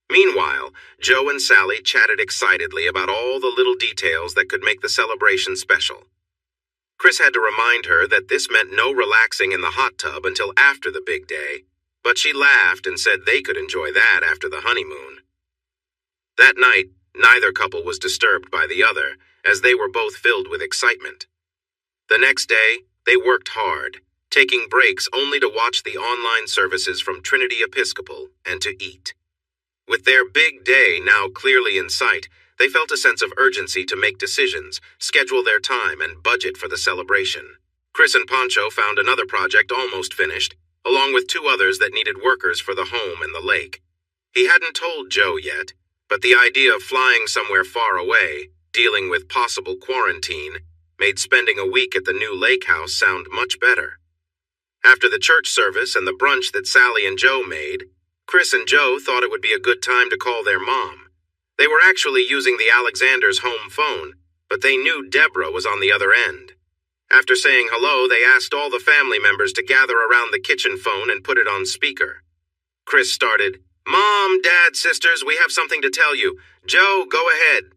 A: Meanwhile, Joe and Sally chatted excitedly about all the little details that could make the celebration special. Chris had to remind her that this meant no relaxing in the hot tub until after the big day, but she laughed and said they could enjoy that after the honeymoon. That night, neither couple was disturbed by the other, as they were both filled with excitement. The next day, they worked hard, taking breaks only to watch the online services from Trinity Episcopal and to eat. With their big day now clearly in sight, they felt a sense of urgency to make decisions, schedule their time, and budget for the celebration. Chris and Pancho found another project almost finished, along with 2 others that needed workers for the home and the lake. He hadn't told Joe yet, but the idea of flying somewhere far away, dealing with possible quarantine, made spending a week at the new lake house sound much better. After the church service and the brunch that Sally and Joe made, Chris and Joe thought it would be a good time to call their mom. They were actually using the Alexanders' home phone, but they knew Deborah was on the other end. After saying hello, they asked all the family members to gather around the kitchen phone and put it on speaker. Chris started, "Mom, Dad, sisters, we have something to tell you. Joe, go ahead."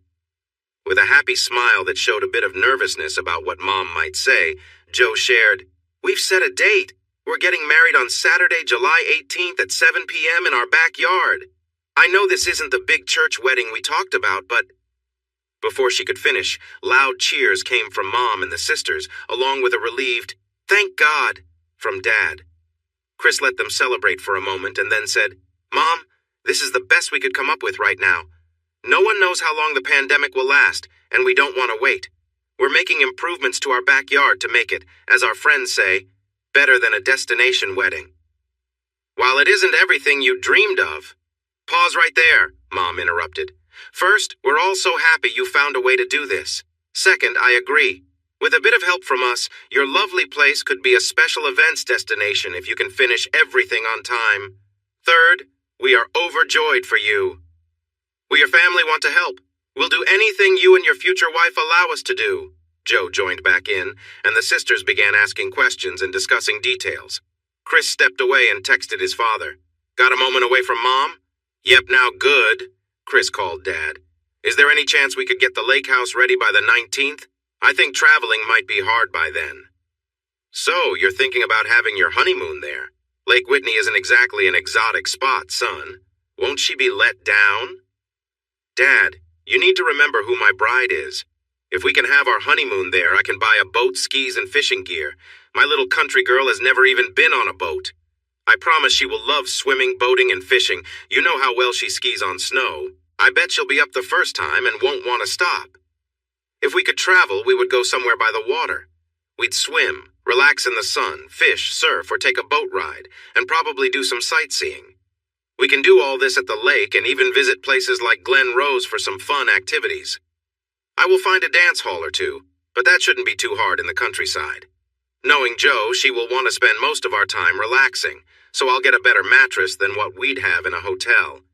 A: With a happy smile that showed a bit of nervousness about what Mom might say, Joe shared, "We've set a date. We're getting married on Saturday, July 18th at 7 p.m. in our backyard. I know this isn't the big church wedding we talked about, but—" Before she could finish, loud cheers came from Mom and the sisters, along with a relieved, "Thank God," from Dad. Chris let them celebrate for a moment and then said, "Mom, this is the best we could come up with right now. No one knows how long the pandemic will last, and we don't want to wait. We're making improvements to our backyard to make it, as our friends say, better than a destination wedding." "While it isn't everything you dreamed of—" "Pause right there," Mom interrupted. "First, we're all so happy you found a way to do this. Second, I agree. With a bit of help from us, your lovely place could be a special events destination if you can finish everything on time. Third, we are overjoyed for you. We, your family, want to help. We'll do anything you and your future wife allow us to do." Joe joined back in, and the sisters began asking questions and discussing details. Chris stepped away and texted his father. "Got a moment away from Mom?" "Yep, now good," Chris called Dad. "Is there any chance we could get the lake house ready by the 19th? I think traveling might be hard by then." "So, you're thinking about having your honeymoon there? Lake Whitney isn't exactly an exotic spot, son. Won't she be let down?" "Dad, you need to remember who my bride is. If we can have our honeymoon there, I can buy a boat, skis, and fishing gear. My little country girl has never even been on a boat. I promise she will love swimming, boating, and fishing. You know how well she skis on snow. I bet she'll be up the first time and won't want to stop. If we could travel, we would go somewhere by the water. We'd swim, relax in the sun, fish, surf, or take a boat ride, and probably do some sightseeing. We can do all this at the lake and even visit places like Glen Rose for some fun activities. I will find a dance hall or 2, but that shouldn't be too hard in the countryside. Knowing Joe, she will want to spend most of our time relaxing, so I'll get a better mattress than what we'd have in a hotel."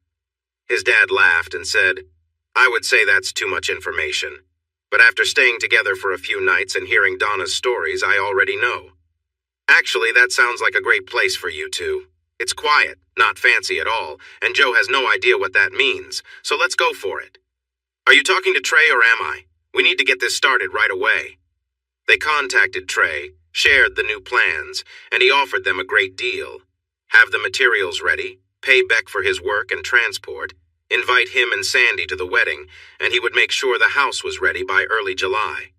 A: His dad laughed and said, "I would say that's too much information. But after staying together for a few nights and hearing Donna's stories, I already know. Actually, that sounds like a great place for you two. It's quiet, not fancy at all, and Joe has no idea what that means, so let's go for it. Are you talking to Trey or am I? We need to get this started right away." They contacted Trey, shared the new plans, and he offered them a great deal. Have the materials ready, pay Beck for his work and transport, invite him and Sandy to the wedding, and he would make sure the house was ready by early July.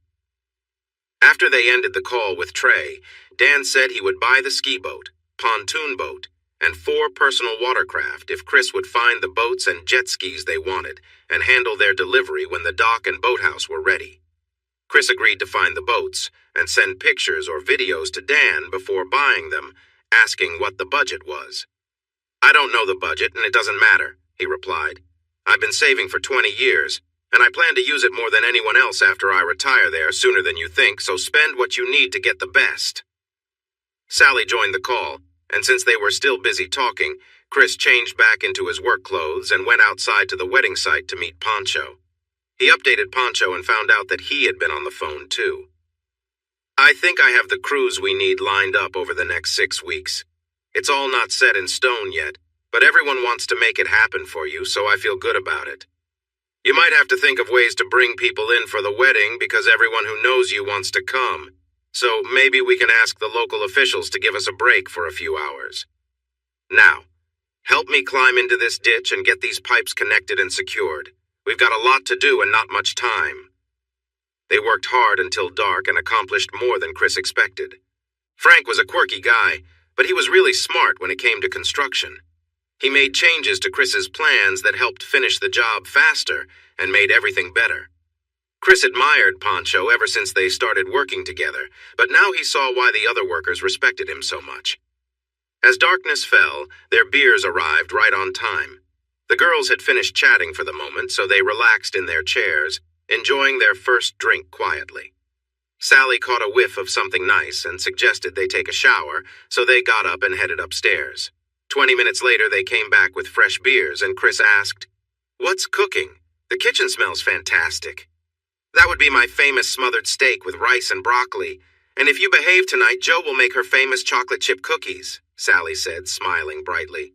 A: After they ended the call with Trey, Dan said he would buy the ski boat, pontoon boat, and 4 personal watercraft if Chris would find the boats and jet skis they wanted and handle their delivery when the dock and boathouse were ready. Chris agreed to find the boats and send pictures or videos to Dan before buying them, asking what the budget was. "I don't know the budget and it doesn't matter," he replied. "I've been saving for 20 years, and I plan to use it more than anyone else after I retire there sooner than you think, so spend what you need to get the best." Sally joined the call, and since they were still busy talking, Chris changed back into his work clothes and went outside to the wedding site to meet Pancho. He updated Pancho and found out that he had been on the phone too. "I think I have the crews we need lined up over the next 6 weeks. It's all not set in stone yet, but everyone wants to make it happen for you, so I feel good about it. You might have to think of ways to bring people in for the wedding because everyone who knows you wants to come. So maybe we can ask the local officials to give us a break for a few hours. Now, help me climb into this ditch and get these pipes connected and secured. We've got a lot to do and not much time." They worked hard until dark and accomplished more than Chris expected. Frank was a quirky guy, but he was really smart when it came to construction. He made changes to Chris's plans that helped finish the job faster and made everything better. Chris admired Pancho ever since they started working together, but now he saw why the other workers respected him so much. As darkness fell, their beers arrived right on time. The girls had finished chatting for the moment, so they relaxed in their chairs, enjoying their first drink quietly. Sally caught a whiff of something nice and suggested they take a shower, so they got up and headed upstairs. 20 minutes later, they came back with fresh beers, and Chris asked, "What's cooking? The kitchen smells fantastic." "That would be my famous smothered steak with rice and broccoli, and if you behave tonight, Joe will make her famous chocolate chip cookies," Sally said, smiling brightly.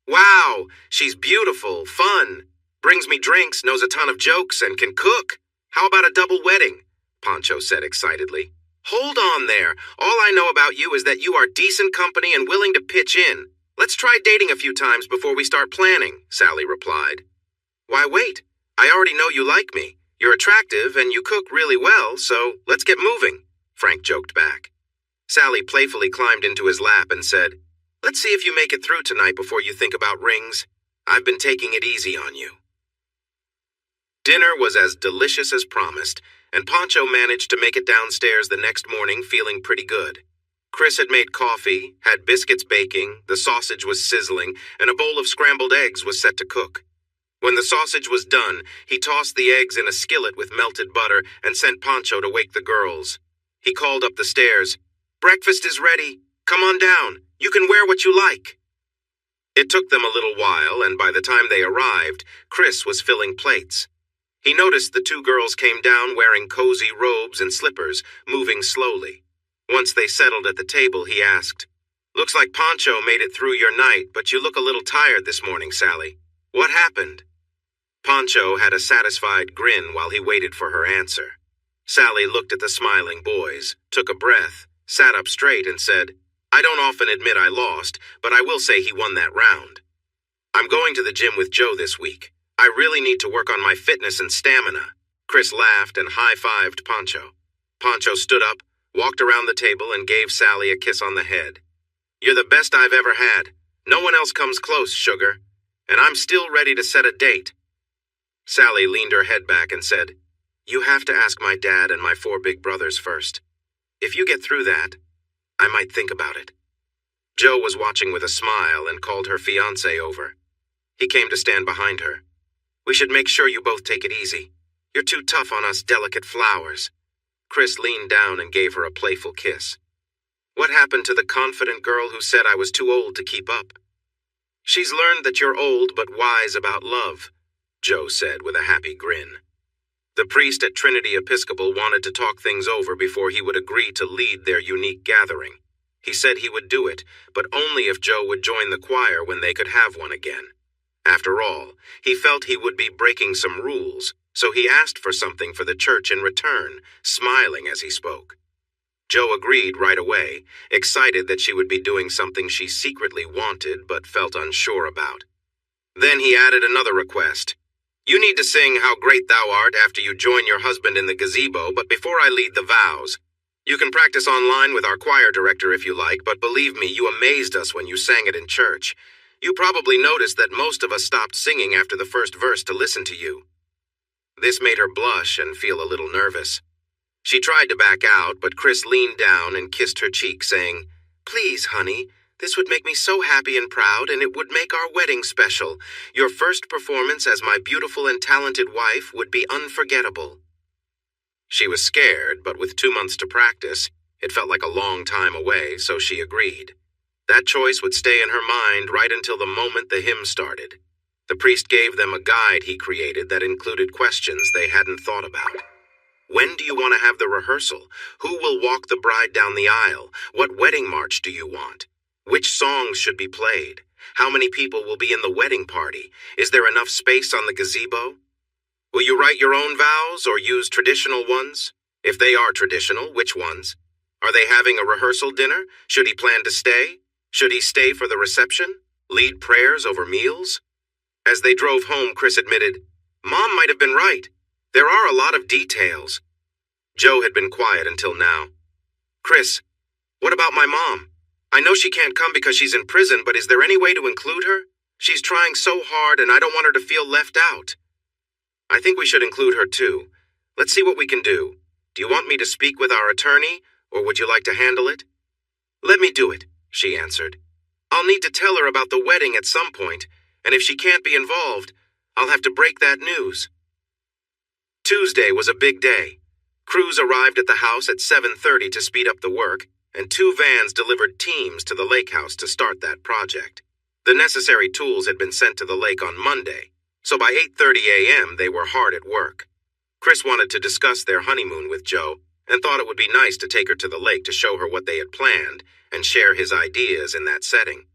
A: "Wow, she's beautiful, fun, brings me drinks, knows a ton of jokes, and can cook. How about a double wedding?" Pancho said excitedly. "Hold on there. All I know about you is that you are decent company and willing to pitch in. Let's try dating a few times before we start planning," Sally replied. "Why wait? I already know you like me. You're attractive and you cook really well, so let's get moving," Frank joked back. Sally playfully climbed into his lap and said, "Let's see if you make it through tonight before you think about rings. I've been taking it easy on you." Dinner was as delicious as promised, and Pancho managed to make it downstairs the next morning feeling pretty good. Chris had made coffee, had biscuits baking, the sausage was sizzling, and a bowl of scrambled eggs was set to cook. When the sausage was done, he tossed the eggs in a skillet with melted butter and sent Pancho to wake the girls. He called up the stairs, "Breakfast is ready. Come on down. You can wear what you like." It took them a little while, and by the time they arrived, Chris was filling plates. He noticed the two girls came down wearing cozy robes and slippers, moving slowly. Once they settled at the table, he asked, "Looks like Pancho made it through your night, but you look a little tired this morning, Sally. What happened?" Pancho had a satisfied grin while he waited for her answer. Sally looked at the smiling boys, took a breath, sat up straight and said, "I don't often admit I lost, but I will say he won that round. I'm going to the gym with Joe this week. I really need to work on my fitness and stamina." Chris laughed and high-fived Pancho. Pancho stood up, walked around the table, and gave Sally a kiss on the head. "You're the best I've ever had. No one else comes close, sugar. And I'm still ready to set a date." Sally leaned her head back and said, "You have to ask my dad and my 4 big brothers first. If you get through that, I might think about it." Joe was watching with a smile and called her fiancé over. He came to stand behind her. "We should make sure you both take it easy. You're too tough on us delicate flowers." Chris leaned down and gave her a playful kiss. "What happened to the confident girl who said I was too old to keep up?" "She's learned that you're old but wise about love," Joe said with a happy grin. The priest at Trinity Episcopal wanted to talk things over before he would agree to lead their unique gathering. He said he would do it, but only if Joe would join the choir when they could have one again. After all, he felt he would be breaking some rules, so he asked for something for the church in return, smiling as he spoke. Joe agreed right away, excited that she would be doing something she secretly wanted but felt unsure about. Then he added another request. "You need to sing How Great Thou Art after you join your husband in the gazebo, but before I lead the vows. You can practice online with our choir director if you like, but believe me, you amazed us when you sang it in church. You probably noticed that most of us stopped singing after the first verse to listen to you." This made her blush and feel a little nervous. She tried to back out, but Chris leaned down and kissed her cheek, saying, "Please, honey, this would make me so happy and proud, and it would make our wedding special. Your first performance as my beautiful and talented wife would be unforgettable." She was scared, but with 2 months to practice, it felt like a long time away, so she agreed. That choice would stay in her mind right until the moment the hymn started. The priest gave them a guide he created that included questions they hadn't thought about. When do you want to have the rehearsal? Who will walk the bride down the aisle? What wedding march do you want? Which songs should be played? How many people will be in the wedding party? Is there enough space on the gazebo? Will you write your own vows or use traditional ones? If they are traditional, which ones? Are they having a rehearsal dinner? Should he plan to stay? Should he stay for the reception? Lead prayers over meals? As they drove home, Chris admitted, "Mom might have been right. There are a lot of details." Joe had been quiet until now. "Chris, what about my mom? I know she can't come because she's in prison, but is there any way to include her? She's trying so hard and I don't want her to feel left out." "I think we should include her too. Let's see what we can do. Do you want me to speak with our attorney, or would you like to handle it?" "Let me do it," she answered. "I'll need to tell her about the wedding at some point, and if she can't be involved, I'll have to break that news." Tuesday was a big day. Crews arrived at the house at 7:30 to speed up the work, and 2 vans delivered teams to the lake house to start that project. The necessary tools had been sent to the lake on Monday, so by 8:30 a.m. they were hard at work. Chris wanted to discuss their honeymoon with Joe and thought it would be nice to take her to the lake to show her what they had planned and share his ideas in that setting.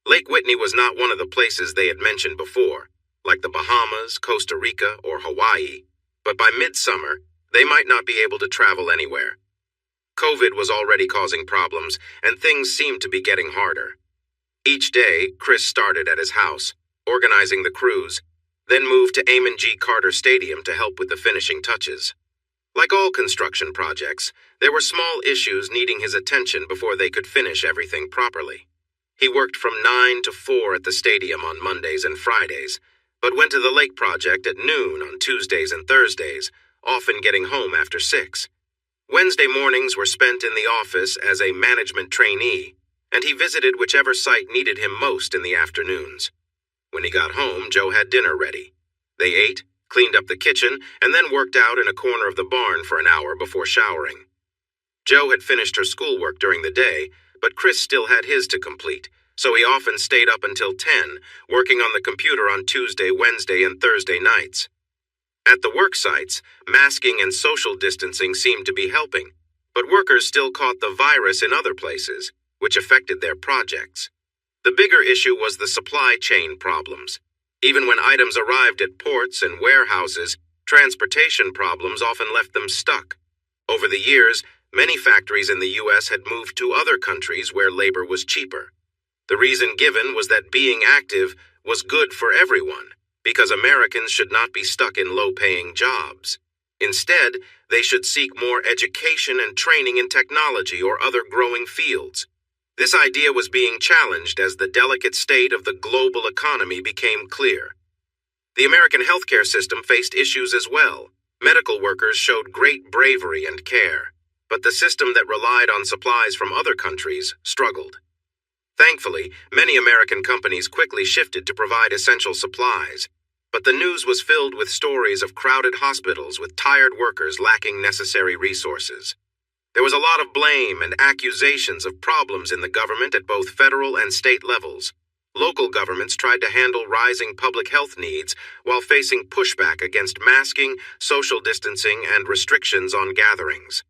A: Lake Whitney was not one of the places they had mentioned before, like the Bahamas, Costa Rica, or Hawaii, but by midsummer, they might not be able to travel anywhere. COVID was already causing problems, and things seemed to be getting harder. Each day, Chris started at his house, organizing the crews, then moved to Amon G. Carter Stadium to help with the finishing touches. Like all construction projects, there were small issues needing his attention before they could finish everything properly. He worked from 9 to 4 at the stadium on Mondays and Fridays, but went to the lake project at noon on Tuesdays and Thursdays, often getting home after 6. Wednesday mornings were spent in the office as a management trainee, and he visited whichever site needed him most in the afternoons. When he got home, Joe had dinner ready. They ate, cleaned up the kitchen, and then worked out in a corner of the barn for an hour before showering. Joe had finished her schoolwork during the day, but Chris still had his to complete, so he often stayed up until 10, working on the computer on Tuesday, Wednesday, and Thursday nights. At the work sites, masking and social distancing seemed to be helping, but workers still caught the virus in other places, which affected their projects. The bigger issue was the supply chain problems. Even when items arrived at ports and warehouses, transportation problems often left them stuck. Over the years, many factories in the U.S. had moved to other countries where labor was cheaper. The reason given was that being active was good for everyone, because Americans should not be stuck in low-paying jobs. Instead, they should seek more education and training in technology or other growing fields. This idea was being challenged as the delicate state of the global economy became clear. The American healthcare system faced issues as well. Medical workers showed great bravery and care, but the system that relied on supplies from other countries struggled. Thankfully, many American companies quickly shifted to provide essential supplies, but the news was filled with stories of crowded hospitals with tired workers lacking necessary resources. There was a lot of blame and accusations of problems in the government at both federal and state levels. Local governments tried to handle rising public health needs while facing pushback against masking, social distancing, and restrictions on gatherings.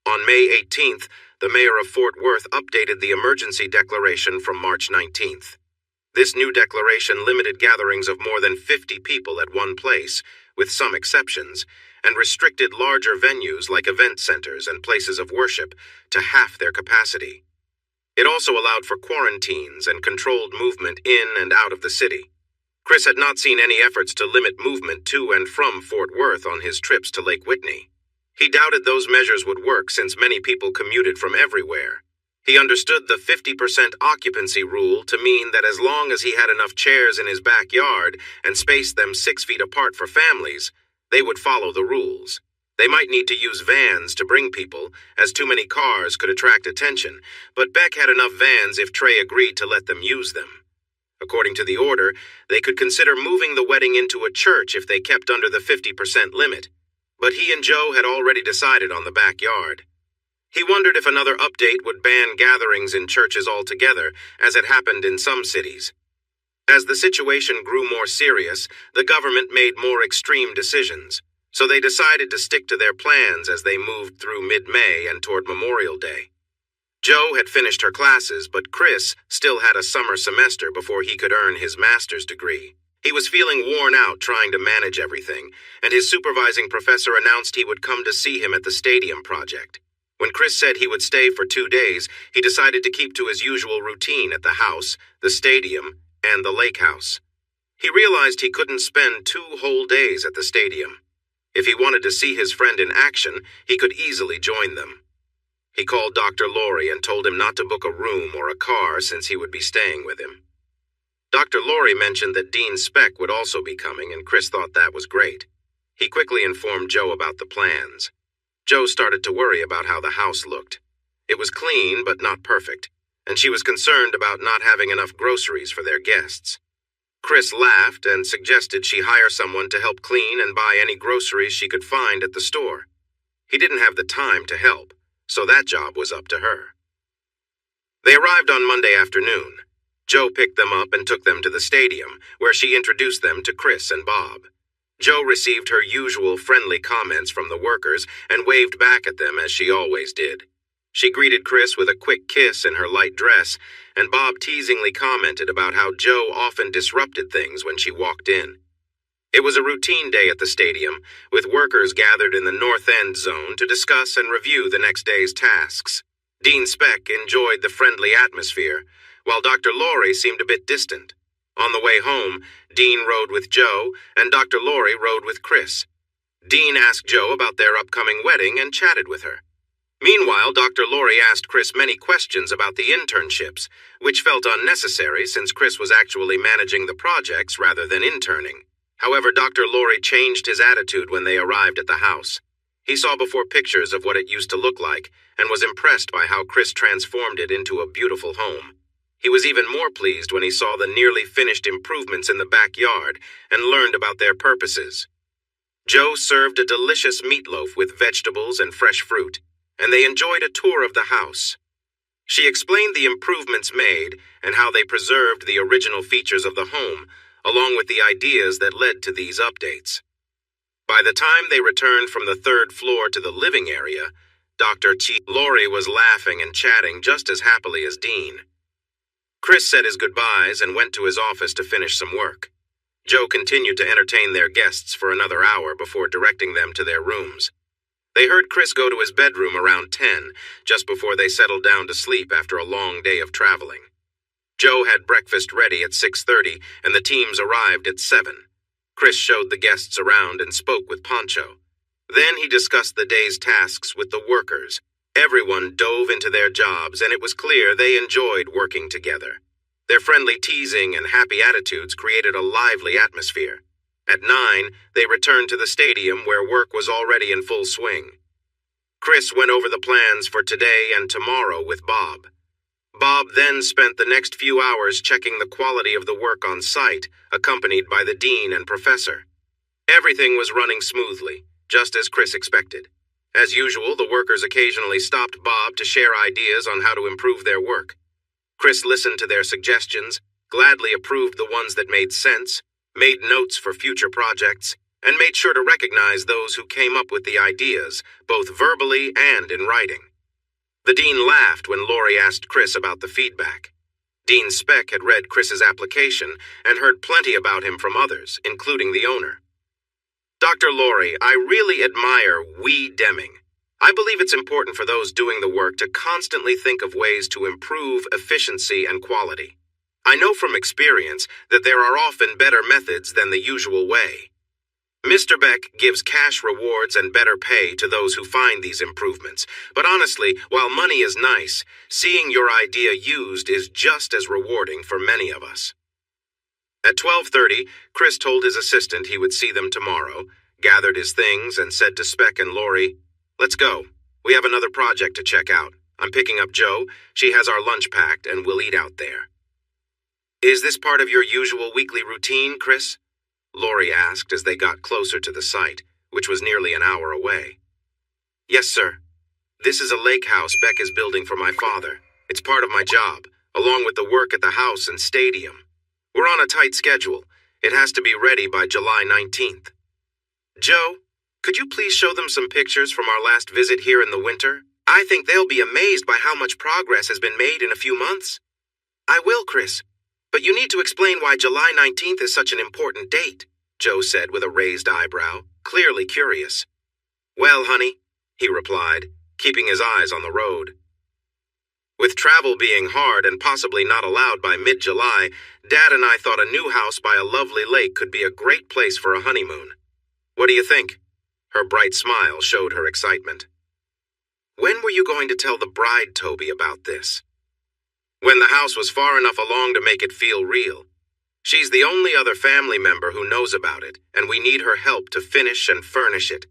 A: On May 18th, the mayor of Fort Worth updated the emergency declaration from March 19th. This new declaration limited gatherings of more than 50 people at one place, with some exceptions, and restricted larger venues like event centers and places of worship to half their capacity. It also allowed for quarantines and controlled movement in and out of the city. Chris had not seen any efforts to limit movement to and from Fort Worth on his trips to Lake Whitney. He doubted those measures would work since many people commuted from everywhere. He understood the 50% occupancy rule to mean that as long as he had enough chairs in his backyard and spaced them 6 feet apart for families, they would follow the rules. They might need to use vans to bring people, as too many cars could attract attention, but Beck had enough vans if Trey agreed to let them use them. According to the order, they could consider moving the wedding into a church if they kept under the 50% limit, but he and Joe had already decided on the backyard. He wondered if another update would ban gatherings in churches altogether, as had happened in some cities. As the situation grew more serious, the government made more extreme decisions, so they decided to stick to their plans as they moved through mid-May and toward Memorial Day. Jo had finished her classes, but Chris still had a summer semester before he could earn his master's degree. He was feeling worn out trying to manage everything, and his supervising professor announced he would come to see him at the stadium project. When Chris said he would stay for 2 days, he decided to keep to his usual routine at the house, the stadium, and the lake house. He realized he couldn't spend 2 whole days at the stadium. If he wanted to see his friend in action, he could easily join them. He called Dr. Laurie and told him not to book a room or a car since he would be staying with him. Dr. Laurie mentioned that Dean Speck would also be coming, and Chris thought that was great. He quickly informed Jo about the plans. Jo started to worry about how the house looked. It was clean but not perfect, and she was concerned about not having enough groceries for their guests. Chris laughed and suggested she hire someone to help clean and buy any groceries she could find at the store. He didn't have the time to help, so that job was up to her. They arrived on Monday afternoon. Jo picked them up and took them to the stadium, where she introduced them to Chris and Bob. Jo received her usual friendly comments from the workers and waved back at them as she always did. She greeted Chris with a quick kiss in her light dress, and Bob teasingly commented about how Jo often disrupted things when she walked in. It was a routine day at the stadium, with workers gathered in the North End zone to discuss and review the next day's tasks. Dean Speck enjoyed the friendly atmosphere, while Dr. Laurie seemed a bit distant. On the way home, Dean rode with Jo, and Dr. Laurie rode with Chris. Dean asked Jo about their upcoming wedding and chatted with her. Meanwhile, Dr. Laurie asked Chris many questions about the internships, which felt unnecessary since Chris was actually managing the projects rather than interning. However, Dr. Laurie changed his attitude when they arrived at the house. He saw before pictures of what it used to look like and was impressed by how Chris transformed it into a beautiful home. He was even more pleased when he saw the nearly finished improvements in the backyard and learned about their purposes. Jo served a delicious meatloaf with vegetables and fresh fruit, and they enjoyed a tour of the house. She explained the improvements made and how they preserved the original features of the home, along with the ideas that led to these updates. By the time they returned from the 3rd floor to the living area, Dr. Laurie was laughing and chatting just as happily as Dean. Chris said his goodbyes and went to his office to finish some work. Jo continued to entertain their guests for another hour before directing them to their rooms. They heard Chris go to his bedroom around 10, just before they settled down to sleep after a long day of traveling. Jo had breakfast ready at 6:30, and the teams arrived at 7. Chris showed the guests around and spoke with Pancho. Then he discussed the day's tasks with the workers. Everyone dove into their jobs, and it was clear they enjoyed working together. Their friendly teasing and happy attitudes created a lively atmosphere. At 9, they returned to the stadium where work was already in full swing. Chris went over the plans for today and tomorrow with Bob. Bob then spent the next few hours checking the quality of the work on site, accompanied by the dean and professor. Everything was running smoothly, just as Chris expected. As usual, the workers occasionally stopped Bob to share ideas on how to improve their work. Chris listened to their suggestions, gladly approved the ones that made sense, made notes for future projects, and made sure to recognize those who came up with the ideas, both verbally and in writing. The dean laughed when Laurie asked Chris about the feedback. Dean Speck had read Chris's application and heard plenty about him from others, including the owner. Dr. Laurie, I really admire we Deming. I believe it's important for those doing the work to constantly think of ways to improve efficiency and quality. I know from experience that there are often better methods than the usual way. Mr. Beck gives cash rewards and better pay to those who find these improvements, but honestly, while money is nice, seeing your idea used is just as rewarding for many of us. At 12:30, Chris told his assistant he would see them tomorrow, gathered his things, and said to Speck and Laurie, "Let's go. We have another project to check out. I'm picking up Jo. She has our lunch packed, and we'll eat out there." "Is this part of your usual weekly routine, Chris?" Laurie asked as they got closer to the site, which was nearly an hour away. "Yes, sir." This is a lake house Beck is building for my father. It's part of my job, along with the work at the house and stadium. We're on a tight schedule. It has to be ready by July 19th. Joe, could you please show them some pictures from our last visit here in the winter? I think they'll be amazed by how much progress has been made in a few months. I will, Chris. But you need to explain why July 19th is such an important date, Joe said with a raised eyebrow, clearly curious. Well, honey, he replied, keeping his eyes on the road. With travel being hard and possibly not allowed by mid-July, Dad and I thought a new house by a lovely lake could be a great place for a honeymoon. What do you think? Her bright smile showed her excitement. When were you going to tell the bride, Toby, about this? When the house was far enough along to make it feel real. She's the only other family member who knows about it, and we need her help to finish and furnish it.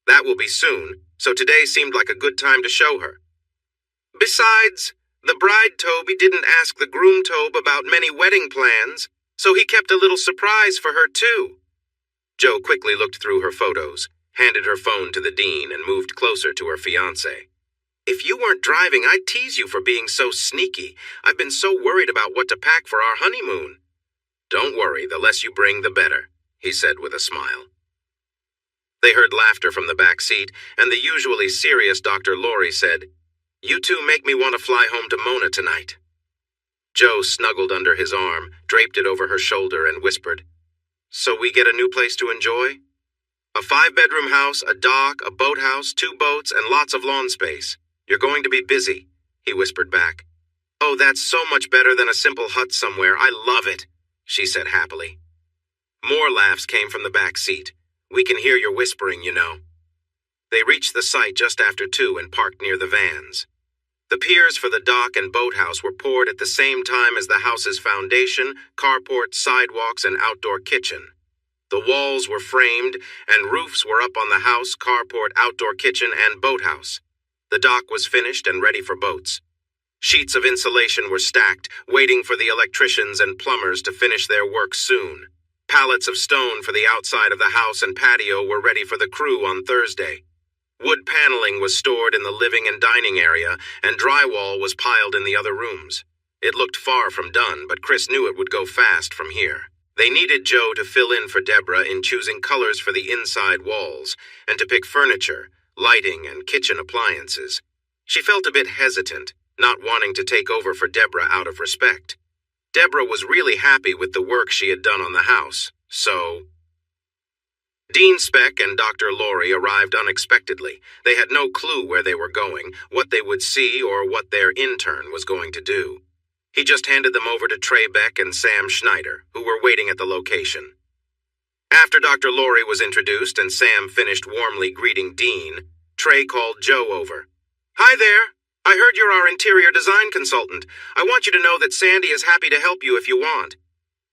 A: That will be soon, so today seemed like a good time to show her. Besides, the bride Toby didn't ask the groom Tobe about many wedding plans, so he kept a little surprise for her too. Joe quickly looked through her photos, handed her phone to the dean, and moved closer to her fiancé. If you weren't driving, I'd tease you for being so sneaky. I've been so worried about what to pack for our honeymoon. Don't worry, the less you bring, the better, he said with a smile. They heard laughter from the back seat, and the usually serious Dr. Lorry said, You two make me want to fly home to Mona tonight. Joe snuggled under his arm, draped it over her shoulder, and whispered, So we get a new place to enjoy? A 5-bedroom house, a dock, a boathouse, 2 boats, and lots of lawn space. You're going to be busy, he whispered back. Oh, that's so much better than a simple hut somewhere. I love it, she said happily. More laughs came from the back seat. We can hear your whispering, you know. They reached the site just after 2 and parked near the vans. The piers for the dock and boathouse were poured at the same time as the house's foundation, carport, sidewalks, and outdoor kitchen. The walls were framed, and roofs were up on the house, carport, outdoor kitchen, and boathouse. The dock was finished and ready for boats. Sheets of insulation were stacked, waiting for the electricians and plumbers to finish their work soon. Pallets of stone for the outside of the house and patio were ready for the crew on Thursday. Wood paneling was stored in the living and dining area, and drywall was piled in the other rooms. It looked far from done, but Chris knew it would go fast from here. They needed Joe to fill in for Deborah in choosing colors for the inside walls, and to pick furniture, lighting, and kitchen appliances. She felt a bit hesitant, not wanting to take over for Deborah out of respect. Deborah was really happy with the work she had done on the house, so... Dean Speck and Dr. Lorry arrived unexpectedly. They had no clue where they were going, what they would see, or what their intern was going to do. He just handed them over to Trey Beck and Sam Schneider, who were waiting at the location. After Dr. Lorry was introduced and Sam finished warmly greeting Dean, Trey called Joe over. Hi there. I heard you're our interior design consultant. I want you to know that Sandy is happy to help you if you want.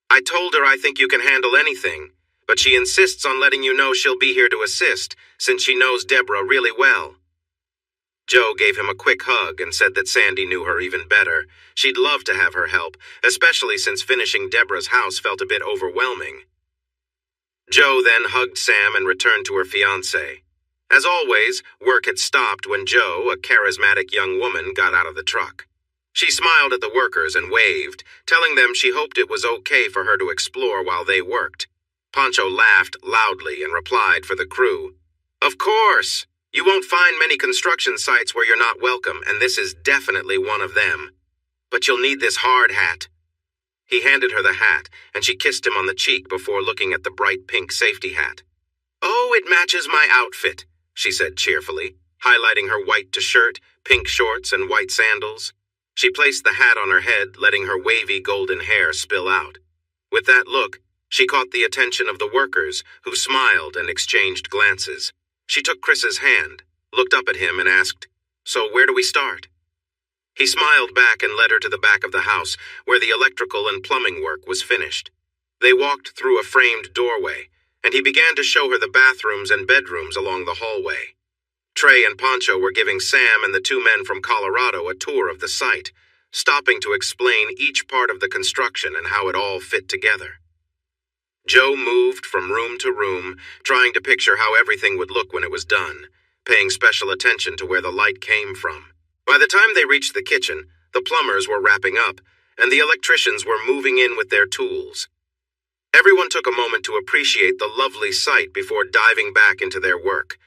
A: I told her I think you can handle anything, but she insists on letting you know she'll be here to assist, since she knows Deborah really well. Joe gave him a quick hug and said that Sandy knew her even better. She'd love to have her help, especially since finishing Deborah's house felt a bit overwhelming. Joe then hugged Sam and returned to her fiancé. As always, work had stopped when Joe, a charismatic young woman, got out of the truck. She smiled at the workers and waved, telling them she hoped it was okay for her to explore while they worked. Pancho laughed loudly and replied for the crew, Of course! You won't find many construction sites where you're not welcome, and this is definitely one of them. But you'll need this hard hat. He handed her the hat, and she kissed him on the cheek before looking at the bright pink safety hat. Oh, it matches my outfit, she said cheerfully, highlighting her white t-shirt, pink shorts, and white sandals. She placed the hat on her head, letting her wavy golden hair spill out. With that look, she caught the attention of the workers, who smiled and exchanged glances. She took Chris's hand, looked up at him, and asked, So where do we start? He smiled back and led her to the back of the house, where the electrical and plumbing work was finished. They walked through a framed doorway, and he began to show her the bathrooms and bedrooms along the hallway. Trey and Pancho were giving Sam and the 2 men from Colorado a tour of the site, stopping to explain each part of the construction and how it all fit together. Joe moved from room to room, trying to picture how everything would look when it was done, paying special attention to where the light came from. By the time they reached the kitchen, the plumbers were wrapping up, and the electricians were moving in with their tools. Everyone took a moment to appreciate the lovely sight before diving back into their work.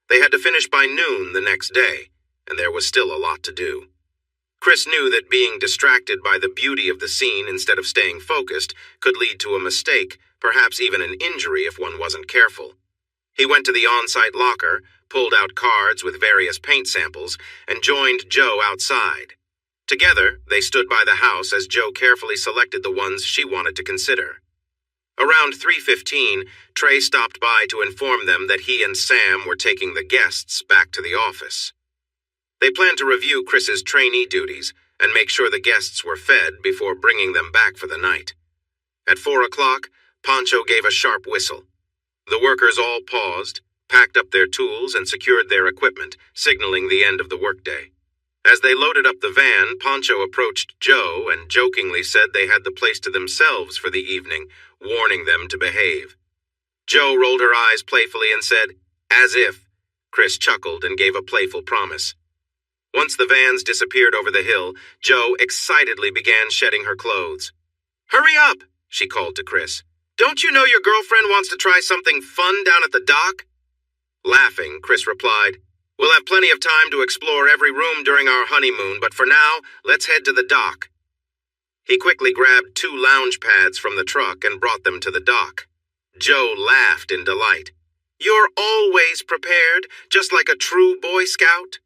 A: They had to finish by noon the next day, and there was still a lot to do. Chris knew that being distracted by the beauty of the scene instead of staying focused could lead to a mistake, perhaps even an injury if one wasn't careful. He went to the on-site locker, pulled out cards with various paint samples, and joined Joe outside. Together, they stood by the house as Joe carefully selected the ones she wanted to consider. Around 3:15, Trey stopped by to inform them that he and Sam were taking the guests back to the office. They planned to review Chris's trainee duties and make sure the guests were fed before bringing them back for the night. At 4 o'clock, Pancho gave a sharp whistle. The workers all paused, packed up their tools, and secured their equipment, signaling the end of the workday. As they loaded up the van, Pancho approached Joe and jokingly said they had the place to themselves for the evening, warning them to behave. Joe rolled her eyes playfully and said, "As if." Chris chuckled and gave a playful promise. Once the vans disappeared over the hill, Joe excitedly began shedding her clothes. "Hurry up," she called to Chris. "Don't you know your girlfriend wants to try something fun down at the dock?" Laughing, Chris replied, "We'll have plenty of time to explore every room during our honeymoon, but for now, let's head to the dock." He quickly grabbed 2 lounge pads from the truck and brought them to the dock. Joe laughed in delight. "You're always prepared, just like a true Boy Scout."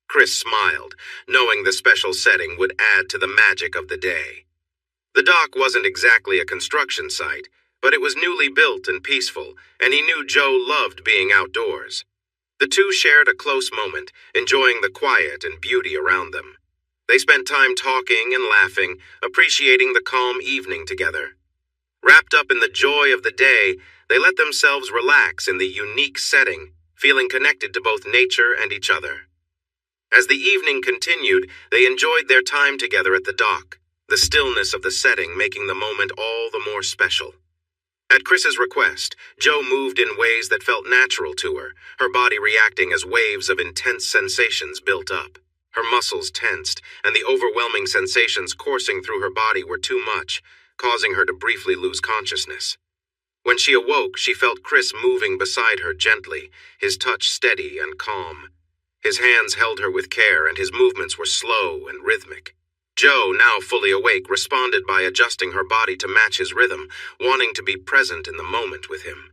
A: Chris smiled, knowing the special setting would add to the magic of the day. The dock wasn't exactly a construction site, but it was newly built and peaceful, and he knew Joe loved being outdoors. The two shared a close moment, enjoying the quiet and beauty around them. They spent time talking and laughing, appreciating the calm evening together. Wrapped up in the joy of the day, they let themselves relax in the unique setting, feeling connected to both nature and each other. As the evening continued, they enjoyed their time together at the dock, the stillness of the setting making the moment all the more special. At Chris's request, Joe moved in ways that felt natural to her body reacting as waves of intense sensations built up. Her muscles tensed, and the overwhelming sensations coursing through her body were too much, causing her to briefly lose consciousness. When she awoke, she felt Chris moving beside her gently, his touch steady and calm. His hands held her with care, and his movements were slow and rhythmic. Joe, now fully awake, responded by adjusting her body to match his rhythm, wanting to be present in the moment with him.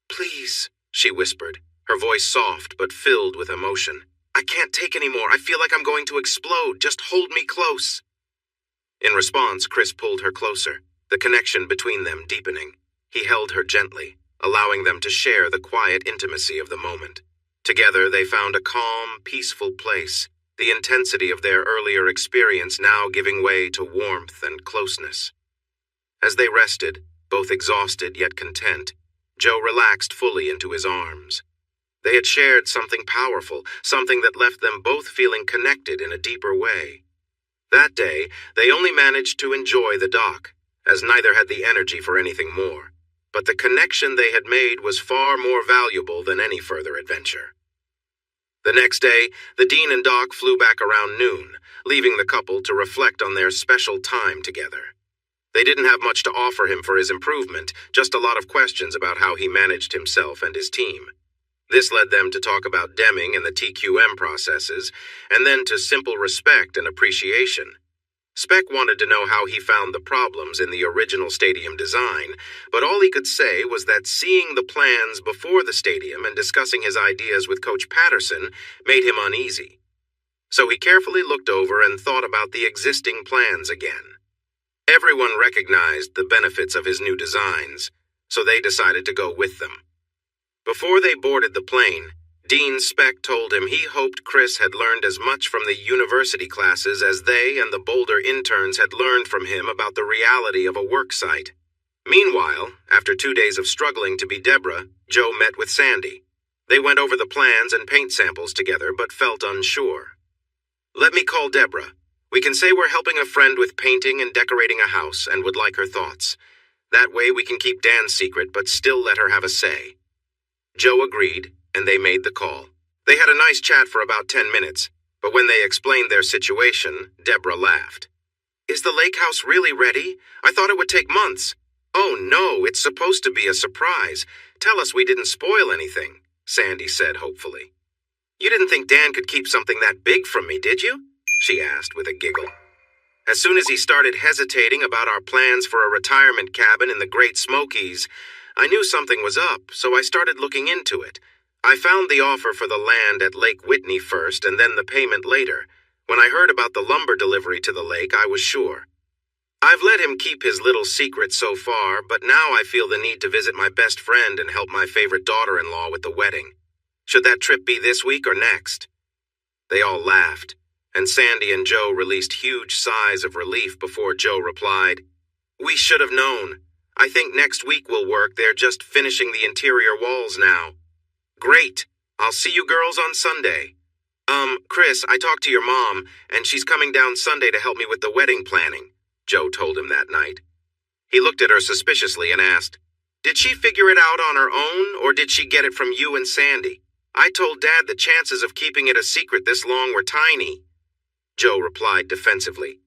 A: "Please," she whispered, her voice soft but filled with emotion. "I can't take any more. I feel like I'm going to explode. Just hold me close." In response, Chris pulled her closer, the connection between them deepening. He held her gently, allowing them to share the quiet intimacy of the moment. Together, they found a calm, peaceful place, the intensity of their earlier experience now giving way to warmth and closeness. As they rested, both exhausted yet content, Joe relaxed fully into his arms. They had shared something powerful, something that left them both feeling connected in a deeper way. That day, they only managed to enjoy the dock, as neither had the energy for anything more. But the connection they had made was far more valuable than any further adventure. The next day, the Dean and Doc flew back around noon, leaving the couple to reflect on their special time together. They didn't have much to offer him for his improvement, just a lot of questions about how he managed himself and his team. This led them to talk about Deming and the TQM processes, and then to simple respect and appreciation. Speck wanted to know how he found the problems in the original stadium design, but all he could say was that seeing the plans before the stadium and discussing his ideas with Coach Patterson made him uneasy. So he carefully looked over and thought about the existing plans again. Everyone recognized the benefits of his new designs, so they decided to go with them. Before they boarded the plane, Dean Speck told him he hoped Chris had learned as much from the university classes as they and the Boulder interns had learned from him about the reality of a work site. Meanwhile, after 2 days of struggling to be Deborah, Joe met with Sandy. They went over the plans and paint samples together, but felt unsure. "Let me call Deborah. We can say we're helping a friend with painting and decorating a house and would like her thoughts. That way we can keep Dan's secret, but still let her have a say." Joe agreed, and they made the call. They had a nice chat for about 10 minutes, but when they explained their situation, Deborah laughed. "Is the lake house really ready? I thought it would take months." "Oh no, it's supposed to be a surprise. Tell us we didn't spoil anything," Sandy said hopefully. "You didn't think Dan could keep something that big from me, did you?" she asked with a giggle. As soon as he started hesitating about our plans for a retirement cabin in the Great Smokies, I knew something was up, so I started looking into it. I found the offer for the land at Lake Whitney first and then the payment later. When I heard about the lumber delivery to the lake, I was sure. I've let him keep his little secret so far, but now I feel the need to visit my best friend and help my favorite daughter-in-law with the wedding. Should that trip be this week or next? They all laughed, and Sandy and Joe released huge sighs of relief before Joe replied, "We should have known. I think next week will work. They're just finishing the interior walls now." "Great. I'll see you girls on Sunday." Chris, I talked to your mom, and she's coming down Sunday to help me with the wedding planning," Joe told him that night. He looked at her suspiciously and asked, "Did she figure it out on her own, or did she get it from you and Sandy? I told Dad the chances of keeping it a secret this long were tiny." Joe replied defensively.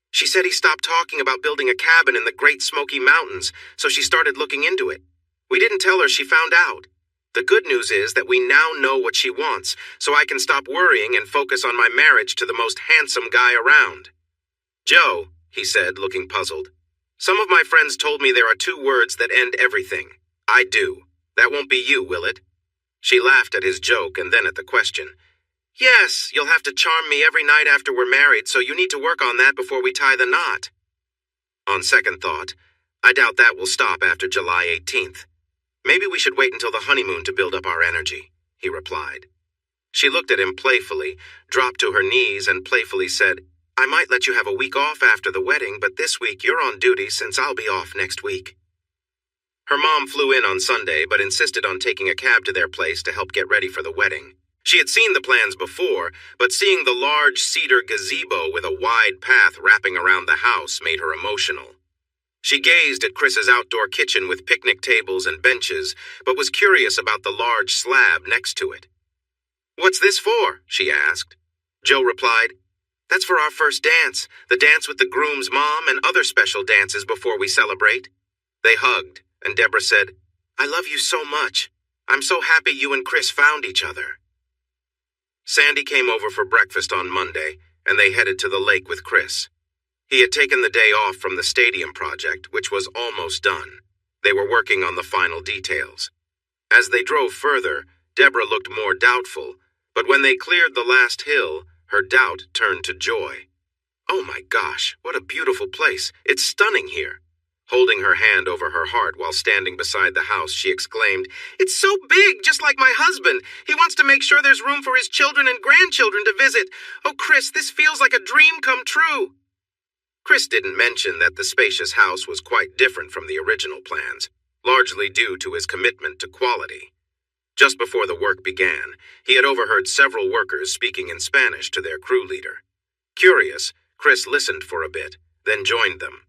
A: "She said he stopped talking about building a cabin in the Great Smoky Mountains, so she started looking into it. We didn't tell her she found out. The good news is that we now know what she wants, so I can stop worrying and focus on my marriage to the most handsome guy around." "Joe," he said, looking puzzled, "some of my friends told me there are 2 words that end everything. I do. That won't be you, will it?" She laughed at his joke and then at the question. "Yes, you'll have to charm me every night after we're married, so you need to work on that before we tie the knot." On second thought, I doubt that will stop after July 18th. "Maybe we should wait until the honeymoon to build up our energy," he replied. She looked at him playfully, dropped to her knees, and playfully said, "I might let you have a week off after the wedding, but this week you're on duty since I'll be off next week." Her mom flew in on Sunday, but insisted on taking a cab to their place to help get ready for the wedding. She had seen the plans before, but seeing the large cedar gazebo with a wide path wrapping around the house made her emotional. She gazed at Chris's outdoor kitchen with picnic tables and benches, but was curious about the large slab next to it. "What's this for?" she asked. Joe replied, "That's for our first dance, the dance with the groom's mom and other special dances before we celebrate." They hugged, and Deborah said, "I love you so much. I'm so happy you and Chris found each other." Sandy came over for breakfast on Monday, and they headed to the lake with Chris. He had taken the day off from the stadium project, which was almost done. They were working on the final details. As they drove further, Deborah looked more doubtful, but when they cleared the last hill, her doubt turned to joy. "Oh my gosh, what a beautiful place. It's stunning here." Holding her hand over her heart while standing beside the house, she exclaimed, "It's so big, just like my husband. He wants to make sure there's room for his children and grandchildren to visit. Oh, Chris, this feels like a dream come true." Chris didn't mention that the spacious house was quite different from the original plans, largely due to his commitment to quality. Just before the work began, he had overheard several workers speaking in Spanish to their crew leader. Curious, Chris listened for a bit, then joined them.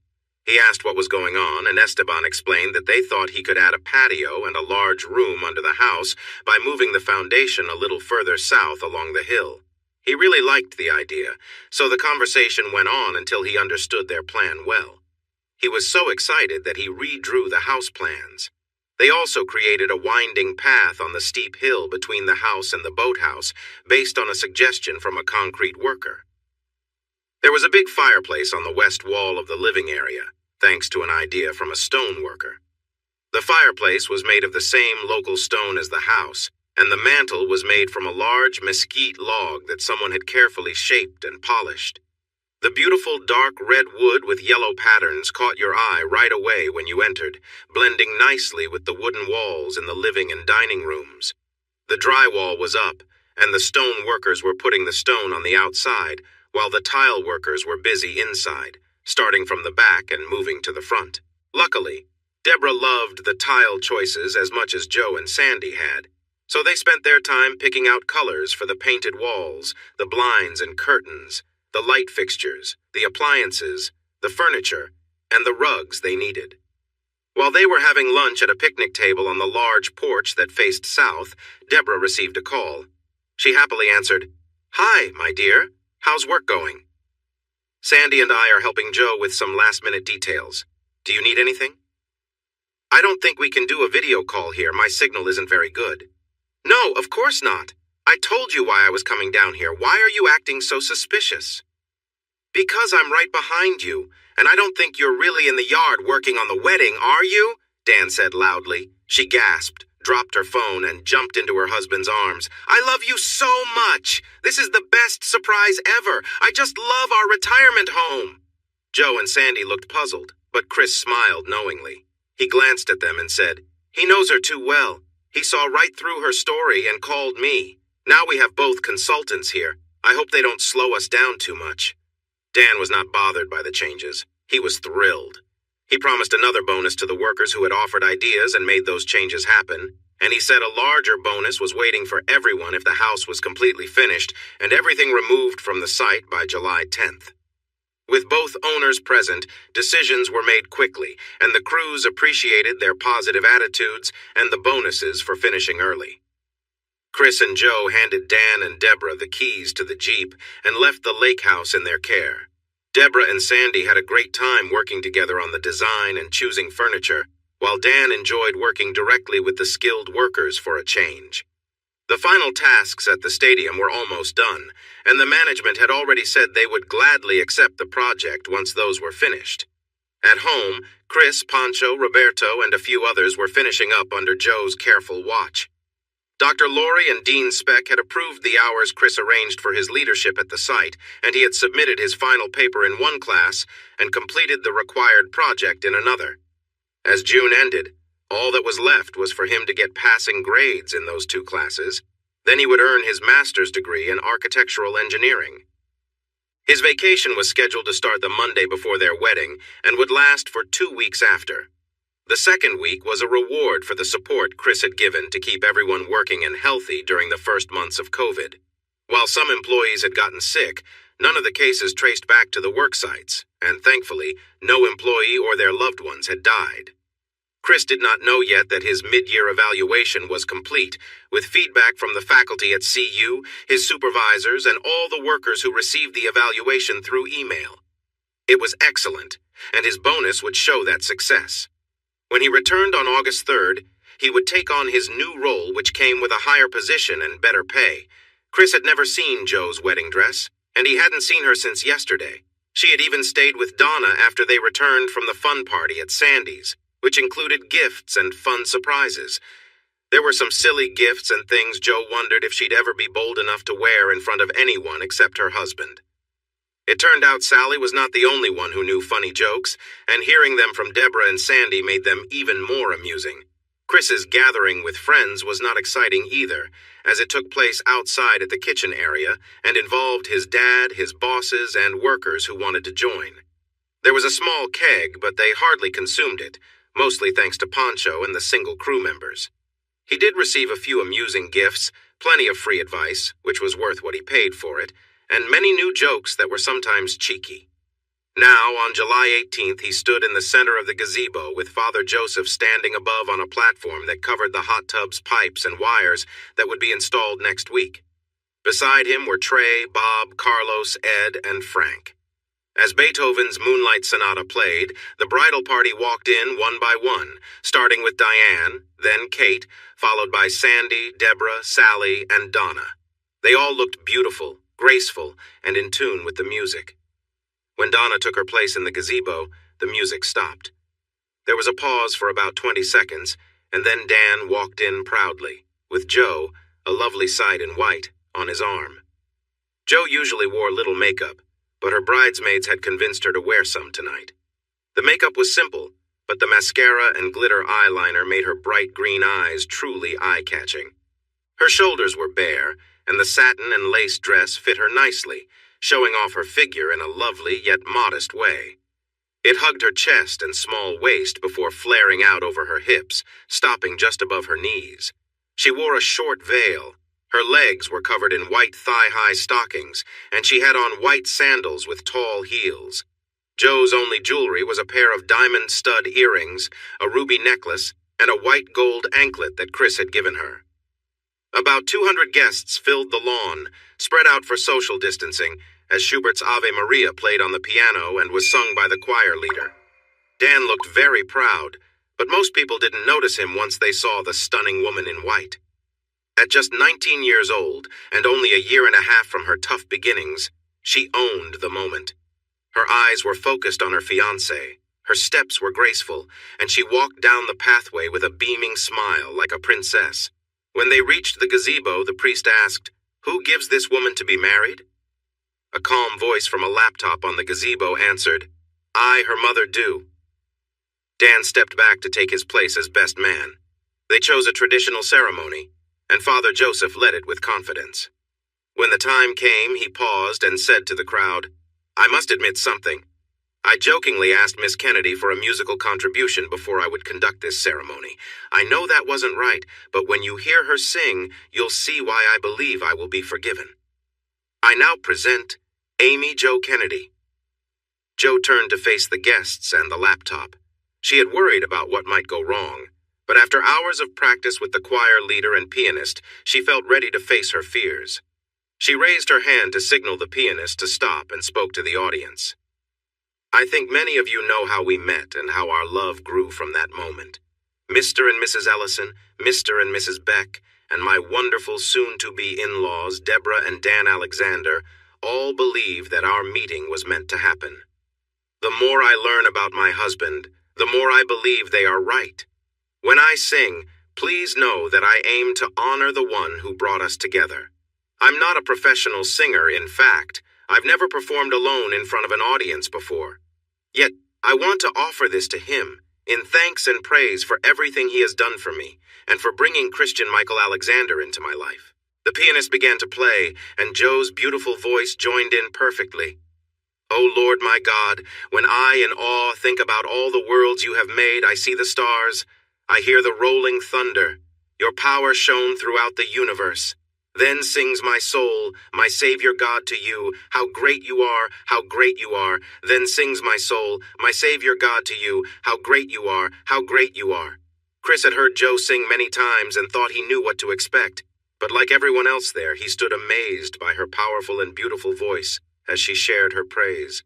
A: He asked what was going on, and Esteban explained that they thought he could add a patio and a large room under the house by moving the foundation a little further south along the hill. He really liked the idea, so the conversation went on until he understood their plan well. He was so excited that he redrew the house plans. They also created a winding path on the steep hill between the house and the boathouse, based on a suggestion from a concrete worker. There was a big fireplace on the west wall of the living area, thanks to an idea from a stone worker. The fireplace was made of the same local stone as the house, and the mantel was made from a large mesquite log that someone had carefully shaped and polished. The beautiful dark red wood with yellow patterns caught your eye right away when you entered, blending nicely with the wooden walls in the living and dining rooms. The drywall was up, and the stone workers were putting the stone on the outside, while the tile workers were busy inside, starting from the back and moving to the front. Luckily, Deborah loved the tile choices as much as Joe and Sandy had, so they spent their time picking out colors for the painted walls, the blinds and curtains, the light fixtures, the appliances, the furniture, and the rugs they needed. While they were having lunch at a picnic table on the large porch that faced south, Deborah received a call. She happily answered, "Hi, my dear. How's work going?" "Sandy and I are helping Joe with some last-minute details. Do you need anything?" "I don't think we can do a video call here. My signal isn't very good." "No, of course not. I told you why I was coming down here. Why are you acting so suspicious?" "Because I'm right behind you, and I don't think you're really in the yard working on the wedding, are you?" Dan said loudly. She gasped, dropped her phone, and jumped into her husband's arms. "I love you so much. This is the best surprise ever. I just love our retirement home." Joe and Sandy looked puzzled, but Chris smiled knowingly. He glanced at them and said, "He knows her too well. He saw right through her story and called me. Now we have both consultants here. I hope they don't slow us down too much." Dan was not bothered by the changes. He was thrilled. He promised another bonus to the workers who had offered ideas and made those changes happen, and he said a larger bonus was waiting for everyone if the house was completely finished and everything removed from the site by July 10th. With both owners present, decisions were made quickly, and the crews appreciated their positive attitudes and the bonuses for finishing early. Chris and Joe handed Dan and Deborah the keys to the Jeep and left the lake house in their care. Deborah and Sandy had a great time working together on the design and choosing furniture, while Dan enjoyed working directly with the skilled workers for a change. The final tasks at the stadium were almost done, and the management had already said they would gladly accept the project once those were finished. At home, Chris, Pancho, Roberto, and a few others were finishing up under Joe's careful watch. Dr. Laurie and Dean Speck had approved the hours Chris arranged for his leadership at the site, and he had submitted his final paper in one class and completed the required project in another. As June ended, all that was left was for him to get passing grades in those two classes. Then he would earn his master's degree in architectural engineering. His vacation was scheduled to start the Monday before their wedding and would last for 2 weeks after. The second week was a reward for the support Chris had given to keep everyone working and healthy during the first months of COVID. While some employees had gotten sick, none of the cases traced back to the work sites, and thankfully, no employee or their loved ones had died. Chris did not know yet that his mid-year evaluation was complete, with feedback from the faculty at CU, his supervisors, and all the workers who received the evaluation through email. It was excellent, and his bonus would show that success. When he returned on August 3rd, he would take on his new role, which came with a higher position and better pay. Chris had never seen Joe's wedding dress, and he hadn't seen her since yesterday. She had even stayed with Donna after they returned from the fun party at Sandy's, which included gifts and fun surprises. There were some silly gifts and things Joe wondered if she'd ever be bold enough to wear in front of anyone except her husband. It turned out Sally was not the only one who knew funny jokes, and hearing them from Deborah and Sandy made them even more amusing. Chris's gathering with friends was not exciting either, as it took place outside at the kitchen area and involved his dad, his bosses, and workers who wanted to join. There was a small keg, but they hardly consumed it, mostly thanks to Pancho and the single crew members. He did receive a few amusing gifts, plenty of free advice, which was worth what he paid for it, and many new jokes that were sometimes cheeky. Now, on July 18th, he stood in the center of the gazebo with Father Joseph standing above on a platform that covered the hot tub's pipes and wires that would be installed next week. Beside him were Trey, Bob, Carlos, Ed, and Frank. As Beethoven's Moonlight Sonata played, the bridal party walked in one by one, starting with Diane, then Kate, followed by Sandy, Deborah, Sally, and Donna. They all looked beautiful, graceful, and in tune with the music. When Donna took her place in the gazebo, the music stopped. There was a pause for about 20 seconds, and then Dan walked in proudly, with Joe, a lovely sight in white, on his arm. Joe usually wore little makeup, but her bridesmaids had convinced her to wear some tonight. The makeup was simple, but the mascara and glitter eyeliner made her bright green eyes truly eye-catching. Her shoulders were bare, and the satin and lace dress fit her nicely, showing off her figure in a lovely yet modest way. It hugged her chest and small waist before flaring out over her hips, stopping just above her knees. She wore a short veil. Her legs were covered in white thigh-high stockings, and she had on white sandals with tall heels. Joe's only jewelry was a pair of diamond stud earrings, a ruby necklace, and a white gold anklet that Chris had given her. About 200 guests filled the lawn, spread out for social distancing, as Schubert's Ave Maria played on the piano and was sung by the choir leader. Dan looked very proud, but most people didn't notice him once they saw the stunning woman in white. At just 19 years old, and only a year and a half from her tough beginnings, she owned the moment. Her eyes were focused on her fiancé, her steps were graceful, and she walked down the pathway with a beaming smile like a princess. When they reached the gazebo, the priest asked, "Who gives this woman to be married?" A calm voice from a laptop on the gazebo answered, "I, her mother, do." Dan stepped back to take his place as best man. They chose a traditional ceremony, and Father Joseph led it with confidence. When the time came, he paused and said to the crowd, "I must admit something. I jokingly asked Miss Kennedy for a musical contribution before I would conduct this ceremony. I know that wasn't right, but when you hear her sing, you'll see why I believe I will be forgiven. I now present Amy Jo Kennedy." Jo turned to face the guests and the laptop. She had worried about what might go wrong, but after hours of practice with the choir leader and pianist, she felt ready to face her fears. She raised her hand to signal the pianist to stop and spoke to the audience. "I think many of you know how we met and how our love grew from that moment. Mr. and Mrs. Ellison, Mr. and Mrs. Beck, and my wonderful soon-to-be in-laws, Deborah and Dan Alexander, all believe that our meeting was meant to happen. The more I learn about my husband, the more I believe they are right. When I sing, please know that I aim to honor the one who brought us together. I'm not a professional singer, in fact. I've never performed alone in front of an audience before. Yet, I want to offer this to him, in thanks and praise for everything he has done for me, and for bringing Christian Michael Alexander into my life." The pianist began to play, and Joe's beautiful voice joined in perfectly. "O Lord my God, when I in awe think about all the worlds you have made, I see the stars, I hear the rolling thunder, your power shone throughout the universe. Then sings my soul, my Savior God, to you, how great you are, how great you are. Then sings my soul, my Savior God, to you, how great you are, how great you are." Chris had heard Joe sing many times and thought he knew what to expect, but like everyone else there, he stood amazed by her powerful and beautiful voice as she shared her praise.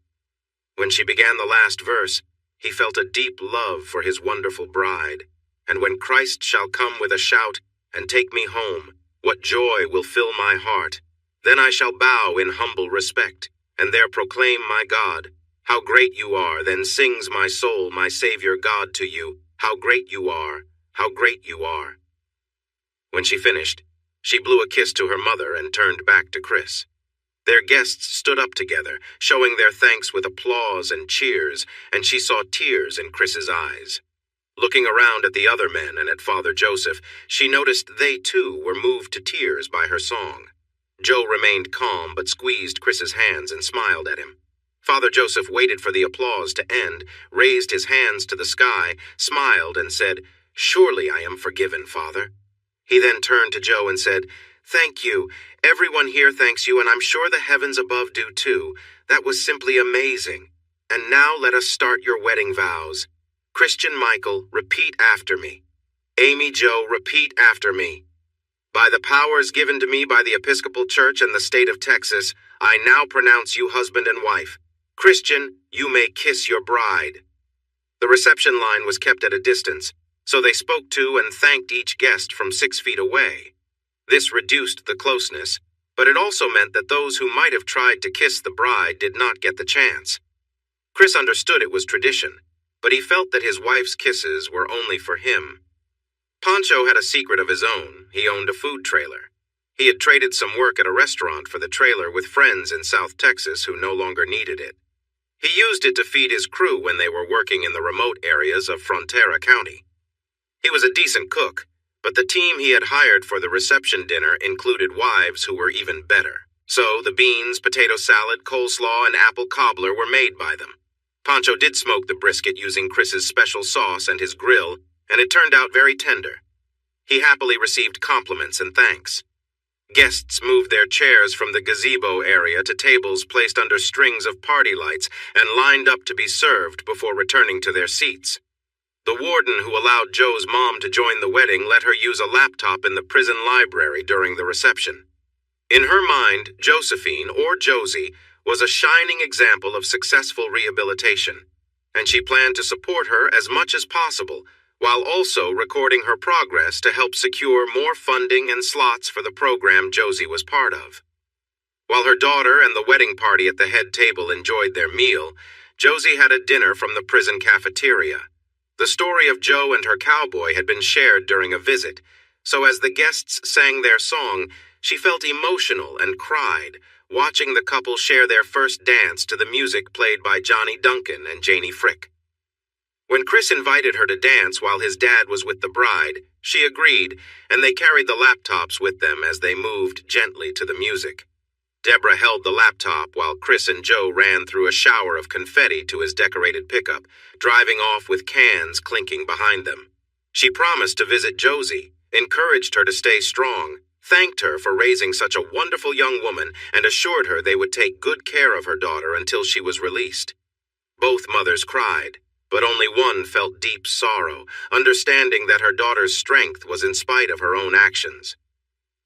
A: When she began the last verse, he felt a deep love for his wonderful bride. "And when Christ shall come with a shout and take me home, what joy will fill my heart. Then I shall bow in humble respect, and there proclaim my God. How great you are, then sings my soul, my Savior God, to you. How great you are, how great you are." When she finished, she blew a kiss to her mother and turned back to Chris. Their guests stood up together, showing their thanks with applause and cheers, and she saw tears in Chris's eyes. Looking around at the other men and at Father Joseph, she noticed they too were moved to tears by her song. Joe remained calm but squeezed Chris's hands and smiled at him. Father Joseph waited for the applause to end, raised his hands to the sky, smiled and said, "Surely I am forgiven, Father." He then turned to Joe and said, "Thank you. Everyone here thanks you, and I'm sure the heavens above do too. That was simply amazing. And now let us start your wedding vows. Christian Michael, repeat after me. Amy Jo, repeat after me. By the powers given to me by the Episcopal Church and the state of Texas, I now pronounce you husband and wife. Christian, you may kiss your bride." The reception line was kept at a distance, so they spoke to and thanked each guest from 6 feet away. This reduced the closeness, but it also meant that those who might have tried to kiss the bride did not get the chance. Chris understood it was tradition, but he felt that his wife's kisses were only for him. Pancho had a secret of his own. He owned a food trailer. He had traded some work at a restaurant for the trailer with friends in South Texas who no longer needed it. He used it to feed his crew when they were working in the remote areas of Frontera County. He was a decent cook, but the team he had hired for the reception dinner included wives who were even better. So the beans, potato salad, coleslaw, and apple cobbler were made by them. Pancho did smoke the brisket using Chris's special sauce and his grill, and it turned out very tender. He happily received compliments and thanks. Guests moved their chairs from the gazebo area to tables placed under strings of party lights and lined up to be served before returning to their seats. The warden who allowed Joe's mom to join the wedding let her use a laptop in the prison library during the reception. In her mind, Josephine, or Josie, was a shining example of successful rehabilitation, and she planned to support her as much as possible, while also recording her progress to help secure more funding and slots for the program Josie was part of. While her daughter and the wedding party at the head table enjoyed their meal, Josie had a dinner from the prison cafeteria. The story of Joe and her cowboy had been shared during a visit, so as the guests sang their song, she felt emotional and cried, watching the couple share their first dance to the music played by Johnny Duncan and Janie Frick. When Chris invited her to dance while his dad was with the bride, she agreed, and they carried the laptops with them as they moved gently to the music. Deborah held the laptop while Chris and Joe ran through a shower of confetti to his decorated pickup, driving off with cans clinking behind them. She promised to visit Josie, encouraged her to stay strong, thanked her for raising such a wonderful young woman, and assured her they would take good care of her daughter until she was released. Both mothers cried, but only one felt deep sorrow, understanding that her daughter's strength was in spite of her own actions.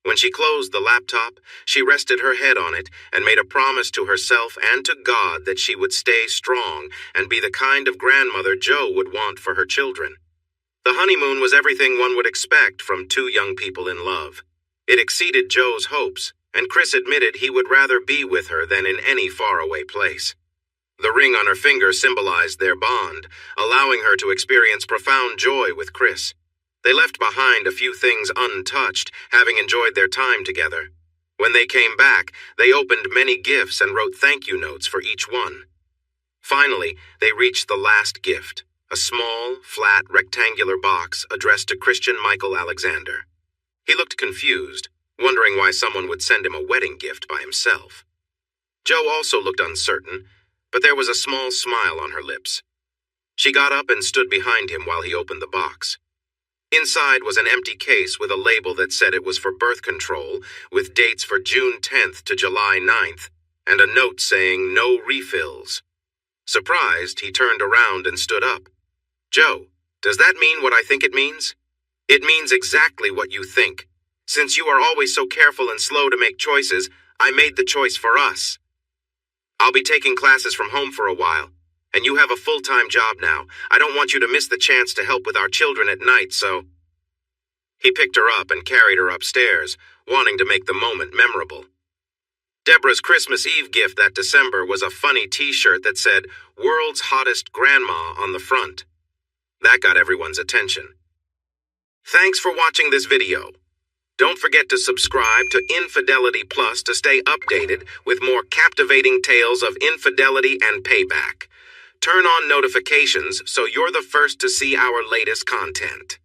A: When she closed the laptop, she rested her head on it and made a promise to herself and to God that she would stay strong and be the kind of grandmother Joe would want for her children. The honeymoon was everything one would expect from two young people in love. It exceeded Joe's hopes, and Chris admitted he would rather be with her than in any faraway place. The ring on her finger symbolized their bond, allowing her to experience profound joy with Chris. They left behind a few things untouched, having enjoyed their time together. When they came back, they opened many gifts and wrote thank you notes for each one. Finally, they reached the last gift, a small, flat, rectangular box addressed to Christian Michael Alexander. He looked confused, wondering why someone would send him a wedding gift by himself. Joe also looked uncertain, but there was a small smile on her lips. She got up and stood behind him while he opened the box. Inside was an empty case with a label that said it was for birth control, with dates for June 10th to July 9th, and a note saying no refills. Surprised, he turned around and stood up. "Joe, does that mean what I think it means?" "It means exactly what you think. Since you are always so careful and slow to make choices, I made the choice for us. I'll be taking classes from home for a while. And you have a full-time job now. I don't want you to miss the chance to help with our children at night, so—" He picked her up and carried her upstairs, wanting to make the moment memorable. Deborah's Christmas Eve gift that December was a funny t-shirt that said, "World's Hottest Grandma" on the front. That got everyone's attention. Thanks for watching this video. Don't forget to subscribe to Infidelity Plus to stay updated with more captivating tales of infidelity and payback. Turn on notifications so you're the first to see our latest content.